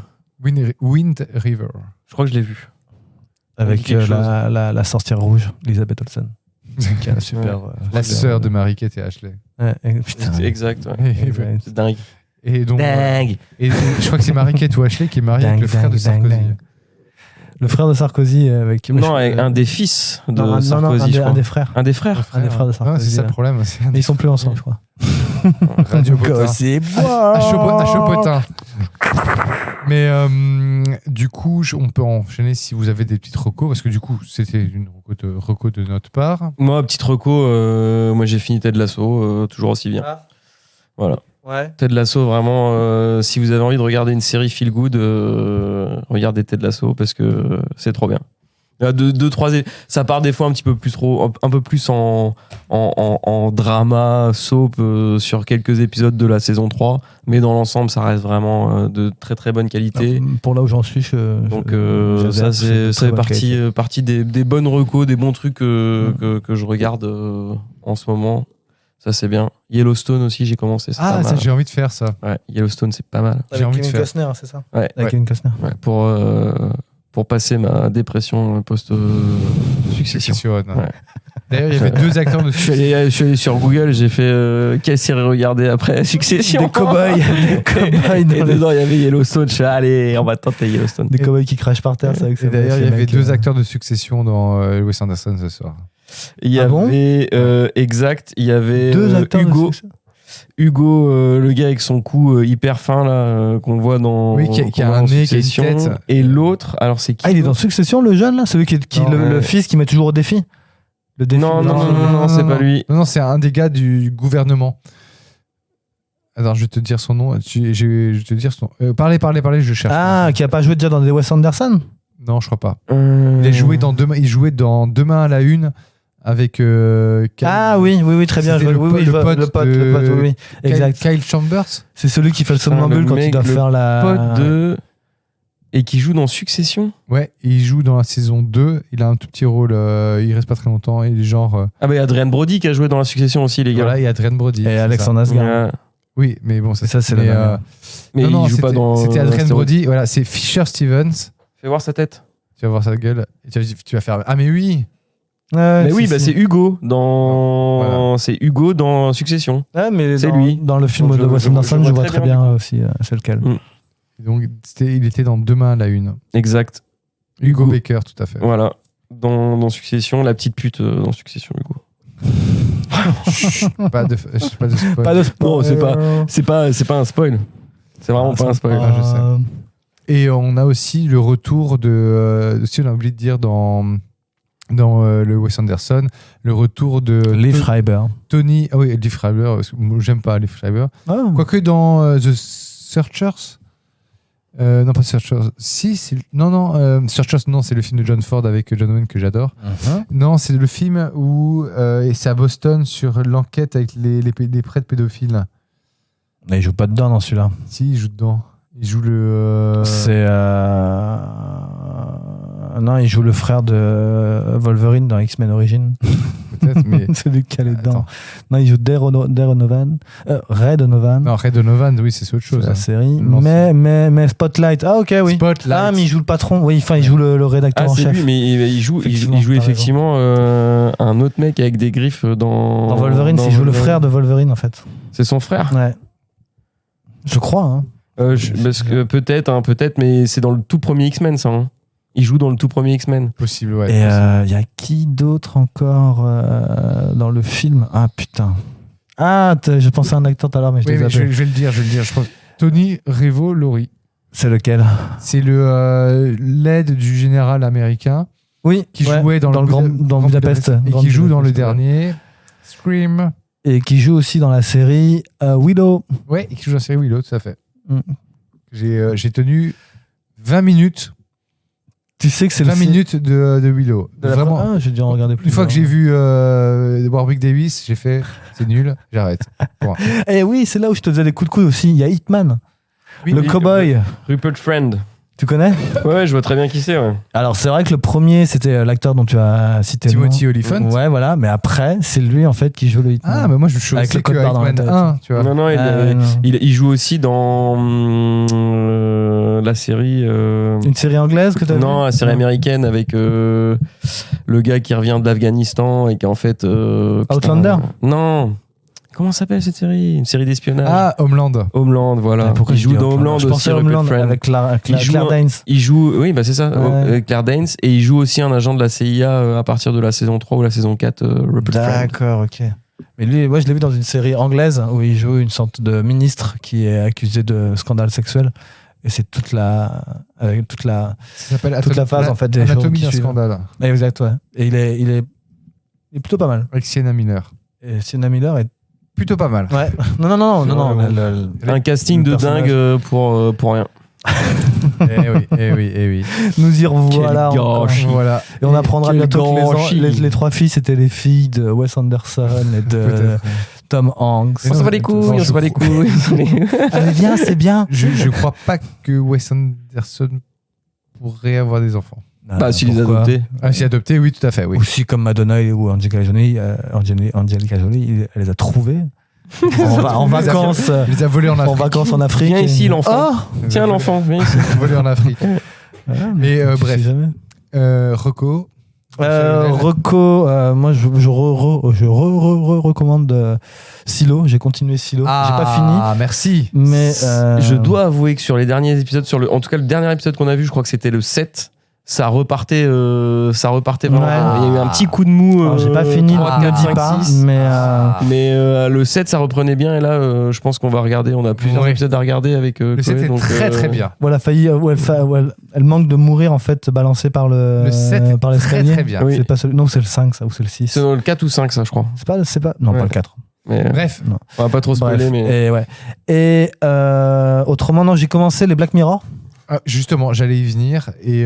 S1: Wind River.
S2: Je crois que je l'ai vu.
S3: Avec la sorcière rouge, Elizabeth Olsen. Qui est super.
S1: La sœur de Marie-Kate et Ashley.
S3: Ouais, putain.
S2: Exact, ouais. C'est dingue.
S1: Et donc, et je crois que c'est Marie-Kate ou Ashley qui est mariée avec le frère de Sarkozy.
S3: Le frère de Sarkozy avec...
S2: Non, un des fils de Sarkozy, je crois.
S3: Un des frères.
S2: Un des frères
S3: de Sarkozy.
S1: C'est ça le problème.
S3: Mais ils sont plus ensemble, je crois.
S1: Radio Potin.
S3: C'est
S1: à chaud potin. Mais du coup, on peut enchaîner si vous avez des petites recos, parce que du coup, c'était une reco de notre part.
S2: Moi, petite reco, moi j'ai fini Ted Lasso, toujours aussi bien. Ah. Voilà.
S3: Ouais.
S2: Ted Lasso, vraiment, si vous avez envie de regarder une série feel good, regardez Ted Lasso parce que c'est trop bien. Ça part des fois un peu plus en drama, soap sur quelques épisodes de la saison 3, mais dans l'ensemble, ça reste vraiment de très très bonne qualité.
S3: Pour là où j'en suis,
S2: donc ça fait partie des bonnes recos, des bons trucs que je regarde en ce moment. Ça c'est bien. Yellowstone aussi, j'ai commencé.
S1: Ah, ça, j'ai envie de faire ça.
S2: Ouais, Yellowstone, c'est pas mal.
S3: J'ai envie de faire. Costner, c'est ça?
S2: Ouais.
S3: Avec Kevin Costner.
S2: Ouais, pour passer ma dépression post-succession.
S1: Ouais. D'ailleurs, il y avait 2 acteurs de Succession.
S2: Je suis allé sur Google, j'ai fait quelle série regarder après Succession.
S3: Des cow-boys.
S2: Et dedans, il y avait Yellowstone. Je suis allez, on va tenter Yellowstone.
S3: Des cow-boys qui crachent par terre. C'est avec
S1: et d'ailleurs, il y avait 2 acteurs de Succession dans Wes Anderson ce soir.
S2: Il y avait, exact, il y avait
S3: 2 acteurs
S2: Hugo, le gars avec son cou hyper fin là, qu'on voit dans.
S1: Oui, qui a un nez, qui a une tête.
S2: Et l'autre, alors c'est qui?
S3: Ah, il est dans Succession, le jeune là, celui le fils qui met toujours au défi. Le défi.
S2: Non, c'est pas lui.
S1: Non, c'est un des gars du gouvernement. Alors, je vais te dire son nom. Je vais te dire son. Parlez, je cherche.
S3: Ah, qui a pas joué déjà dans des Wes Anderson?
S1: Non, je crois pas. Il jouait dans Demain à la une. Avec
S3: ah oui, très bien. Le pote, oui. Exact.
S1: Kyle Chambers.
S3: C'est celui qui fait le somnambule quand il doit faire la.
S2: Pote de. Et qui joue dans Succession.
S1: Ouais, il joue dans la saison 2. Il a un tout petit rôle. Il reste pas très longtemps. Il est genre.
S2: Ah bah il y a Adrien Brody qui a joué dans la Succession aussi, les gars.
S1: Voilà, il y a Adrien Brody.
S3: Et Alexandre Asgard.
S1: Oui, mais bon, ça
S3: c'est la
S2: mais non, il joue pas dans.
S1: C'était Adrien Brody. Voilà, c'est Fisher Stevens.
S2: Fais voir sa tête.
S1: Tu vas voir sa gueule. Et tu vas faire. Ah mais oui.
S2: Mais oui, c'est Hugo dans c'est Hugo dans Succession.
S3: Ah, mais
S2: c'est lui
S3: dans le film de Wes Anderson, je vois très bien aussi c'est lequel.
S1: Donc il était dans Demain à la une.
S2: Exact.
S1: Hugo Baker, tout à fait.
S2: Voilà. Dans Succession, la petite pute dans Succession, Hugo.
S1: pas de spoil.
S3: Pas de spoil.
S2: Non, c'est pas un spoil. C'est vraiment pas un spoil.
S1: Je sais. Et on a aussi le retour de si on a oublié de dire dans le Wes Anderson, le retour de
S3: Liev Schreiber.
S1: Tony. Ah oui, Liev Schreiber. J'aime pas Liev Schreiber.
S3: Ah.
S1: Quoique dans The Searchers. Non, pas Searchers. Si, Searchers, non, c'est le film de John Ford avec John Wayne que j'adore. Non, c'est le film où c'est à Boston sur l'enquête avec les prêtres pédophiles.
S3: Mais il joue pas dedans dans celui-là.
S1: Si, il joue dedans. Il joue le.
S3: C'est. Non, il joue le frère de Wolverine dans X-Men Origins.
S1: Peut-être, mais.
S3: C'est lui qui est dedans. Attends. Non, il joue Ray Donovan.
S1: Non, Ray Donovan, oui, c'est autre chose.
S3: C'est la série. Mais Spotlight. Ah, ok, oui.
S1: Spotlight.
S3: Ah, mais il joue le patron. Oui, enfin, il joue le rédacteur en chef.
S2: Lui, mais il joue effectivement un autre mec avec des griffes dans.
S3: Dans Wolverine, il joue le frère de Wolverine, en fait.
S2: C'est son frère?
S3: Ouais. Je crois, hein.
S2: Parce que peut-être, mais c'est dans le tout premier X-Men, ça. Hein. Il joue dans le tout premier X-Men.
S1: Possible, ouais.
S3: Et il y a qui d'autre encore dans le film? Ah putain. Ah, je pensais à un acteur tout à l'heure, mais je l'ai
S1: Oui, mais
S3: zappé.
S1: je vais le dire. Je pense. Tony Revolori.
S3: C'est lequel?
S1: C'est l'aide du général américain
S3: Oui,
S1: qui jouait dans
S3: Budapest.
S1: et
S3: Grand
S1: qui joue dans le
S3: Budapest, ouais.
S1: dernier Scream.
S3: Et qui joue aussi dans la série Willow.
S1: Ouais, et qui joue dans la série Willow, tout à fait.
S3: Mm.
S1: J'ai tenu 20 minutes.
S3: Tu sais que c'est
S1: 20 minutes de Willow. Vraiment.
S3: Ah, j'ai dû en regarder plus.
S1: Une fois que j'ai vu Warwick Davis, j'ai fait c'est nul, j'arrête. Point.
S3: Et oui, c'est là où je te faisais des coups de coude aussi. Il y a Hitman, le cowboy.
S2: Rupert Friend.
S3: Tu connais?
S2: Ouais, je vois très bien qui c'est. Ouais.
S3: Alors, c'est vrai que le premier, c'était l'acteur dont tu as cité.
S1: Timothy Olyphant.
S3: Ouais, voilà. Mais après, c'est lui, en fait, qui joue le Hitman.
S1: Ah, mais moi je suis
S3: Avec
S1: resté
S3: le code
S1: que
S3: barre dans la
S1: Hitman
S3: tête.
S1: 1, tu vois.
S2: Non,
S3: Non.
S2: il joue aussi dans la série.
S3: Une série anglaise que tu as
S2: Non, la série américaine avec le gars qui revient de l'Afghanistan et qui en fait.
S3: Outlander.
S2: Non. Comment s'appelle cette série? Une série d'espionnage.
S1: Ah, Homeland.
S2: Homeland, voilà.
S3: Pourquoi
S2: il
S3: je
S2: joue
S3: dis
S2: dans Homeland
S3: Je pensais
S2: aussi,
S3: à
S2: Rupert
S3: Homeland
S2: Friend.
S3: avec Claire
S2: joue
S3: Danes.
S2: Il joue, oui, bah c'est ça,
S3: Ouais.
S2: Claire Danes, et il joue aussi un agent de la CIA à partir de la saison 3 ou la saison 4, Rupert Friend.
S3: D'accord, ok. Mais lui, moi, je l'ai vu dans une série anglaise où il joue une sorte de ministre qui est accusé de scandale sexuel. Et c'est toute la
S1: Ça s'appelle
S3: toute la phase en fait des
S1: Anatomie
S3: jours
S1: d'un
S3: qui suivent.
S1: scandale.
S3: Exact, ouais. Et il est plutôt pas mal.
S1: Avec Sienna Miller.
S3: Et Sienna Miller est
S1: Plutôt pas mal.
S3: ouais. Non.
S2: Un casting
S3: Le
S2: de
S3: personnage.
S2: dingue pour rien.
S1: Eh oui.
S3: Nous y revoilà
S2: Quel
S3: encore.
S2: gâchis.
S1: Voilà.
S3: Et on apprendra
S2: Quel
S3: bientôt que
S2: gâchis.
S3: les trois filles c'était les filles de Wes Anderson et de
S1: Peut-être.
S3: Tom Hanks.
S1: Mais
S2: On
S1: non,
S2: s'en bat les couilles,
S1: non,
S2: on s'en bat les couilles.
S3: Allez, viens, c'est bien.
S1: Je crois pas que Wes Anderson pourrait avoir des enfants.
S2: Bah, s'il les a
S3: Pourquoi
S2: adoptés.
S1: Ah, si adopté, oui, tout à fait, oui.
S3: Aussi comme Madonna ou Angelina Jolie, elle les a trouvés en vacances.
S1: Il les a volés en
S3: En
S1: Afrique.
S3: vacances en Afrique.
S2: Viens ici, l'enfant.
S3: Oh
S1: Il les a
S2: Tiens,
S1: volés-
S2: l'enfant, viens ici.
S1: Volés en Afrique. Mais
S3: je sais
S1: bref,
S3: jamais.
S1: Rocco.
S3: Rocco, moi je recommande Silo. J'ai continué Silo. J'ai pas fini.
S1: Ah, merci.
S3: Mais
S2: Je dois avouer que sur les derniers épisodes, en tout cas le dernier épisode qu'on a vu, je crois que c'était le 7, ça repartait vraiment.
S3: Ouais.
S2: Il y a eu un petit coup de mou.
S3: alors, j'ai pas fini,
S2: 3,
S3: ne
S2: 4,
S3: dis
S2: 5,
S3: pas.
S2: 6.
S3: Mais
S2: Mais le 7, ça reprenait bien. Et là, je pense qu'on va regarder. On a plusieurs
S1: Ouais.
S2: épisodes à regarder avec
S1: Le 7
S2: Chloé,
S1: est
S2: donc,
S1: très bien.
S3: voilà, elle manque de mourir en fait, balancée par
S1: Le 7 est
S3: par
S1: très
S3: l'escalier.
S1: très bien.
S2: Oui.
S3: C'est pas non, c'est le 5 ça ou c'est le 6.
S2: C'est dans le 4 ou 5, ça, je crois.
S3: C'est pas non,
S2: Ouais.
S3: pas le 4.
S2: Mais,
S1: Bref,
S2: on va pas trop spoiler,
S3: Bref,
S2: mais.
S3: et ouais. Et autrement, non, j'ai commencé les Black Mirror.
S1: justement, j'allais y venir et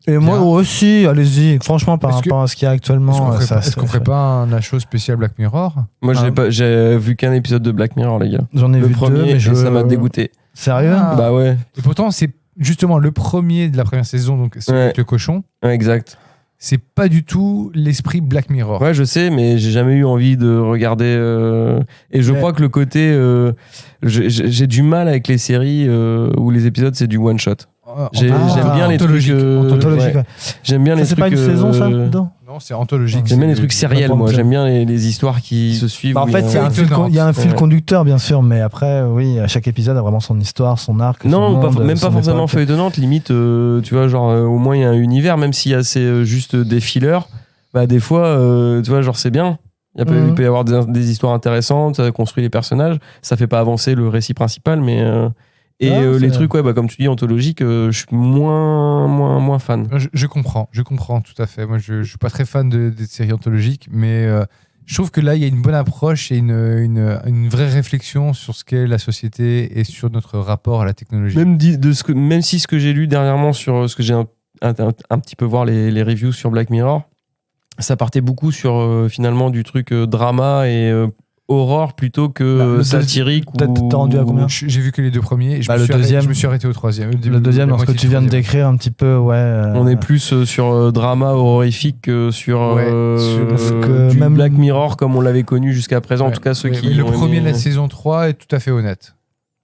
S3: Et moi
S1: Bien.
S3: aussi, allez-y. Franchement, par
S1: Est-ce que-
S3: rapport à ce qu'il y a actuellement,
S1: est-ce qu'on ferait pas un Nacho spécial Black Mirror?
S2: Moi,
S3: Ah.
S2: j'ai vu qu'un épisode de Black Mirror, les gars.
S3: J'en ai
S2: Le
S3: vu
S2: premier,
S3: deux, mais
S2: et ça m'a dégoûté.
S3: Sérieux?
S1: Ah.
S2: Bah ouais,
S1: Et pourtant, c'est justement le premier de la première saison, donc celui
S2: Ouais.
S1: avec le cochon.
S2: ouais, exact.
S1: C'est pas du tout l'esprit Black Mirror.
S2: Ouais, je sais, mais j'ai jamais eu envie de regarder. Et je
S3: Mais-
S2: crois que le côté. J'ai du mal avec les séries où les épisodes, c'est du one-shot. J'aime bien les trucs.
S1: anthologique.
S3: Anthologique,
S2: ouais.
S3: ouais.
S2: J'aime bien
S3: Ça,
S2: les
S3: c'est
S2: trucs.
S3: pas une saison, ça, dedans?
S1: Non, c'est anthologique.
S2: J'aime bien les
S1: C'est-
S2: trucs sériels,
S3: pas
S2: moi.
S3: pour
S2: J'aime bien les histoires qui se suivent.
S3: Bah, en
S2: où
S3: fait, il y a un fil,
S1: étonnante.
S3: il y a un fil
S2: Ouais.
S3: conducteur, bien sûr, mais après, oui, chaque épisode a vraiment son histoire, son arc.
S2: Non,
S3: son monde,
S2: même pas
S3: son
S2: forcément
S3: époque.
S2: feuilletonnante, limite, tu vois, genre, au moins il y a un univers, même s'il y a juste des fillers, bah des fois, tu vois, genre, c'est bien. Il
S3: Mhm.
S2: peut y avoir des histoires intéressantes, ça construit les personnages, ça fait pas avancer le récit principal, mais. Et
S3: Ah,
S2: les
S3: c'est-
S2: trucs, ouais, bah, comme tu dis, anthologiques, je suis moins fan.
S1: Je comprends tout à fait. Moi, je suis pas très fan des séries anthologiques, mais je trouve que là, il y a une bonne approche et une vraie réflexion sur ce qu'est la société et sur notre rapport à la technologie.
S2: Même si ce que j'ai lu dernièrement sur ce que j'ai un petit peu voir les reviews sur Black Mirror, ça partait beaucoup sur finalement du truc drama et horreur plutôt que
S3: le
S2: satirique.
S3: t'as rendu à combien?
S1: J'ai vu que les deux premiers. Et
S3: Bah, le deuxième.
S1: je me suis arrêté au troisième.
S3: Le deuxième, dans ce que tu viens de décrire un petit peu, ouais.
S2: On est plus sur drama horrifique que sur,
S1: Ouais,
S3: parce que
S2: du
S3: même-
S2: Black Mirror comme on l'avait connu jusqu'à présent. En
S1: Ouais,
S2: tout cas, ceux
S1: ouais,
S2: qui
S1: mais le
S2: ont
S1: premier
S2: aimé-
S1: de la saison 3 est tout à fait honnête.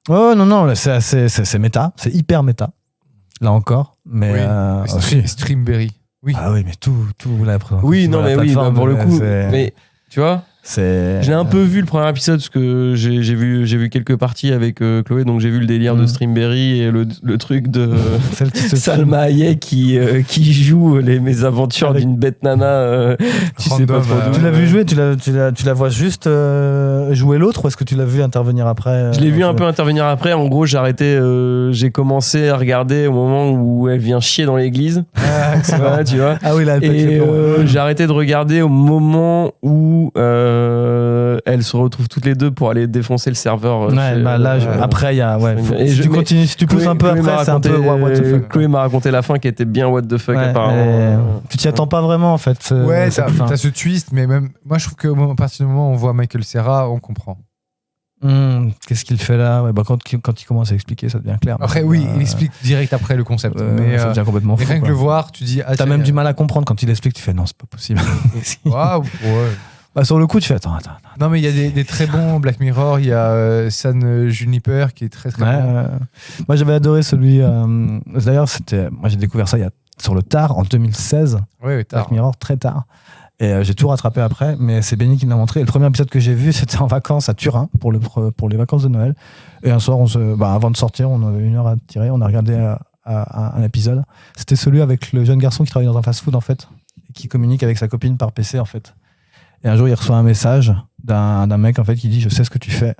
S3: Oh non, non, là, c'est méta, c'est hyper méta. Là encore, mais.
S1: Oui.
S3: aussi.
S1: Streamberry. Oui.
S3: Ah oui, mais tout vous l'avez présenté.
S2: Oui,
S3: sur
S2: non,
S3: la
S2: mais oui,
S3: plateforme,
S2: bah, pour le coup.
S3: c'est-
S2: Mais tu vois,
S3: C'est...
S2: Je l'ai un peu vu le premier épisode parce que j'ai vu quelques parties avec Chloé, donc j'ai vu le délire de Streamberry et le truc de Salma Hayek qui joue les mésaventures d'une bête nana. Tu sais pas trop d'où.
S3: Tu l'as vu jouer, tu la vois juste jouer l'autre, ou est-ce que tu l'as vu intervenir après
S2: Je l'ai vu un peu intervenir après. En gros, j'ai commencé à regarder au moment où elle vient chier dans l'église. Ouais, tu vois.
S3: Ah oui, là,
S2: et j'ai arrêté de regarder au moment où elles se retrouvent toutes les deux pour aller défoncer le serveur.
S3: Après, il y a. Ouais, si tu continues, si tu pousses un peu après, c'est un peu what the fuck.
S2: Chloé m'a raconté la fin qui était bien what the fuck, apparemment.
S3: Tu t'y attends pas vraiment, en fait.
S1: Ouais, t'as ce twist, mais même. Moi, je trouve qu'à partir du moment où on voit Michael Cera, on comprend.
S3: Qu'est-ce qu'il fait là? Quand il commence à expliquer, ça devient clair.
S1: Après, oui, il explique direct après le concept. Mais
S3: ça devient complètement fou.
S1: Rien que le voir, tu dis.
S3: T'as même du mal à comprendre quand il explique, tu fais non, c'est pas possible.
S1: Waouh, ouais.
S3: Bah, sur le coup, tu fais attends.
S1: Non, mais il y a des très bons Black Mirror. Il y a San Juniper qui est très très bon.
S3: Moi, j'avais adoré celui. D'ailleurs, moi, j'ai découvert ça sur le tard, en 2016.
S1: Oui, tard.
S3: Black Mirror, très tard. Et j'ai tout rattrapé après, mais c'est Benny qui me l'a montré. Et le premier épisode que j'ai vu, c'était en vacances à Turin pour les vacances de Noël. Et un soir, avant de sortir, on avait 1 heure à tirer. On a regardé un épisode. C'était celui avec le jeune garçon qui travaille dans un fast-food, en fait, et qui communique avec sa copine par PC, en fait. Et un jour, il reçoit un message d'un mec, en fait, qui dit: je sais ce que tu fais.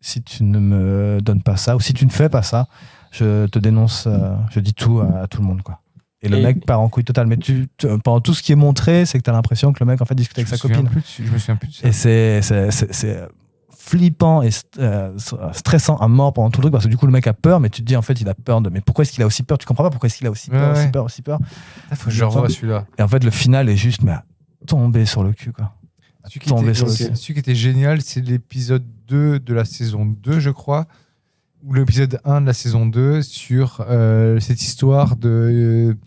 S3: Si tu ne me donnes pas ça, ou si tu ne fais pas ça, je te dénonce, je dis tout à tout le monde, quoi. Et le mec part en couille totale. Mais pendant tout ce qui est montré, c'est que t'as l'impression que le mec, en fait, discute avec sa copine.
S1: Je me souviens plus de ça.
S3: Et c'est flippant et stressant à mort pendant tout le truc, parce que du coup, le mec a peur, mais tu te dis, en fait, il a peur mais pourquoi est-ce qu'il a aussi peur? Tu comprends pas pourquoi est-ce qu'il a aussi peur, aussi peur.
S1: Faut que je revoie celui-là.
S3: Et en fait, le final est juste, mais à tomber sur le cul, quoi.
S1: Celui qui était génial, c'est l'épisode 2 de la saison 2, je crois, ou l'épisode 1 de la saison 2 sur cette histoire de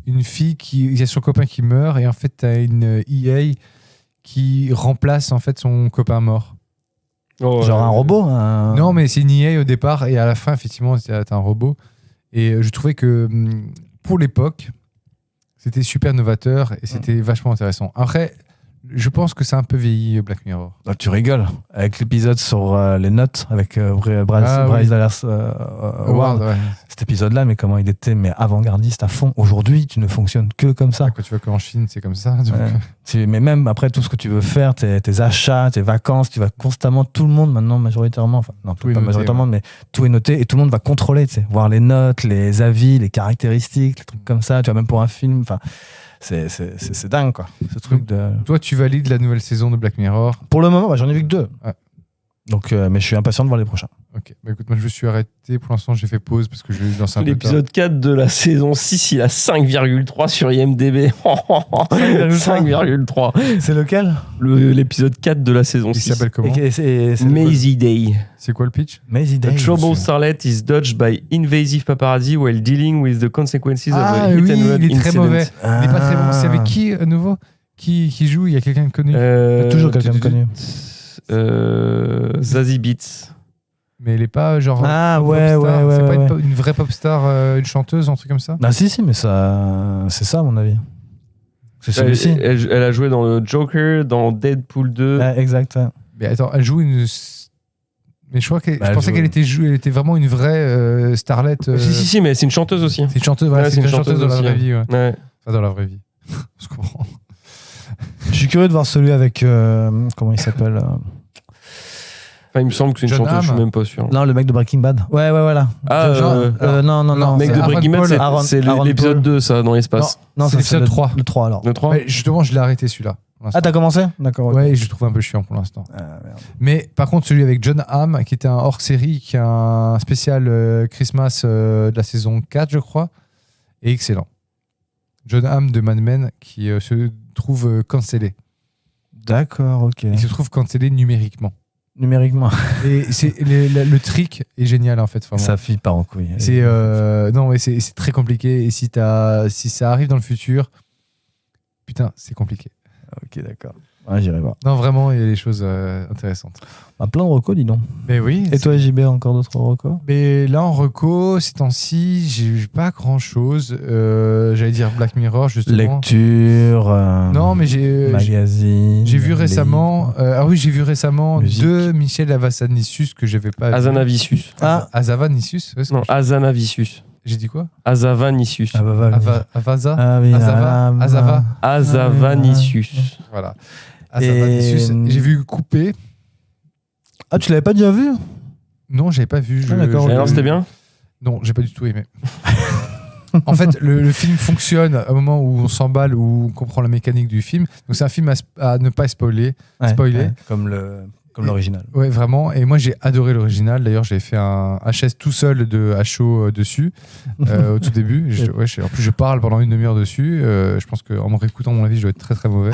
S1: une fille il y a son copain qui meurt, et en fait, t'as une EA qui remplace en fait son copain mort.
S3: Genre un robot
S1: Non, mais c'est une EA au départ, et à la fin, effectivement, t'as un robot. Et je trouvais que pour l'époque, c'était super novateur et c'était vachement intéressant. Après, je pense que c'est un peu vieilli, Black Mirror.
S3: Oh, tu rigoles. Avec l'épisode sur les notes, avec Bryce Dallas Howard.
S1: Ouais.
S3: Cet épisode-là, mais comment il était avant-gardiste à fond. Aujourd'hui, tu ne fonctionnes que comme ça.
S1: Quand tu vas qu'en Chine, c'est comme ça. Donc...
S3: Mais même après, tout ce que tu veux faire, tes achats, tes vacances, tu vas constamment, tout le monde maintenant, majoritairement, enfin, non, pas majoritairement, mais tout est noté et tout le monde va contrôler, tu sais, voir les notes, les avis, les caractéristiques, les trucs comme ça, tu vois, même pour un film, enfin... C'est dingue, quoi. Ce truc de...
S1: Toi, tu valides la nouvelle saison de Black Mirror?
S3: Pour le moment, j'en ai vu que 2.
S1: Ouais.
S3: Donc, mais je suis impatient de voir les prochains.
S1: Ok. Bah écoute, moi je me suis arrêté. Pour l'instant, j'ai fait pause parce que je vais lancer un peu.
S2: L'épisode 4 de la saison 6, il a 5,3 sur IMDb. 5,3.
S3: C'est lequel?
S2: L'épisode 4 de la saison 6.
S1: Il s'appelle comment?
S2: Maisie Day.
S1: C'est quoi le pitch?
S3: Maisie Day.
S2: A troubled starlet is dodged by invasive paparazzi while dealing with the consequences of a hit and run
S1: il est très
S2: incident.
S1: mauvais. Il est pas très bon. C'est avec qui, à nouveau? Qui joue? Il y a quelqu'un de connu?
S3: Il y a toujours quelqu'un de connu.
S2: Zazie Beetz.
S1: Mais il est pas genre.
S3: Ah ouais.
S1: C'est pas une vraie pop star, une chanteuse, un truc comme ça?
S3: Ah si, mais ça, c'est ça à mon avis. C'est celui-ci.
S2: Elle a joué dans le Joker, dans Deadpool 2.
S3: Ah, exact.
S1: Mais attends, elle joue une. Mais je crois je pensais qu'elle était vraiment une vraie starlette.
S2: Si, mais c'est une chanteuse aussi.
S1: C'est une chanteuse, voilà, c'est une chanteuse dans la vraie vie.
S2: Ouais.
S1: Enfin, dans la vraie vie. Je comprends.
S3: Je suis curieux de voir celui avec. Comment il s'appelle
S2: Enfin, il me semble que c'est une chanteuse, je suis même pas sûr.
S3: Non, le mec de Breaking Bad. Ouais, voilà. Non.
S2: Le mec de Breaking Bad, c'est l'épisode 2, ça, dans l'espace.
S3: Non,
S1: c'est l'épisode 3.
S3: Le 3, alors.
S2: Le 3
S1: ouais, justement, je l'ai arrêté celui-là.
S3: Ah, t'as commencé? D'accord.
S1: Ouais, je le trouve un peu chiant pour l'instant. Mais par contre, celui avec John Hamm, qui était un hors-série, qui a un spécial Christmas de la saison 4, je crois, est excellent. John Hamm de Mad Men, qui se trouve cancellé.
S3: D'accord, ok.
S1: Il se trouve cancellé numériquement. Et le trick est génial, en fait. Vraiment.
S3: Ça file pas en couille.
S1: C'est très compliqué. Et si ça arrive dans le futur, putain, c'est compliqué.
S3: Ok, d'accord. Ouais, j'irai voir.
S1: Non, vraiment, il y a des choses intéressantes.
S3: Plein de recos, dis donc.
S1: Mais oui.
S3: Et toi, JB, encore d'autres recos?
S1: Mais là, en reco, ces temps-ci, j'ai vu pas grand-chose. J'allais dire Black Mirror, justement.
S3: Lecture.
S1: Non, mais
S3: magazine.
S1: J'ai vu récemment. J'ai vu récemment
S3: Musique.
S1: deux Michel Avasanisius que j'avais pas vu.
S2: Azanavicius.
S1: Azavanisius.
S2: Non, Azanavicius.
S1: J'ai dit quoi?
S2: Azavanisius.
S1: Avaza.
S3: Ah oui,
S1: Azava.
S2: Azavanisius.
S1: Voilà. Azavanisius. J'ai vu Coupé.
S3: Ah, tu l'avais pas déjà vu?
S1: Non, j'avais pas vu.
S3: D'accord.
S2: Et alors, c'était bien?
S1: Non, j'ai pas du tout aimé. En fait, le film fonctionne au moment où on s'emballe, où on comprend la mécanique du film. Donc, c'est un film à ne pas spoiler.
S3: Ouais, comme l'original.
S1: Ouais, vraiment. Et moi, j'ai adoré l'original. D'ailleurs, j'ai fait un HS tout seul de HO dessus au tout début. En plus, je parle pendant une demi-heure dessus. Je pense qu'en me réécoutant, mon avis, je dois être très très mauvais.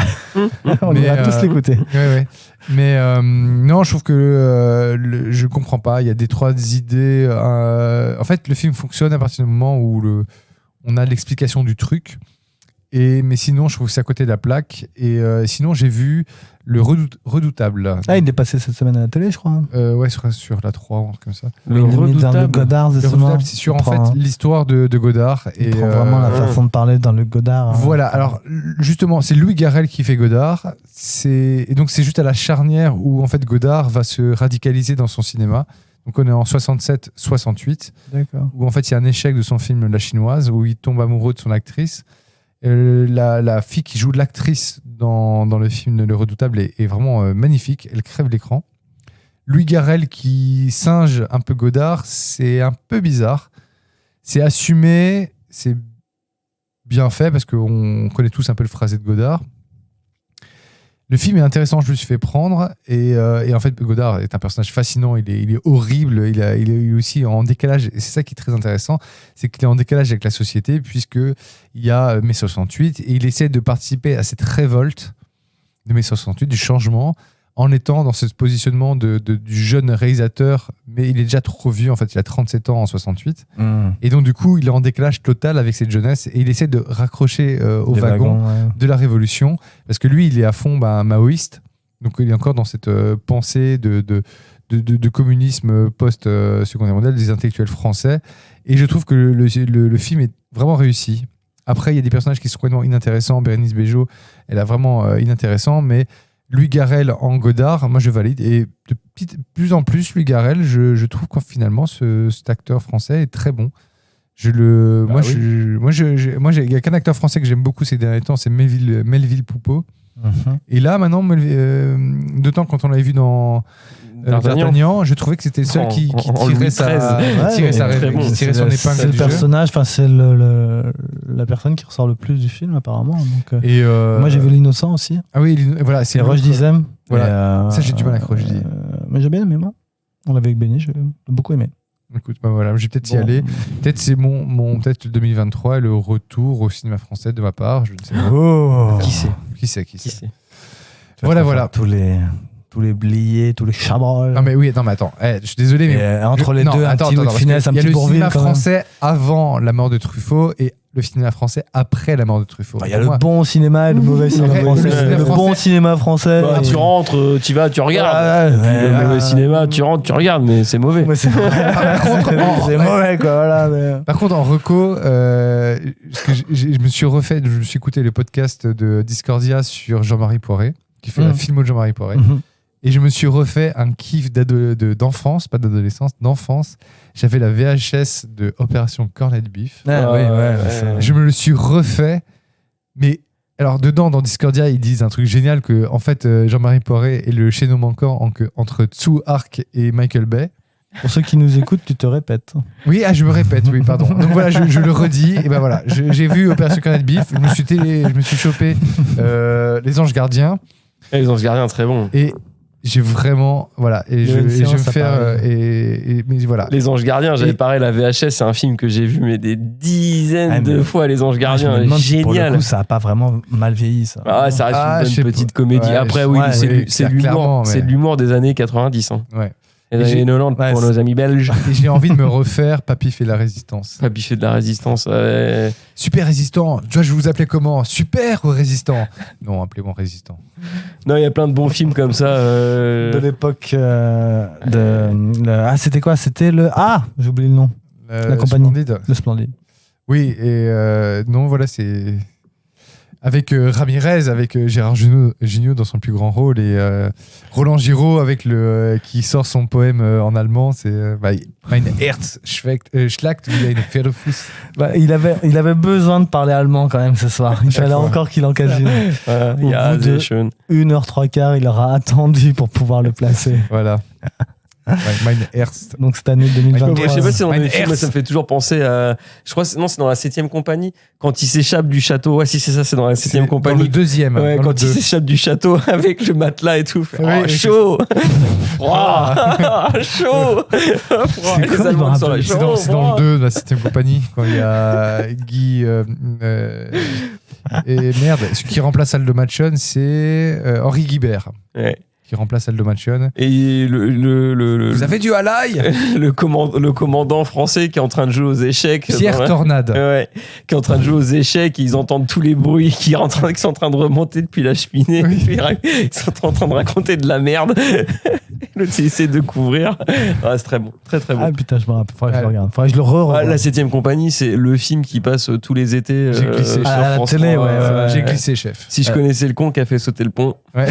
S3: On va tous l'écouter.
S1: Ouais. Mais non, je trouve que je comprends pas. Il y a des trois idées. En fait, le film fonctionne à partir du moment où on a l'explication du truc. Mais sinon, je trouve que c'est à côté de la plaque. Et sinon, j'ai vu Le Redoutable.
S3: Ah, il est passé cette semaine à la télé, je crois.
S1: Ouais, sur la 3, ou un truc comme ça.
S2: Le Redoutable.
S3: Godard,
S1: Le Redoutable, c'est sur en fait l'histoire de Godard.
S3: Il prend vraiment la façon de parler dans le Godard.
S1: Voilà, alors justement, c'est Louis Garrel qui fait Godard. Et donc, c'est juste à la charnière où en fait Godard va se radicaliser dans son cinéma. Donc on est en 67-68,
S3: D'accord.
S1: où en fait il y a un échec de son film La Chinoise, où il tombe amoureux de son actrice. La fille qui joue l'actrice dans le film Le Redoutable est vraiment magnifique, elle crève l'écran. Louis Garrel qui singe un peu Godard, c'est un peu bizarre. C'est assumé, c'est bien fait, parce qu'on connaît tous un peu le phrasé de Godard. Le film est intéressant, je me suis fait prendre. Et en fait, Godard est un personnage fascinant, il est horrible, il est aussi en décalage. Et c'est ça qui est très intéressant, c'est qu'il est en décalage avec la société, puisqu'il y a mai 68, et il essaie de participer à cette révolte de mai 68, du changement, en étant dans ce positionnement du jeune réalisateur, mais il est déjà trop vieux, en fait, il a 37 ans en 68. Et donc, du coup, il est en décalage total avec cette jeunesse, et il essaie de raccrocher au wagon de la révolution, parce que lui, il est à fond maoïste, donc il est encore dans cette pensée de communisme post-Seconde Guerre mondiale des intellectuels français, et je trouve que le film est vraiment réussi. Après, il y a des personnages qui sont complètement inintéressants, Bérénice Bejo, elle est vraiment inintéressant, mais Louis Garrel en Godard, moi je valide. Et de plus en plus, Louis Garrel, je trouve que finalement cet acteur français est très bon. Il n'y a qu'un acteur français que j'aime beaucoup ces derniers temps, c'est Melville Poupeau. Et là, maintenant, d'autant quand on l'avait vu dans D'Artagnan, je trouvais que c'était le seul qui tirait son épingle
S3: c'est le
S1: du
S3: personnage, c'est la personne qui ressort le plus du film apparemment. Donc, moi j'ai vu L'Innocent aussi.
S1: Ah oui, voilà, c'est
S3: Roche Dizem.
S1: Voilà. Ça j'ai du mal avec Roche Dizem.
S3: Mais j'ai bien aimé moi. On l'avait avec Benny, j'ai beaucoup aimé.
S1: Écoute, voilà, je vais peut-être y aller. Peut-être c'est peut-être le 2023 et le retour au cinéma français de ma part. Je ne sais pas. Qui sait. Voilà.
S3: Tous les bliés, tous les chabrolles.
S1: Non mais attends, je suis désolé, mais
S3: entre les deux, un petit bout de finesse, un petit Bourvil.
S1: Il y a le cinéma français avant la mort de Truffaut et le cinéma français après la mort de Truffaut.
S3: Il y a le bon cinéma et le mauvais cinéma français. Le bon cinéma français.
S2: Tu rentres, tu vas, tu regardes. Le mauvais cinéma, tu rentres, tu regardes, mais c'est mauvais.
S3: C'est mauvais quoi.
S1: Par contre, en reco, je me suis écouté le podcast de Discordia sur Jean-Marie Poiré, qui fait la filmo de Jean-Marie Poiré. Et je me suis refait un kiff d'enfance, pas d'adolescence, d'enfance. J'avais la VHS de Opération Corned Beef. Je me le suis refait. Mais alors, dedans, dans Discordia, ils disent un truc génial que, en fait, Jean-Marie Poiré est le chaînon manquant entre Tsou Hark et Michael Bay.
S3: Pour ceux qui nous écoutent, tu te répètes.
S1: Oui, je me répète, oui, pardon. Donc voilà, je le redis. Et ben voilà, j'ai vu Opération Corned Beef. Je me suis chopé Les Anges Gardiens.
S2: Les Anges Gardiens, très bon.
S1: Et j'ai vraiment et je vais me faire mais voilà.
S2: Les Anges Gardiens, j'avais pareil, la VHS, c'est un film que j'ai vu mais des dizaines de fois. Les Anges Gardiens, génial.
S3: Pour le coup, ça a pas vraiment mal vieilli ça.
S2: Ça reste une bonne petite comédie. Après c'est l'humour des années 90.
S1: Ouais.
S2: Et les années 90 pour nos amis belges.
S1: Et j'ai envie de me refaire Papy fait la résistance.
S2: Papy fait de la résistance.
S1: Super résistant. Tu vois, je vous appelais comment? Super résistant. Non, appelez-moi résistant.
S2: Non, il y a plein de bons films comme ça.
S3: De l'époque c'était quoi? C'était le... Ah, j'ai oublié le nom. La compagnie.
S1: Splendide.
S3: Le Splendide.
S1: Oui, et non, voilà, c'est... Avec Ramirez, avec Gérard Jugnot dans son plus grand rôle, et Roland Giraud avec qui sort son poème en allemand, c'est Mein Herz schlagt wie eine Pferdefuß.
S3: Il avait besoin de parler allemand quand même ce soir. Il fallait encore qu'il encagine. Au bout de 1h03, il aura attendu pour pouvoir le placer.
S1: Voilà. Mein Herz.
S3: Donc cette année 2023.
S2: Je sais pas si c'est dans les films, mais ça me fait toujours penser à. Je crois c'est dans la 7ème compagnie. Quand il s'échappe du château. Ouais, si c'est ça, c'est dans la 7ème compagnie.
S1: Dans le 2e.
S2: Ouais, quand il s'échappe du château avec le matelas et tout. Chaud. Froid. Chaud.
S1: C'est dans le 2 de la 7ème compagnie. Quand il y a Guy. Et merde, ce qui remplace Aldo Machon, c'est Henri Guibert.
S2: Ouais.
S1: Qui remplace Aldo Machon.
S2: Et
S1: Vous avez du halaï.
S2: le commandant français qui est en train de jouer aux échecs.
S1: Pierre Tornade.
S2: Ouais, qui est en train de jouer aux échecs. Ils entendent tous les bruits qui sont en train de remonter depuis la cheminée.
S1: Oui.
S2: Ils sont en train de raconter de la merde. L'autre essaie de couvrir. Ouais, c'est très bon. Très très bon.
S3: Ah putain, je me rappelle. Faudrait que je le regarde. Faudrait que je le revoie.
S2: La 7ème compagnie, c'est le film qui passe tous les étés.
S1: J'ai glissé
S2: sur
S3: à la
S2: France
S3: télé,
S2: 3,
S3: ouais.
S1: J'ai glissé, chef.
S2: Si je connaissais le con qui a fait sauter le pont.
S1: Ouais.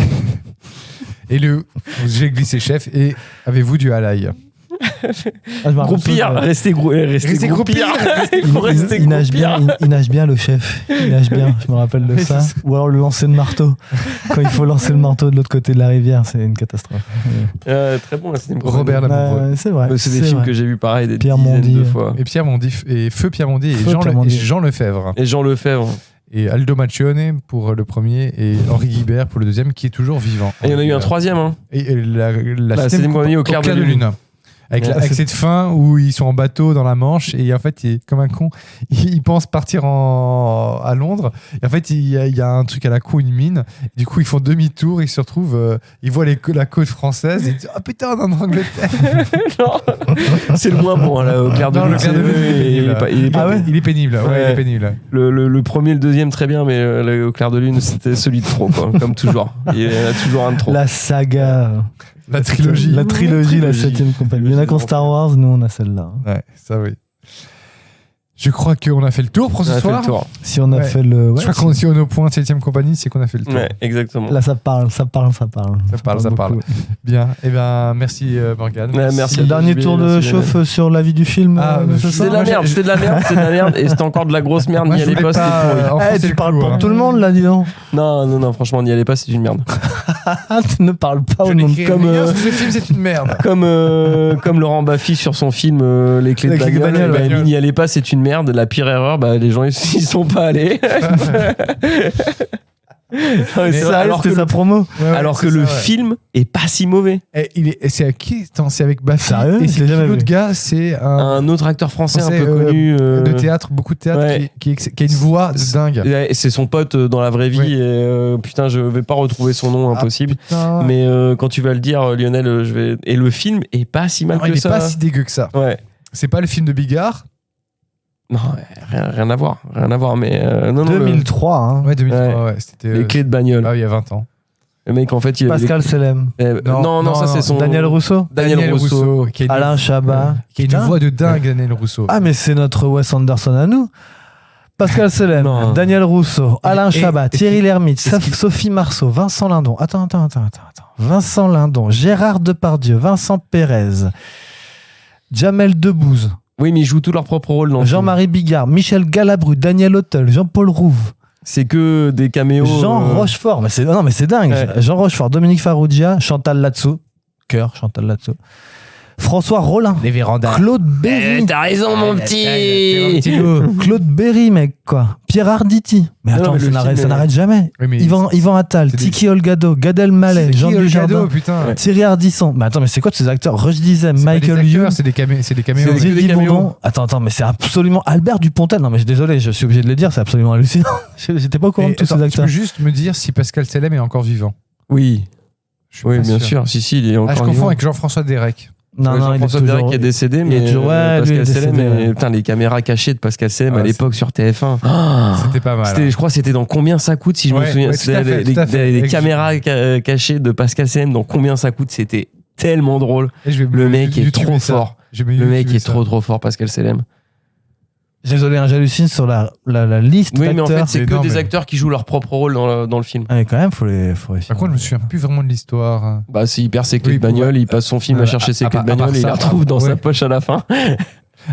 S1: Et j'ai glissé, chef. Et avez-vous du halaï?
S2: Groupir, restez groupir. Il faut rester
S3: il nage bien, il nage bien le chef. Il nage bien, je me rappelle de ça. Ou alors le lancer de marteau. Quand il faut lancer le marteau de l'autre côté de la rivière, c'est une catastrophe.
S2: Très bon, c'est
S1: Robert Lamoureux.
S3: C'est vrai.
S2: C'est des films que j'ai vus pareil des
S3: Pierre
S2: dizaines
S3: Mondy,
S2: de fois.
S1: Et Pierre Mondy, et Feu Pierre Mondy, et Jean Lefebvre.
S2: Et Jean Lefebvre.
S1: Et Aldo Machone pour le premier, et Henri Guibert pour le deuxième, qui est toujours vivant.
S2: Et il y en a eu un troisième. Hein.
S1: Et la
S2: 7ème compagnie au clair de lune.
S1: Avec cette fin où ils sont en bateau dans la Manche, et en fait, comme un con, il pense partir à Londres. Et en fait, il y a un truc à la con, une mine. Du coup, ils font demi-tour, ils se retrouvent, ils voient la côte française, et ils disent « Ah putain, on est en Angleterre !»
S2: Non, c'est le moins bon, hein, là, au clair de lune.
S1: Il est pénible. Ouais, il est pénible.
S2: Le premier, le deuxième, très bien, mais au clair de lune, c'était celui de trop, quoi, comme toujours. Il y en a toujours un de trop.
S3: La saga.
S1: La trilogie.
S3: La 7ème compagnie. Il y en a qu'en Star Wars, nous on a celle-là.
S1: Ouais, ça oui. Je crois qu'on a fait le tour pour ce soir.
S3: Si on a fait le.
S1: Ouais, je crois qu'on si on est au point 7ème compagnie, c'est qu'on a fait le tour.
S2: Ouais, exactement.
S3: Là, ça parle.
S1: Ça parle. Bien. Eh bien, merci Morgane.
S2: Merci.
S3: Le dernier tour de chauffe sur la vie du film.
S2: C'était de la merde. Et c'était encore de la grosse merde. N'y allez pas, c'était pourri.
S3: Tu parles pour tout le monde là, dis donc.
S2: Non, franchement, n'y allez pas, c'est une merde.
S3: Tu ne parles pas au nom de.
S1: Ce film, c'est une merde.
S2: Comme Laurent Baffy sur son film Les clés de bagnole. N'y allez pas, c'est une merde. La pire erreur, les gens ils sont pas allés.
S3: Alors que sa promo.
S2: Alors que le film est pas si mauvais.
S1: C'est à qui? C'est avec Baffy.
S3: Sérieux?
S1: Et c'est l'autre gars, c'est
S2: un autre acteur français un peu connu
S1: de théâtre, beaucoup de théâtre, qui a une voix de dingue.
S2: C'est son pote dans la vraie vie. Et, putain, je vais pas retrouver son nom, impossible. Mais quand tu vas le dire, Lionel, je vais. Et le film est pas si mal que ça.
S1: Il est pas si dégueu que ça.
S2: Ouais.
S1: C'est pas le film de Bigard.
S2: Non, rien à voir, mais non.
S3: 2003, hein.
S1: Ouais, 2003, ouais. C'était
S2: Les clés de bagnole.
S1: Ah, il y a 20 ans.
S2: Le mec, en fait, il
S3: Pascal Selem.
S2: Non, ça c'est son.
S3: Daniel Rousseau.
S2: Daniel Rousseau.
S3: Alain Chabat.
S1: Qui a une voix de dingue, Daniel Rousseau.
S3: Ah, mais c'est notre Wes Anderson à nous. Pascal Selem, Daniel Rousseau, Alain Chabat, Thierry Lhermitte, Sophie Marceau, Vincent Lindon. Attends. Vincent Lindon, Gérard Depardieu, Vincent Pérez, Jamel Debbouze.
S2: Oui, mais ils jouent tous leur propre rôle dans
S3: Jean-Marie Bigard, Michel Galabru, Daniel Auteuil, Jean-Paul Rouve.
S2: C'est que des caméos.
S3: Jean Rochefort, mais c'est dingue. Ouais. Jean Rochefort, Dominique Farrugia, Chantal Latsou, Chantal Latsou. François Rollin,
S1: les vérandas.
S3: Claude Berry.
S2: T'as raison, mon petit.
S3: Claude Berry, mec, quoi. Pierre Arditi. Mais attends, ça n'arrête jamais. Oui, Yvan Attal, Tiki Olgado, Gad Elmaleh, Jean Dujardin, Thierry Ardisson. Mais attends, mais c'est quoi de ces acteurs? Rush Dizem, Michael Youn.
S1: C'est des caméos.
S3: Attends, mais c'est absolument Albert Dupontel. Non, mais je suis désolé, je suis obligé de le dire, c'est absolument hallucinant. J'étais pas au courant de tous ces acteurs.
S1: Tu peux juste me dire si Pascal Selem est encore vivant?
S2: Oui. Oui, bien sûr. Si, il est encore vivant.
S1: Je confonds avec Jean-François Derek.
S3: Non, il est
S2: Jean-François Perret
S3: toujours...
S2: qui est décédé,
S3: il est
S2: mais
S3: toujours- ouais, lui, il est
S2: Pascal Selem,
S3: décédé, ouais.
S2: putain, les caméras cachées de Pascal Selem à
S1: Ah,
S2: l'époque sur TF1. Ah,
S1: C'était pas mal.
S2: je crois que c'était dans Combien ça coûte, si je me
S1: Ouais,
S2: souviens.
S1: ouais, tout à fait,
S2: C'était
S1: tout à fait.
S2: les
S1: Avec-
S2: caméras cachées de Pascal Selem dans Combien ça coûte, c'était tellement drôle.
S1: Et je vais
S2: Le mec est
S1: YouTuber
S2: trop
S1: ça.
S2: fort.
S1: Je vais
S2: Le mec
S1: YouTuber
S2: est
S1: ça.
S2: trop fort, Pascal Selem.
S3: Désolé, hein, j'hallucine sur la liste
S2: Oui, mais en fait,
S3: d'acteurs.
S2: c'est
S1: Mais
S2: que
S1: non,
S2: des
S1: mais-
S2: acteurs qui jouent leur propre rôle dans le film.
S3: Ah, mais quand même, faut les
S1: Par contre, je me souviens plus vraiment de l'histoire.
S2: Bah, c'est hyper ses clés
S1: Oui,
S2: de bagnole,
S1: ouais.
S2: il passe son film à chercher ses
S1: à
S2: clés de
S1: part- à part
S2: bagnole et il
S1: ça,
S2: les retrouve dans
S1: ouais.
S2: sa poche à la fin.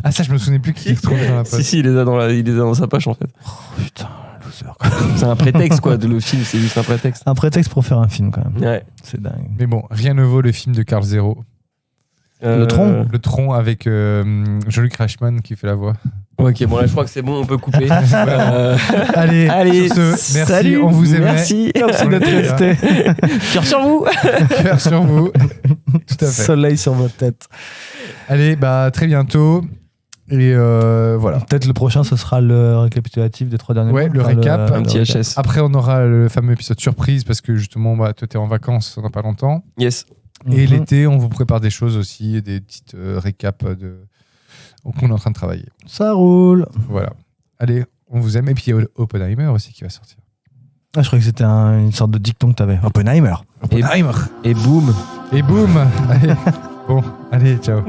S1: Ah, ça, je me souvenais plus qui se trouvait dans la poche.
S2: Si, il les a dans sa poche en fait.
S3: Oh, putain, loser, quoi.
S2: C'est un prétexte quoi, le film, c'est juste un prétexte.
S3: Un prétexte pour faire un film, quand même.
S2: Ouais.
S3: C'est dingue.
S1: Mais bon, rien ne vaut le film de Carl Zero.
S3: Le tronc
S1: Le Tron avec Jean-Luc Reichmann qui fait la voix.
S2: Ok, bon là je crois que c'est bon, on peut couper.
S1: Allez,
S2: Allez,
S1: sur ce, merci,
S2: salut,
S1: on vous aimait.
S2: Merci.
S3: Merci d'être resté.
S2: Cœur sur vous.
S1: Cœur sur vous. Tout à fait.
S3: Soleil sur votre tête.
S1: Allez, bah très bientôt. Et voilà.
S3: Peut-être le prochain, ce sera le récapitulatif des 3 derniers
S1: Ouais,
S3: mois.
S1: le récap.
S2: Un petit HS.
S1: Après, on aura le fameux épisode surprise parce que justement, bah, toi, t'es en vacances dans pas longtemps.
S2: Yes.
S1: Et
S3: Mhm.
S1: l'été, on vous prépare des choses aussi, des petites récaps qu'on est en train de travailler.
S3: Ça roule.
S1: Voilà. Allez, on vous aime. Et puis il y a Oppenheimer aussi qui va sortir.
S3: Ah, je croyais que c'était une sorte de dicton que t'avais. Oppenheimer.
S1: Oppenheimer.
S2: Et boum.
S1: Et boum. Allez. Bon, allez, ciao.